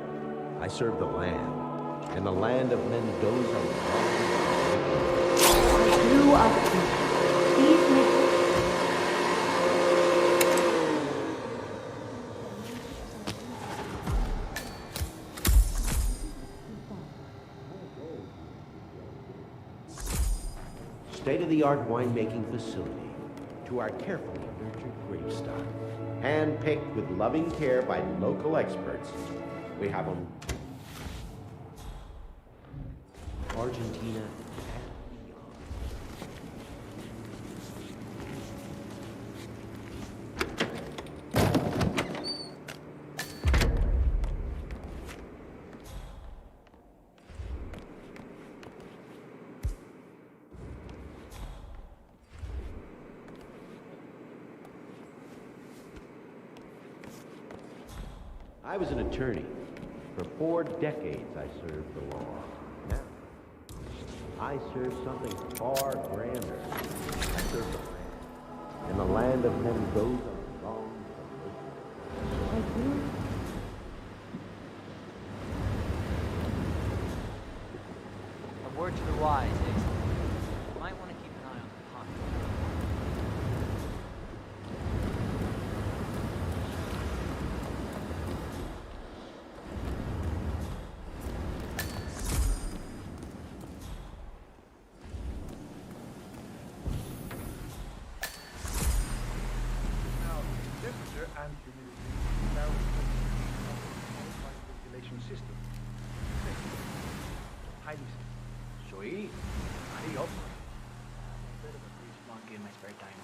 I serve the land. And the land of Mendoza. I grew up here. These State-of-the-art winemaking facility to our carefully nurtured grapestock, hand-picked with loving care by local experts. We have them. Argentina and beyond. I was an attorney. For 4 decades, I served the law. Now, I serve something far grander. I serve the land. In the land of Mendoza, long I do. A word to the wise, eh? You might want to keep an eye on the pond. Now, temperature and humidity now modified ventilation system. Highly safe. Sweet. Ahí up. Bit of a grease monkey in my spare time.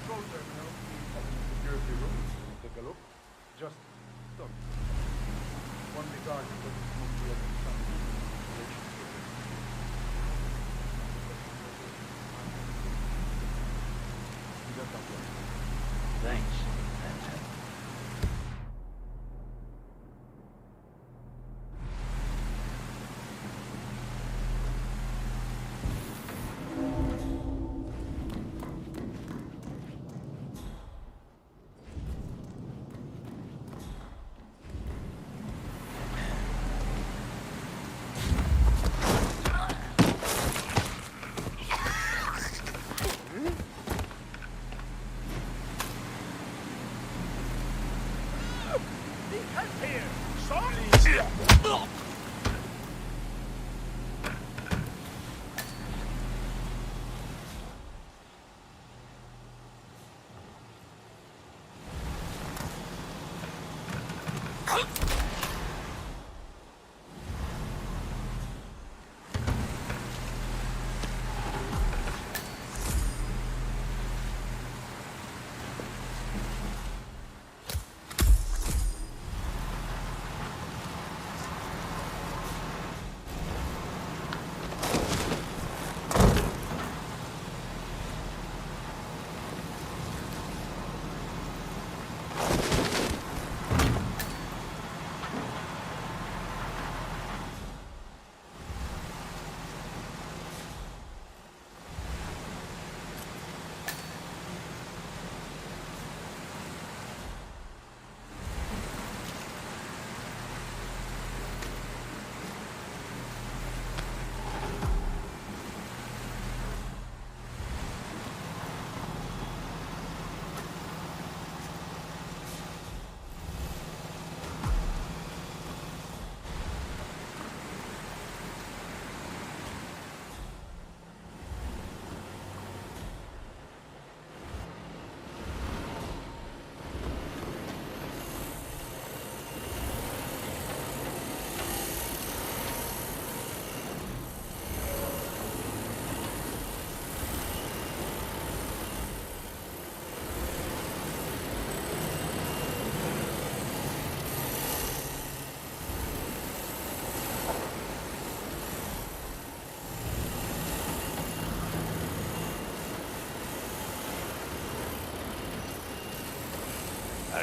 Control terminal is in the security room. Take a look. Just stop. One regard for the smoke to open some ventilation system. Just up there. Thanks. That's it.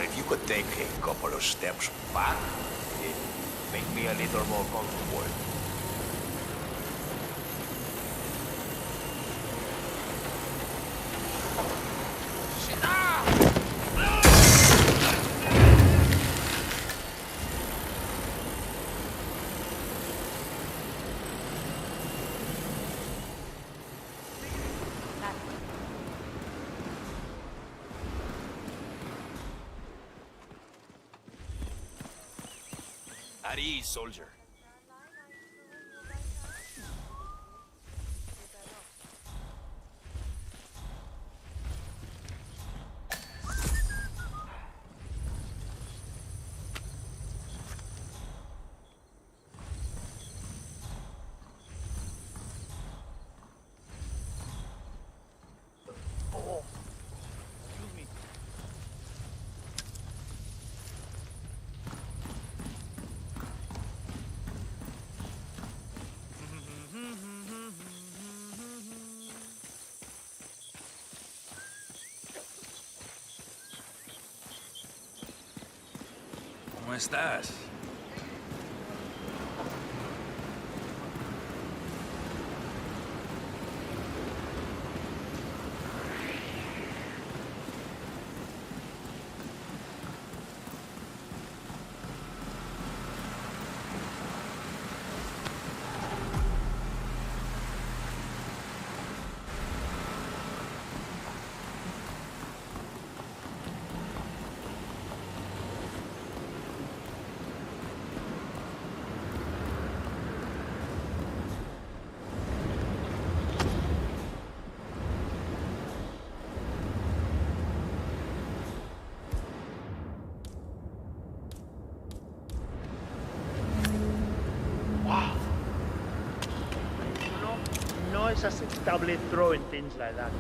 If you could take a couple of steps back, it'd make me a little more comfortable. At ease, soldier. ¿Cómo estás? No es aceptable throwing things like that.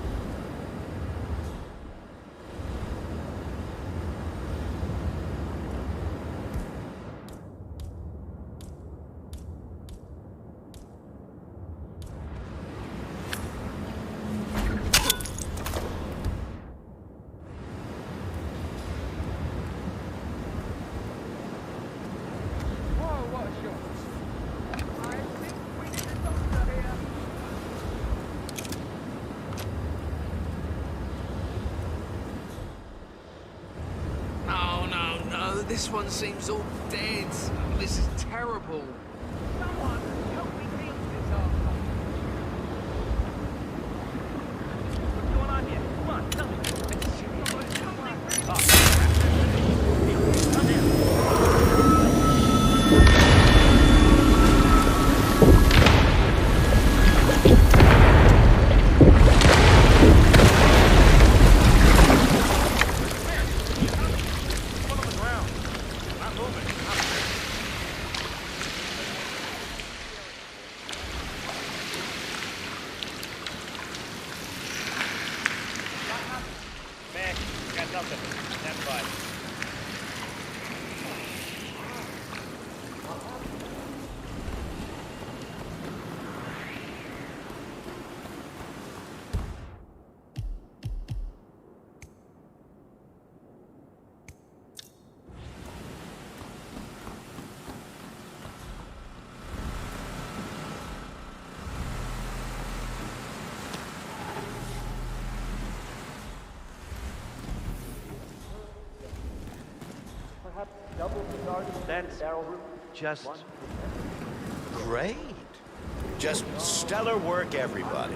This one seems all dead. Oh, this is terrible. Someone help me heal this arsehole. What's going on here? Come on, tell me. Come in. That's just great. Just stellar work, everybody.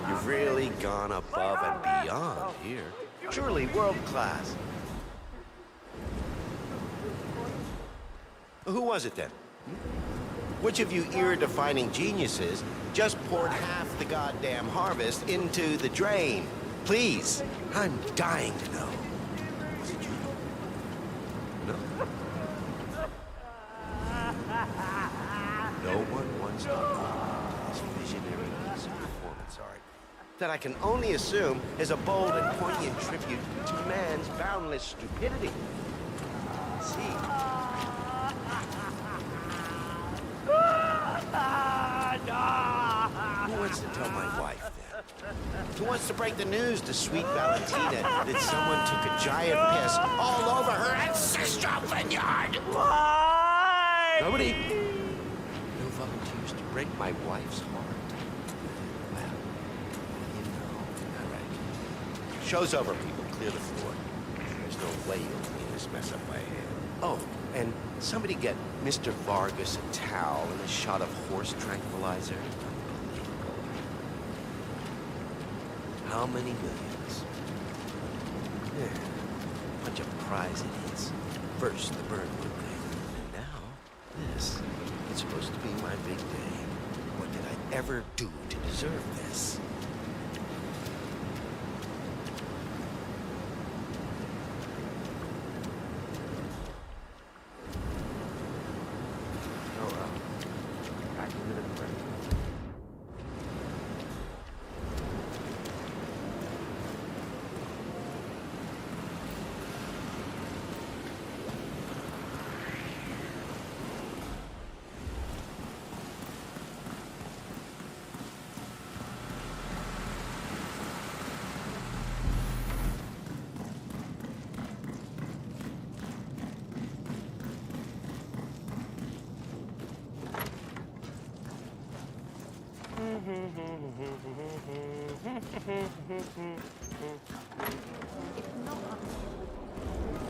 You've really gone above and beyond here. Truly world class. Who was it then? Which of you ear-defining geniuses just poured half the goddamn harvest into the drain? Please, I'm dying to know. Was it you? No? No one once thought this visionary piece of performance art that I can only assume is a bold and poignant tribute to man's boundless stupidity. See? Who wants to tell my wife then? Who wants to break the news to sweet Valentina that someone took a giant piss all over her ancestral vineyard? Why? Nobody? No volunteers to break my wife's heart. Well, you know. All right. Show's over, people. Clear the floor. There's no way you'll clean this mess up by hand. Oh, and somebody get Mr. Vargas a towel and a shot of horse tranquilizer. How many millions? Yeah, bunch of prize idiots. First, the Burnwood thing. And now, this. It's supposed to be my big day. What did I ever do to deserve this?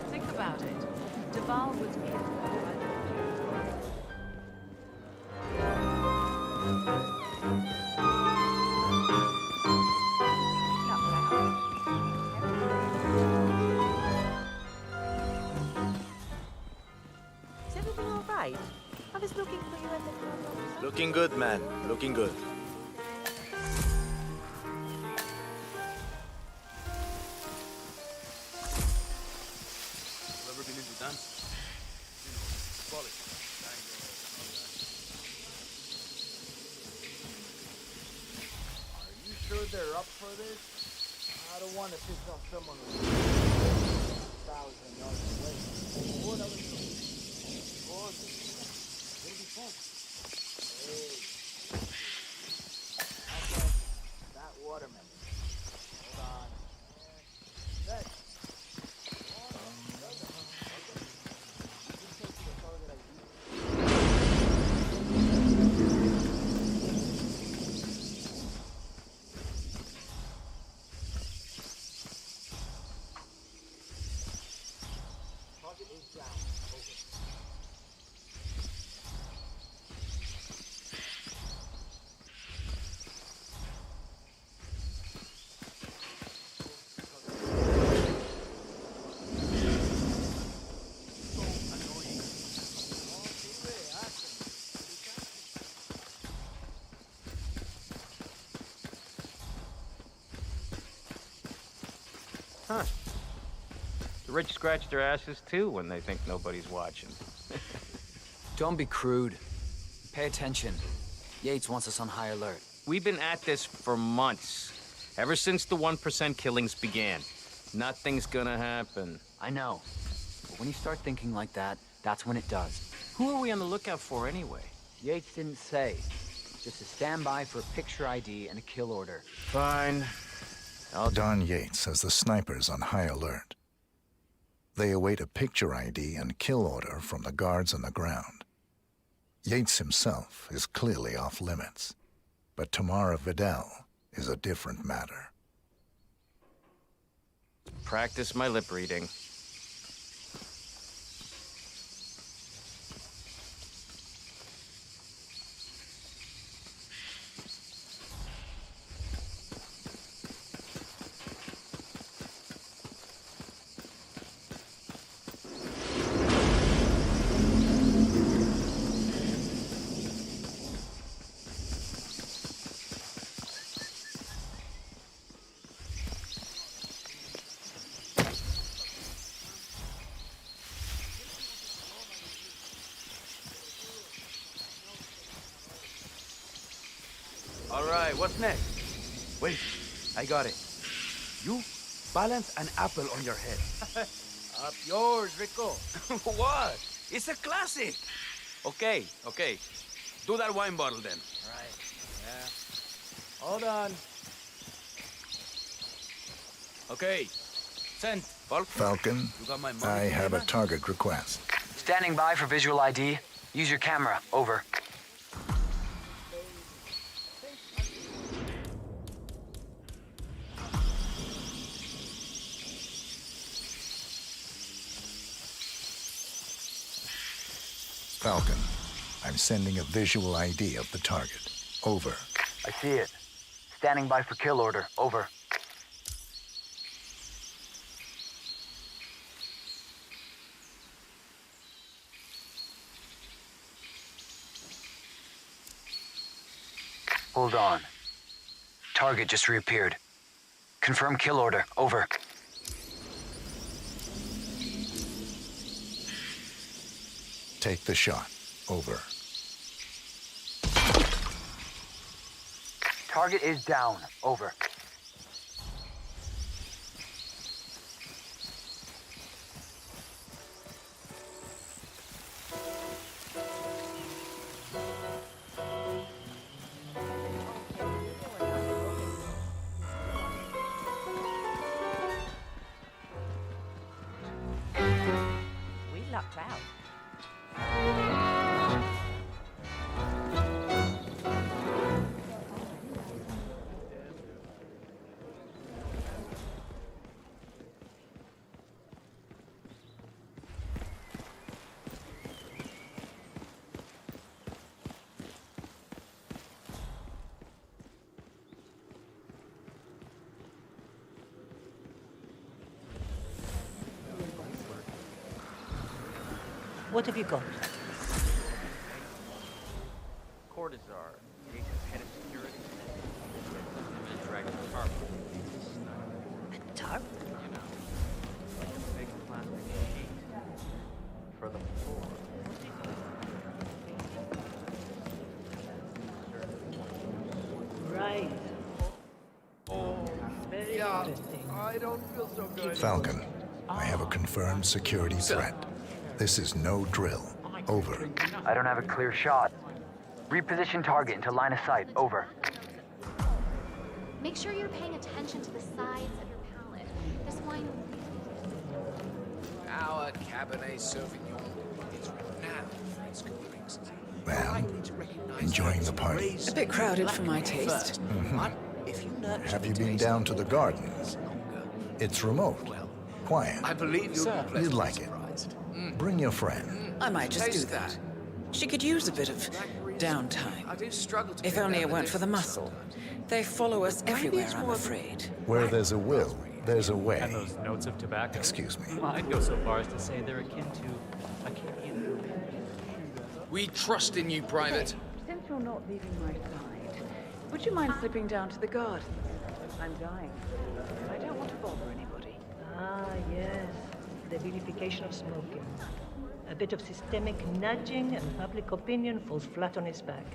Think about it. Duval was Is everything all right? I was looking for you at the club. Looking good, man. Looking good. Ever been into dance? You know, quality, tango, all that. Are you sure they're up for this? I don't want to piss off someone who's 1,000 yards away. What are we doing? Go on, then. It'll be fun. Hey. Okay. That watermelon. Hold on. That. Target is down. Over. Huh. The rich scratch their asses too when they think nobody's watching. Don't be crude. Pay attention. Yates wants us on high alert. We've been at this for months. Ever since the 1% killings began. Nothing's gonna happen. I know. But when you start thinking like that, that's when it does. Who are we on the lookout for anyway? Yates didn't say. Just a standby for a picture ID and a kill order. Fine. Don Yates has the snipers on high alert. They await a picture ID and kill order from the guards on the ground. Yates himself is clearly off limits, but Tamara Vidal is a different matter. Practice my lip reading. All right, what's next? Wait, I got it. You balance an apple on your head. Up yours, Rico. What? It's a classic. Okay. Do that wine bottle then. Right. Yeah. Hold on. Okay. Send. Falcon, You got my money, I have a Emma? target request. Standing by for visual ID. Use your camera. Over. Falcon, I'm sending a visual ID of the target. Over. I see it. Standing by for kill order. Over. Hold on. Target just reappeared. Confirm kill order. Over. Take the shot. Over. Target is down. Over. We lucked out. What have you got? Cortazar, Jason's head of security. I'm gonna drag a tarp. A tarp? You know, big plastic sheet for the floor. Right. Very interesting. I don't feel so good. Falcon, I have a confirmed security threat. This is no drill. Over. I don't have a clear shot. Reposition target into line of sight. Over. Make sure you're paying attention to the sides of your palate. This wine. Our Cabernet Sauvignon is renowned for its complexity. Well, enjoying the party. A bit crowded for my taste. Have you been down to the gardens? It's remote, quiet. I believe you'll be You'd like it. Bring your friend. I might just do that. She could use a bit of downtime. I do struggle to If get only down it the weren't for the difference muscle. They follow us everywhere, I'm afraid. Where there's a will, there's a way. And those notes of tobacco. Excuse me. I'd go so far as to say they're akin to a Canadian. We trust in you, Private. Since you're not leaving my side, would you mind slipping down to the garden? I'm dying. I don't want to bother anybody. Ah, yes. The vilification of smoking. A bit of systemic nudging and public opinion falls flat on his back.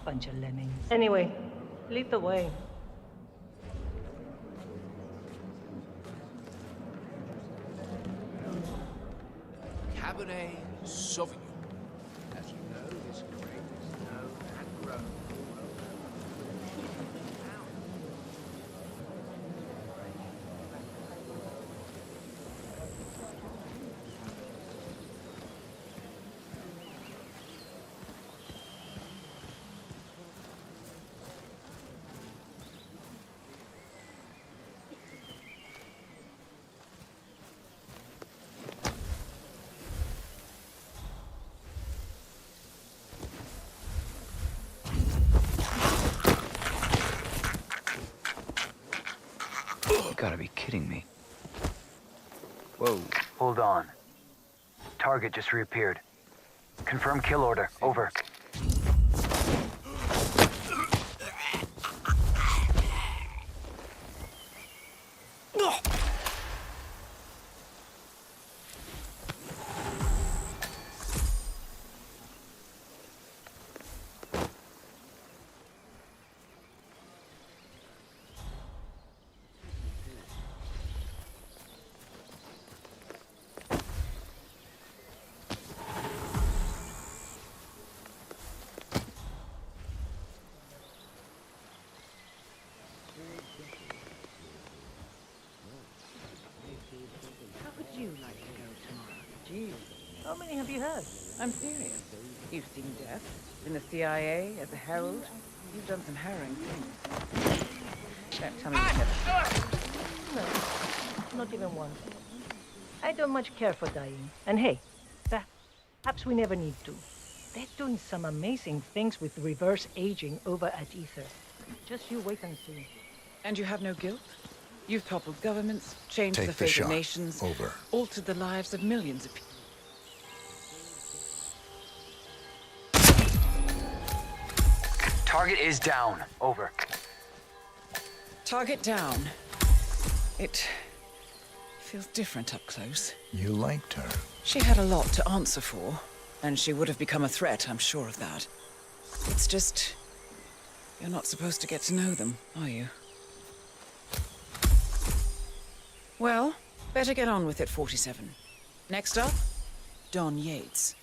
Bunch of lemmings. Anyway, lead the way. Cabernet Sauvignon. As you know, this grape is known and grown. You gotta be kidding me. Whoa. Hold on. Target just reappeared. Confirm kill order. Over. How would you like to go tomorrow? Geez, how many have you heard? I'm serious. You've seen death in the CIA, as a herald. You've done some harrowing things. Don't tell me you never. No, not even one. I don't much care for dying. And hey, perhaps we never need to. They're doing some amazing things with reverse aging over at Ether. Just you wait and see. And you have no guilt? You've toppled governments, changed Take the the fate shot. of nations, Over. altered the lives of millions of people. Target is down. Over. Target down. It feels different up close. You liked her. She had a lot to answer for, and she would have become a threat, I'm sure of that. It's just... you're not supposed to get to know them, are you? Well, better get on with it, 47. Next up, Don Yates.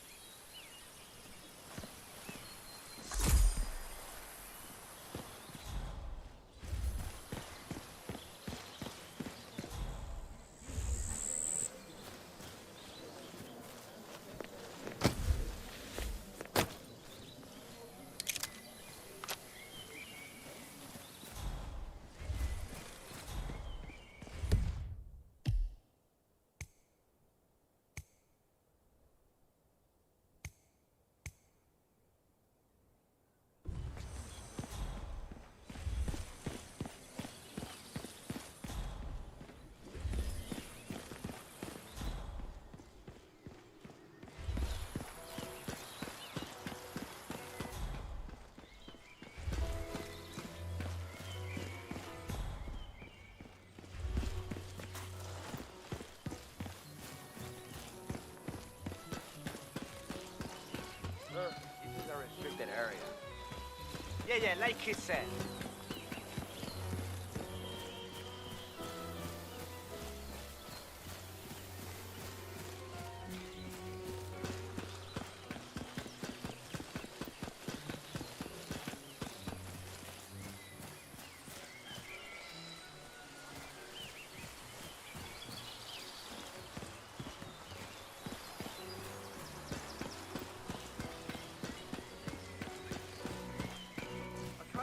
Yeah, like he said.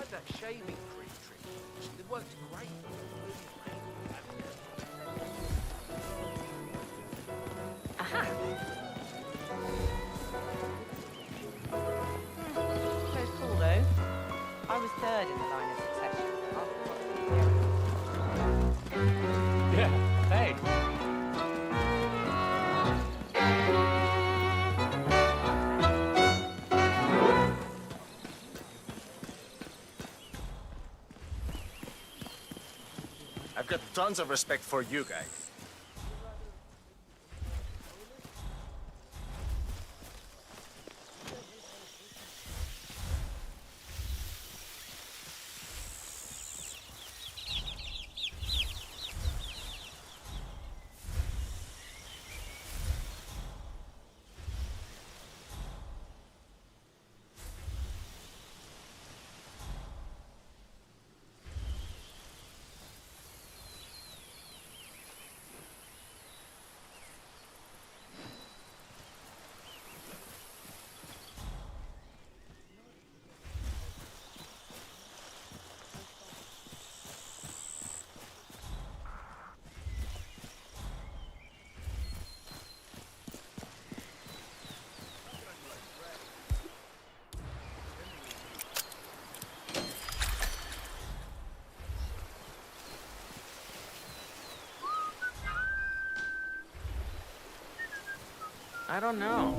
That shaving cream trick. It worked great. Aha! Goes cool though. I was third in the line of succession. Yeah, hey. I've got tons of respect for you guys. I don't know.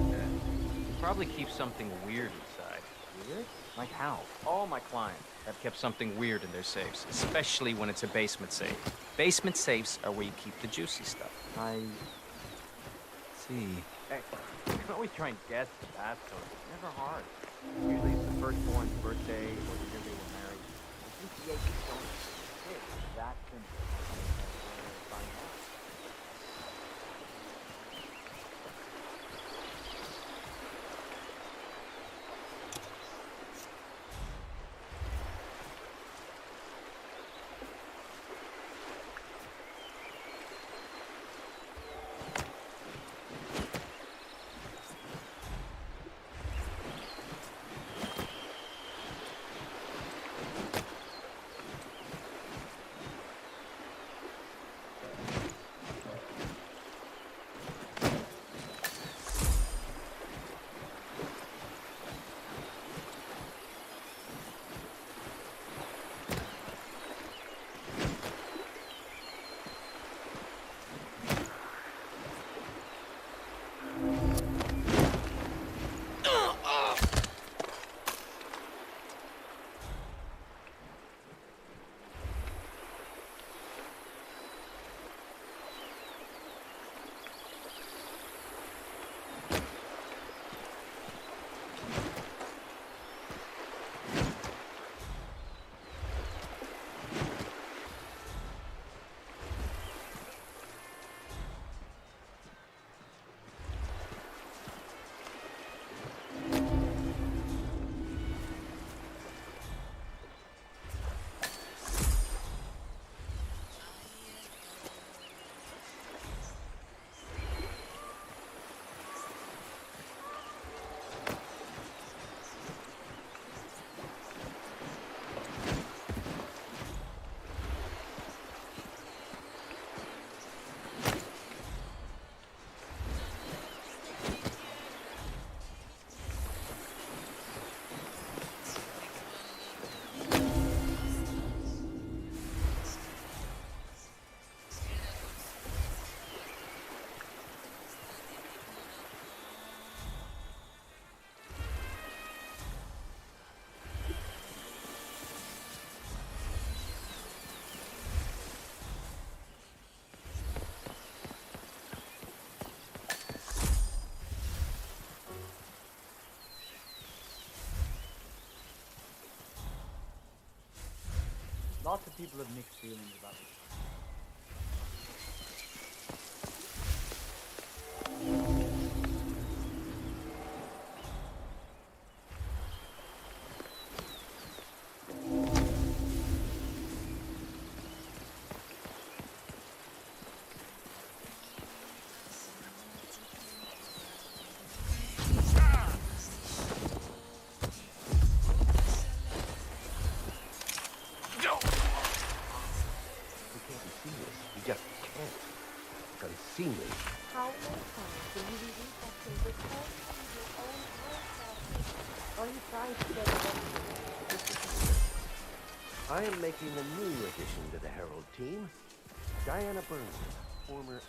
Probably keep something weird inside. Weird? Like how? All my clients have kept something weird in their safes, especially when it's a basement safe. Basement safes are where you keep the juicy stuff. I see. Hey, you can always try and guess the passcode. It's never hard. Usually it's the firstborn's birthday or the year they were married. I think the agents don't exist. That simple. Find out. Lots of people have mixed feelings about it. How many times will you be refactoring this whole thing with your own words? Or are you trying to get it? I am making a new addition to the Herald team. Diana Burns, former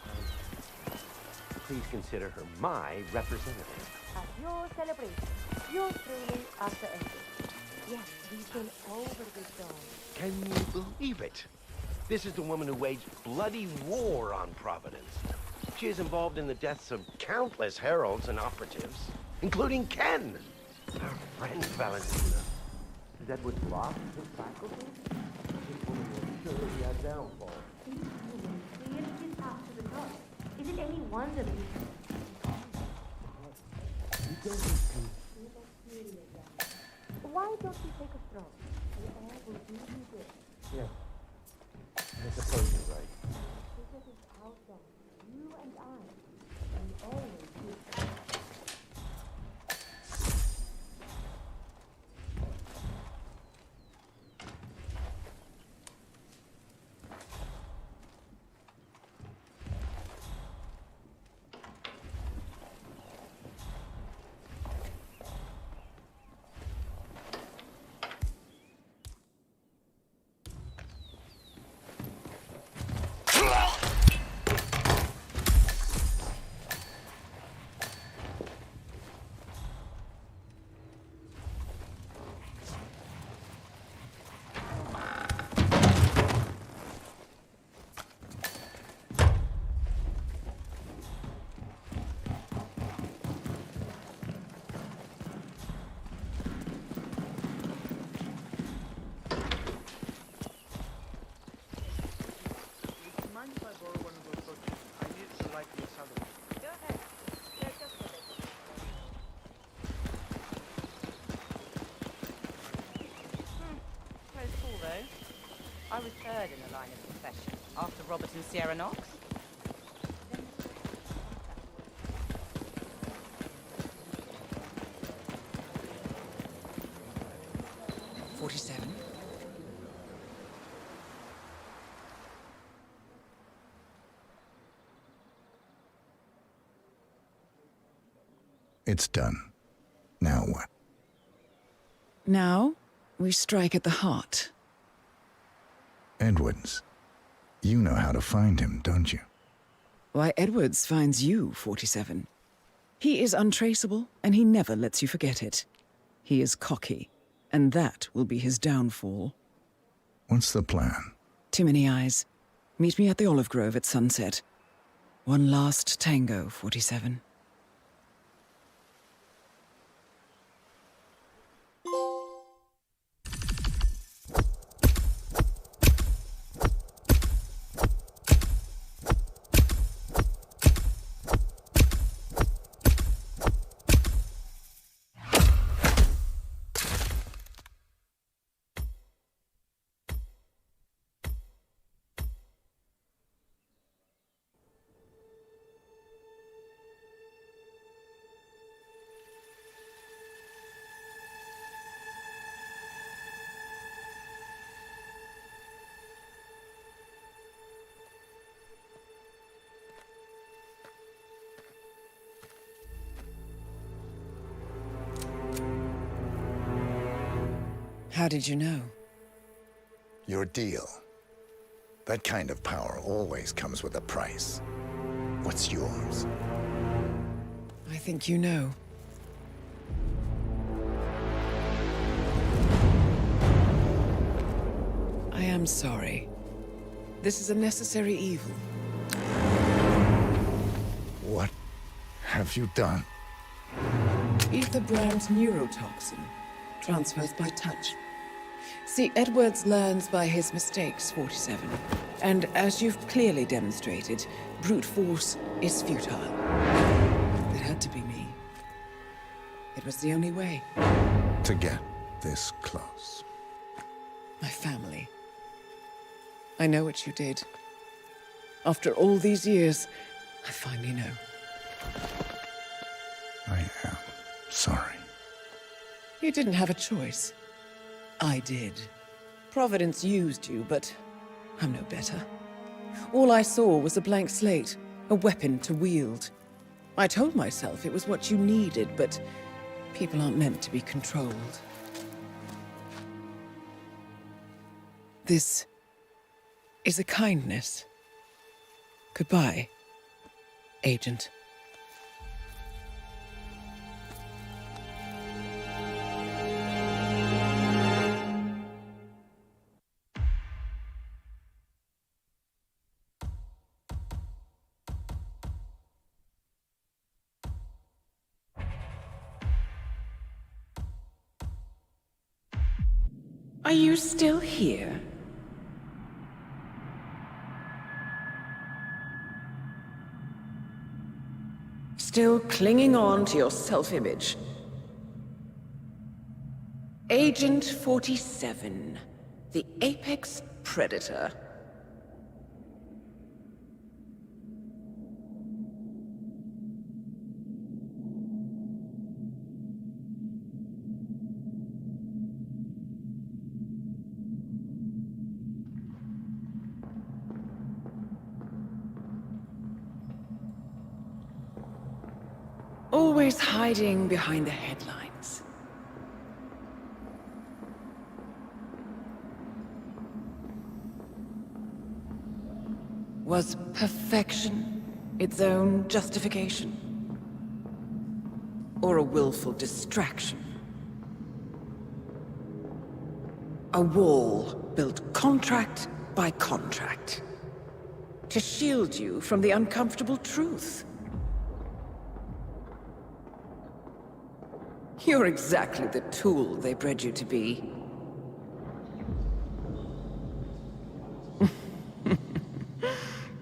Please consider her my representative. At your celebration, you're truly after effort. Yes, we've been over this dog. Can you believe it? This is the woman who waged bloody war on Providence. She is involved in the deaths of countless heralds and operatives, including Ken, her friend Valentina. Is Edward lost his faculty? This woman will surely be a downfall. These humans clearly get after the dog. Is it any wonder we... Why don't you take a stroll? We all will do you good. Yeah. I suppose you're right. This is our dog. You and I. We always do. I was third in the line of succession, after Robert and Sierra Knox. It's done. Now what? Now, we strike at the heart. Edwards. You know how to find him, don't you? Why, Edwards finds you, 47. He is untraceable, and he never lets you forget it. He is cocky, and that will be his downfall. What's the plan? Too many eyes. Meet me at the olive grove at sunset. One last tango, 47. How did you know? Your deal. That kind of power always comes with a price. What's yours? I think you know. I am sorry. This is a necessary evil. What have you done? Ether brand neurotoxin transfers by touch. See, Edwards learns by his mistakes, 47. And as you've clearly demonstrated, brute force is futile. It had to be me. It was the only way. To get this close. My family. I know what you did. After all these years, I finally know. I am sorry. You didn't have a choice. I did. Providence used you, but I'm no better. All I saw was a blank slate, a weapon to wield. I told myself it was what you needed, but people aren't meant to be controlled. This is a kindness. Goodbye, Agent. Are you still here? Still clinging on to your self-image. Agent 47, the apex predator. Always hiding behind the headlines. Was perfection its own justification? Or a willful distraction? A wall built contract by contract to shield you from the uncomfortable truth. You're exactly the tool they bred you to be.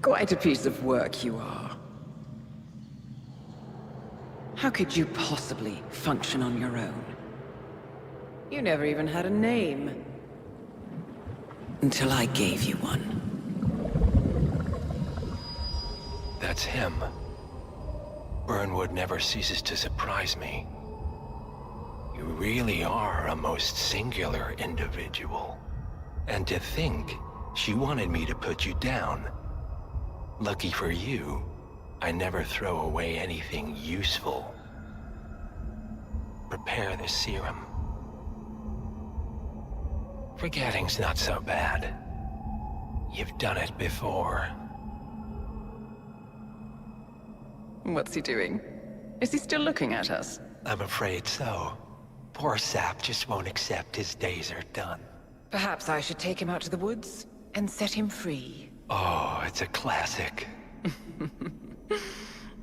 Quite a piece of work you are. How could you possibly function on your own? You never even had a name. Until I gave you one. That's him. Burnwood never ceases to surprise me. You really are a most singular individual. And to think, she wanted me to put you down. Lucky for you, I never throw away anything useful. Prepare the serum. Forgetting's not so bad. You've done it before. What's he doing? Is he still looking at us? I'm afraid so. Poor sap just won't accept his days are done. Perhaps I should take him out to the woods and set him free. Oh, it's a classic.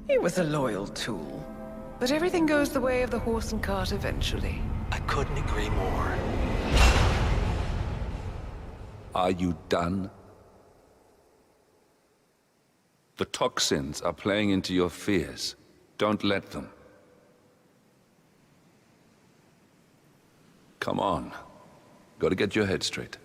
He was a loyal tool. But everything goes the way of the horse and cart eventually. I couldn't agree more. Are you done? The toxins are playing into your fears. Don't let them. Come on. Gotta get your head straight.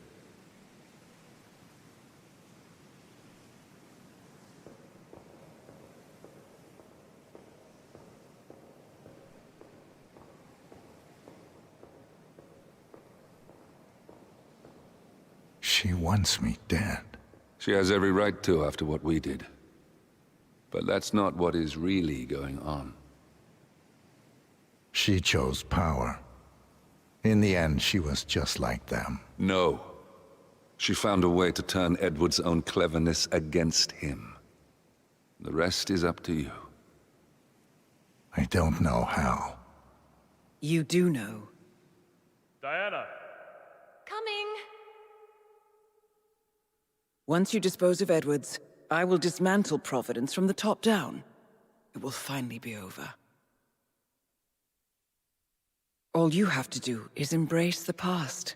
She wants me dead. She has every right to after what we did. But that's not what is really going on. She chose power. In the end, she was just like them. No. She found a way to turn Edward's own cleverness against him. The rest is up to you. I don't know how. You do know. Diana! Coming! Once you dispose of Edwards, I will dismantle Providence from the top down. It will finally be over. All you have to do is embrace the past.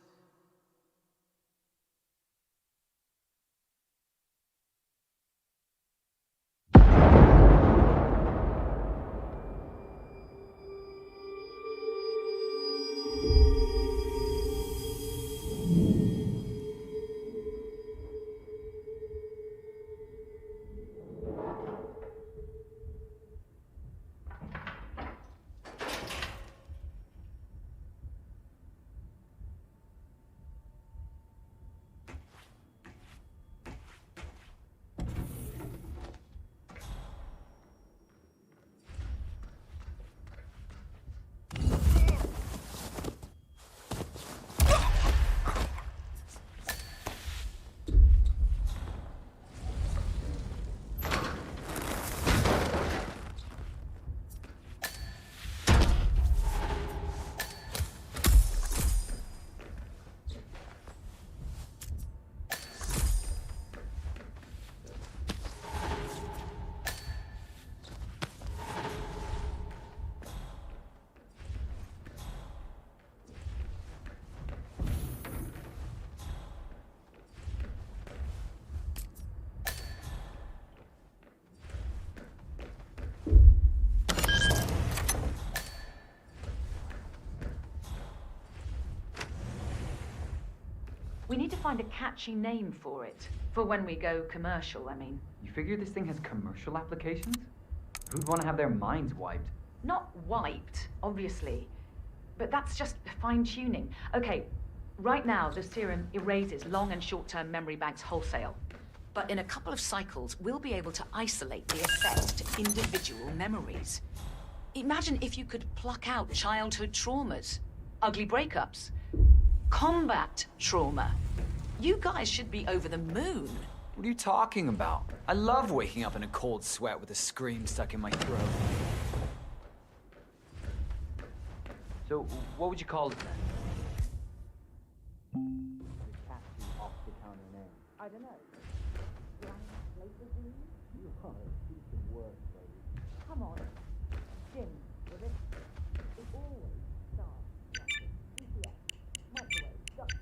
find a catchy name for it. For when we go commercial, I mean. You figure this thing has commercial applications? Who'd want to have their minds wiped? Not wiped, obviously. But that's just fine-tuning. Okay, right now the serum erases long and short-term memory banks wholesale. But in a couple of cycles, we'll be able to isolate the effect to individual memories. Imagine if you could pluck out childhood traumas, ugly breakups, combat trauma. You guys should be over the moon. What are you talking about? I love waking up in a cold sweat with a scream stuck in my throat. So, what would you call it then? I don't know. You are a piece of work, lady. Come on. Jim, with it. It always starts. GPS, microwave, duct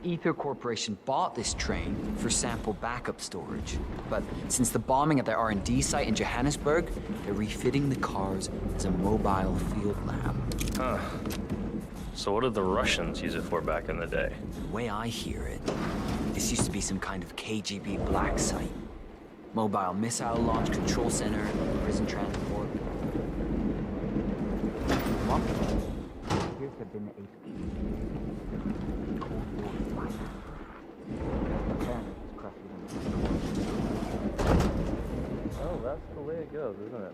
Ether Corporation bought this train for sample backup storage. But since the bombing at their R&D site in Johannesburg, they're refitting the cars as a mobile field lab. Huh. So what did the Russians use it for back in the day? The way I hear it, this used to be some kind of KGB black site. Mobile missile launch control center, prison transport. What? Here's the bin Cold War fighter. Apparently it's crusty. Oh, that's the way it goes, isn't it?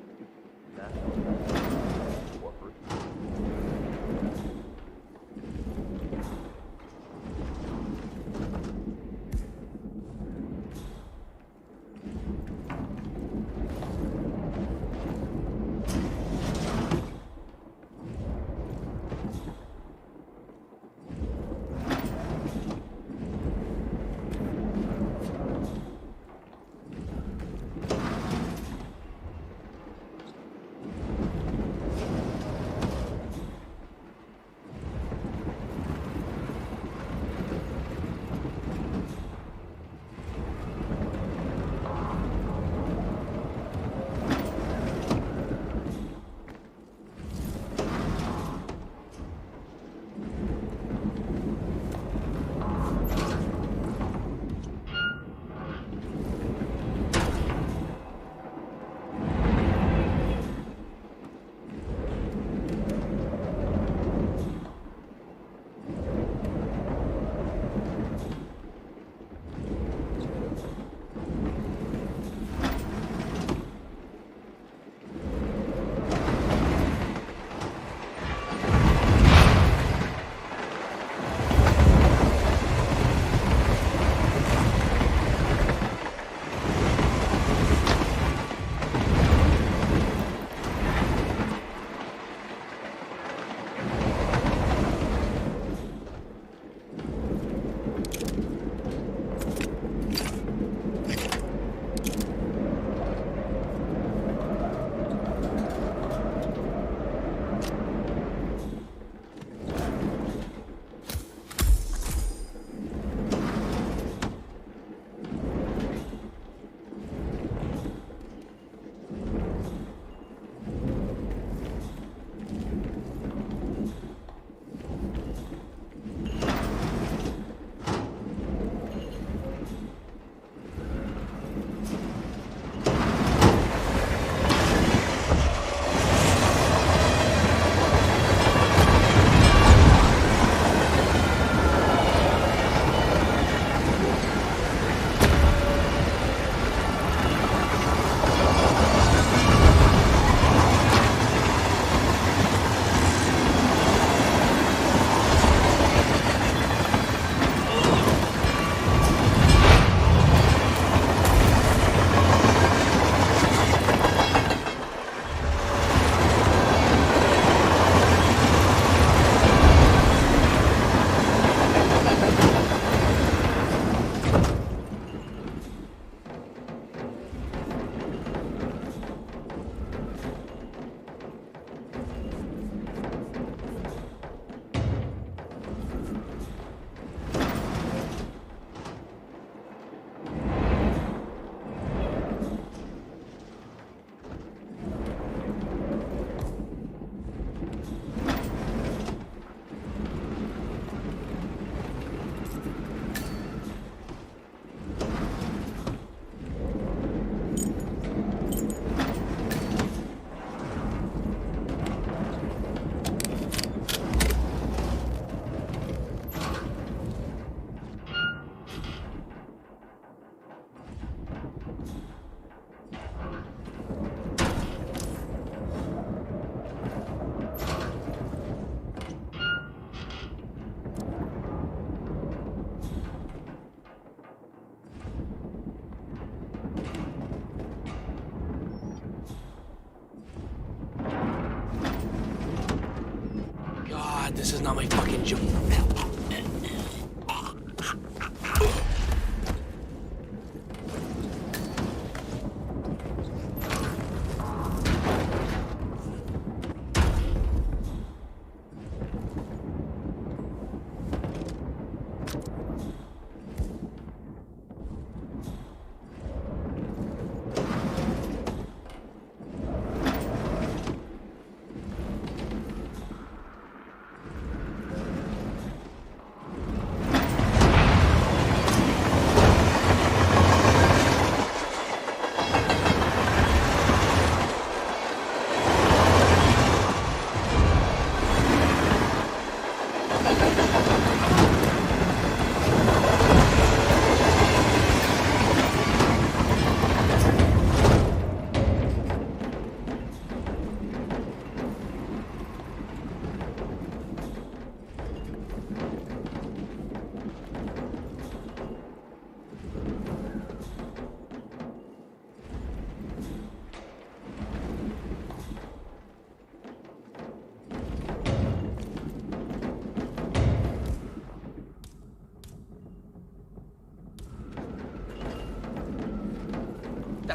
This is not my fucking job.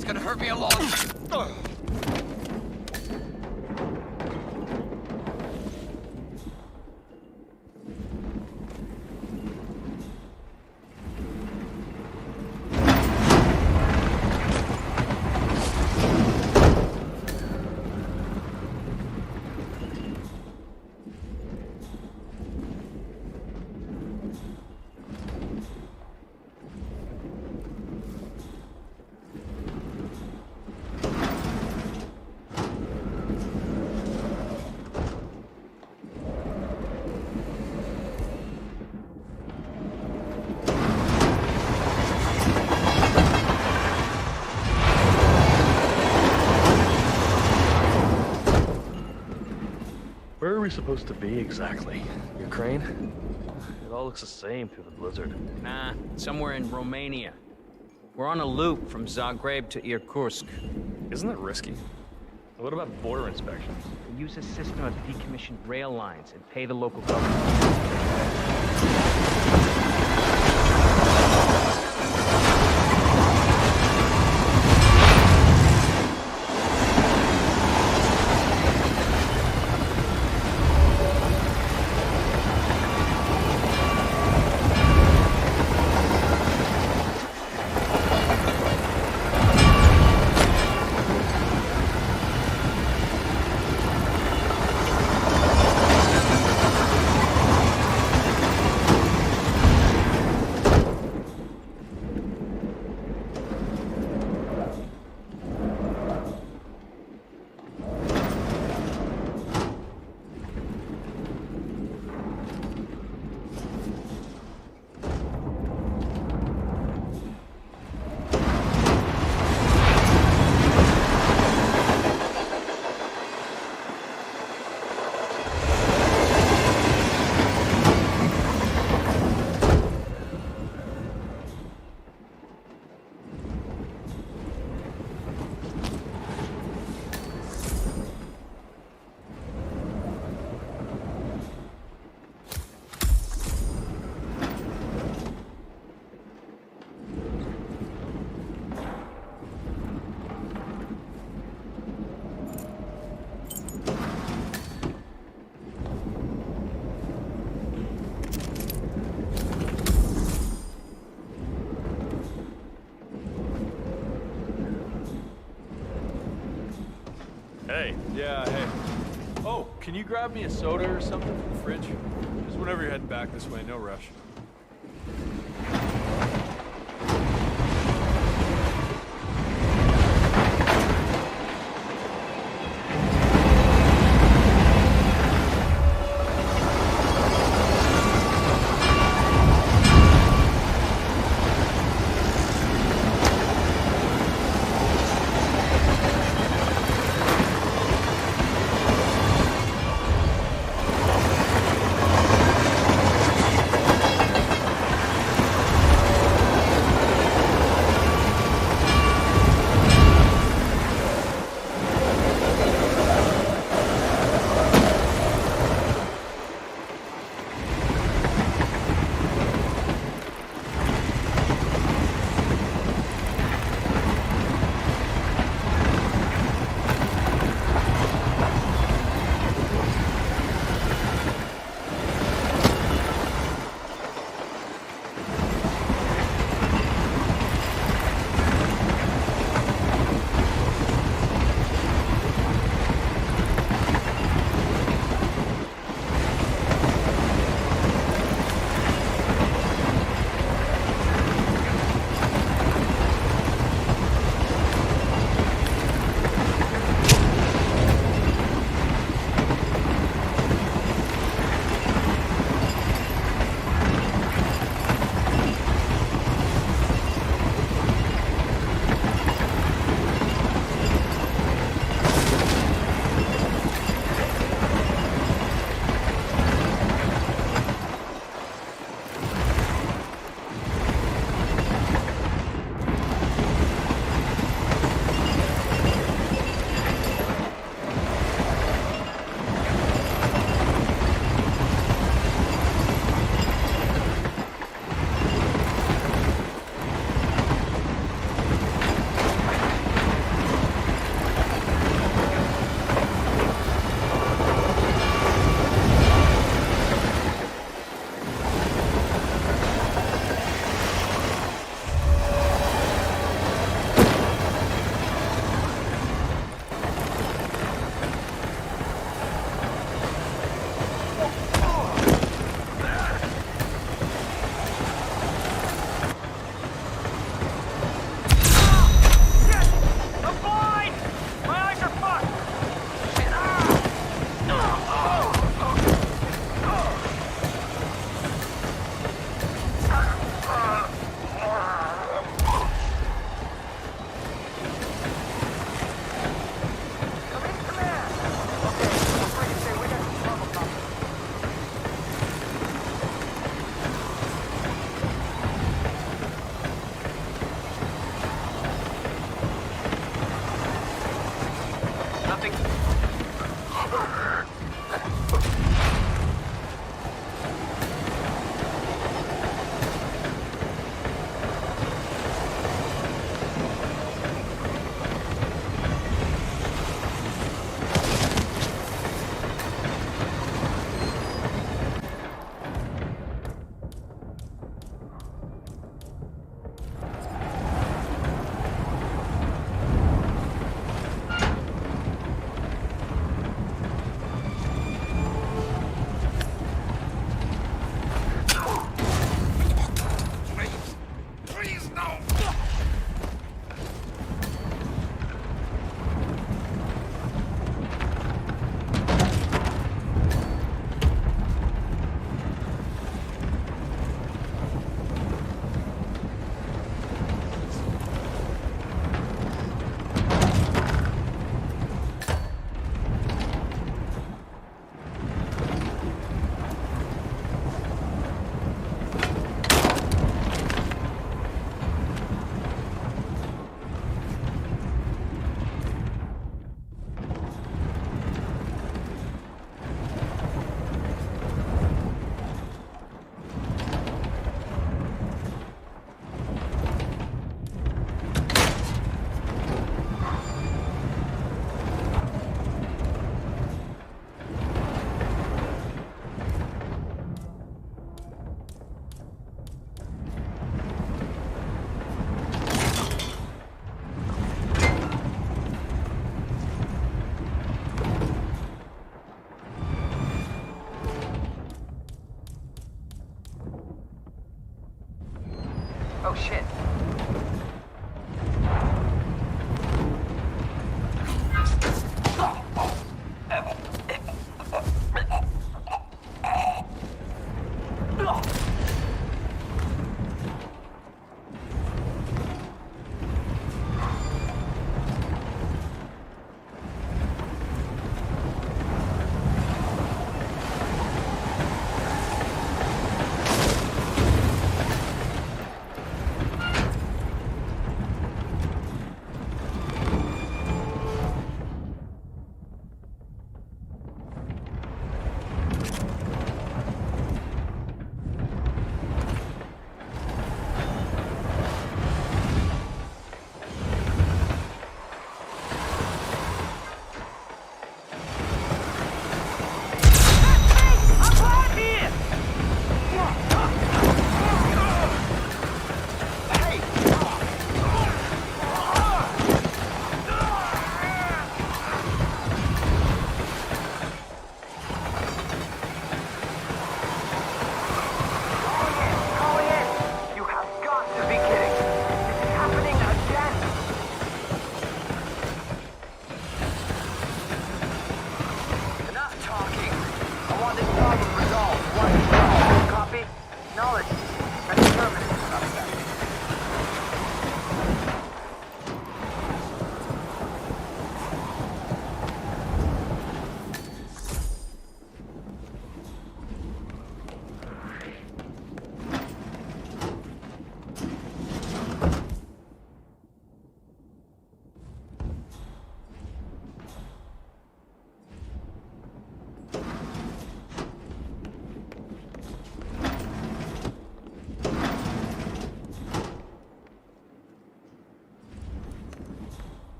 That's gonna hurt me a lot. Where are we supposed to be exactly? Ukraine? It all looks the same through the blizzard. Nah, somewhere in Romania. We're on a loop from Zagreb to Irkutsk. Isn't that risky? What about border inspections? We use a system of decommissioned rail lines and pay the local government. Hey. Yeah, hey. Oh, can you grab me a soda or something from the fridge? Just whenever you're heading back this way, no rush. Oh shit.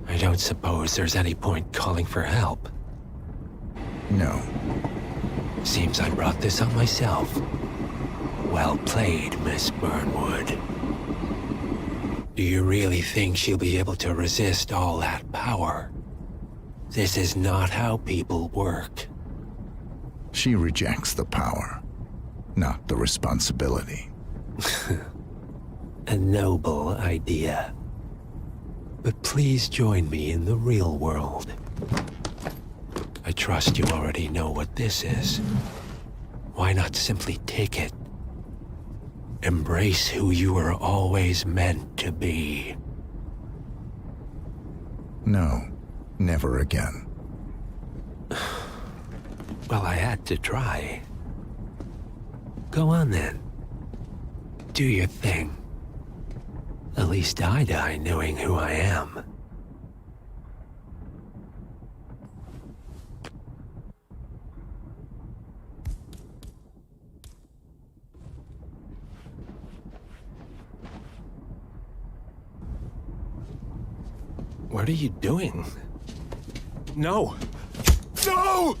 I don't suppose there's any point calling for help. No. Seems I brought this on myself. Well played, Miss Burnwood. Do you really think she'll be able to resist all that power? This is not how people work. She rejects the power, not the responsibility. A noble idea. But please join me in the real world. I trust you already know what this is. Why not simply take it? Embrace who you were always meant to be. No, never again. Well, I had to try. Go on then. Do your thing. At least I die knowing who I am. What are you doing? No! No!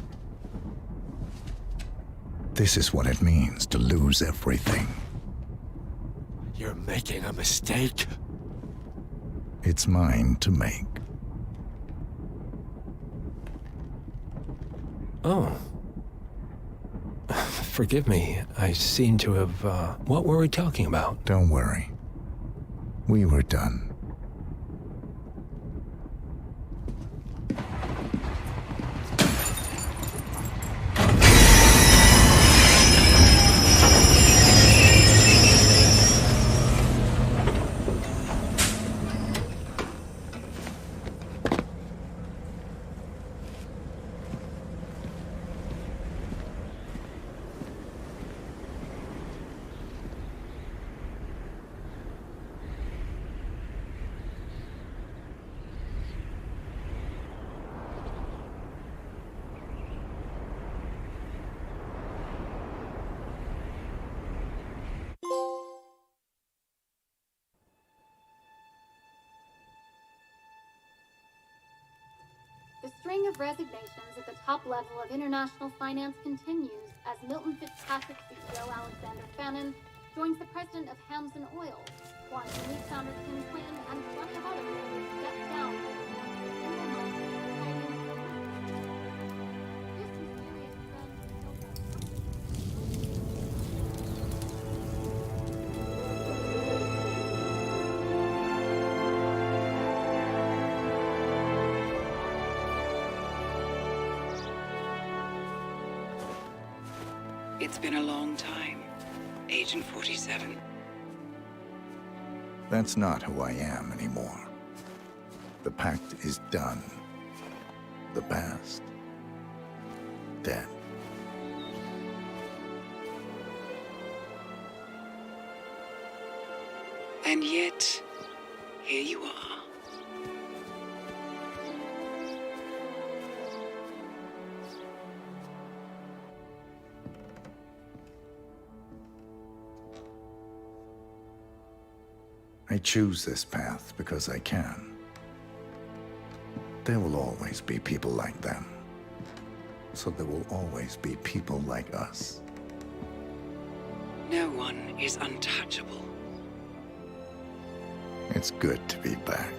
This is what it means to lose everything. You're making a mistake. It's mine to make. Oh. Forgive me. I seem to have, What were we talking about? Don't worry. We were done. string of resignations at the top level of international finance continues as Milton Fitzpatrick CEO Alexander Fannin joins the president of Hamson Oil, Quantum Leap founder Kim Quinn, and plenty of other people step down to the single month This mysterious It's been a long time, Agent 47. That's not who I am anymore. The pact is done. The past, dead. And yet, here you are. I choose this path because I can. There will always be people like them. So there will always be people like us. No one is untouchable. It's good to be back.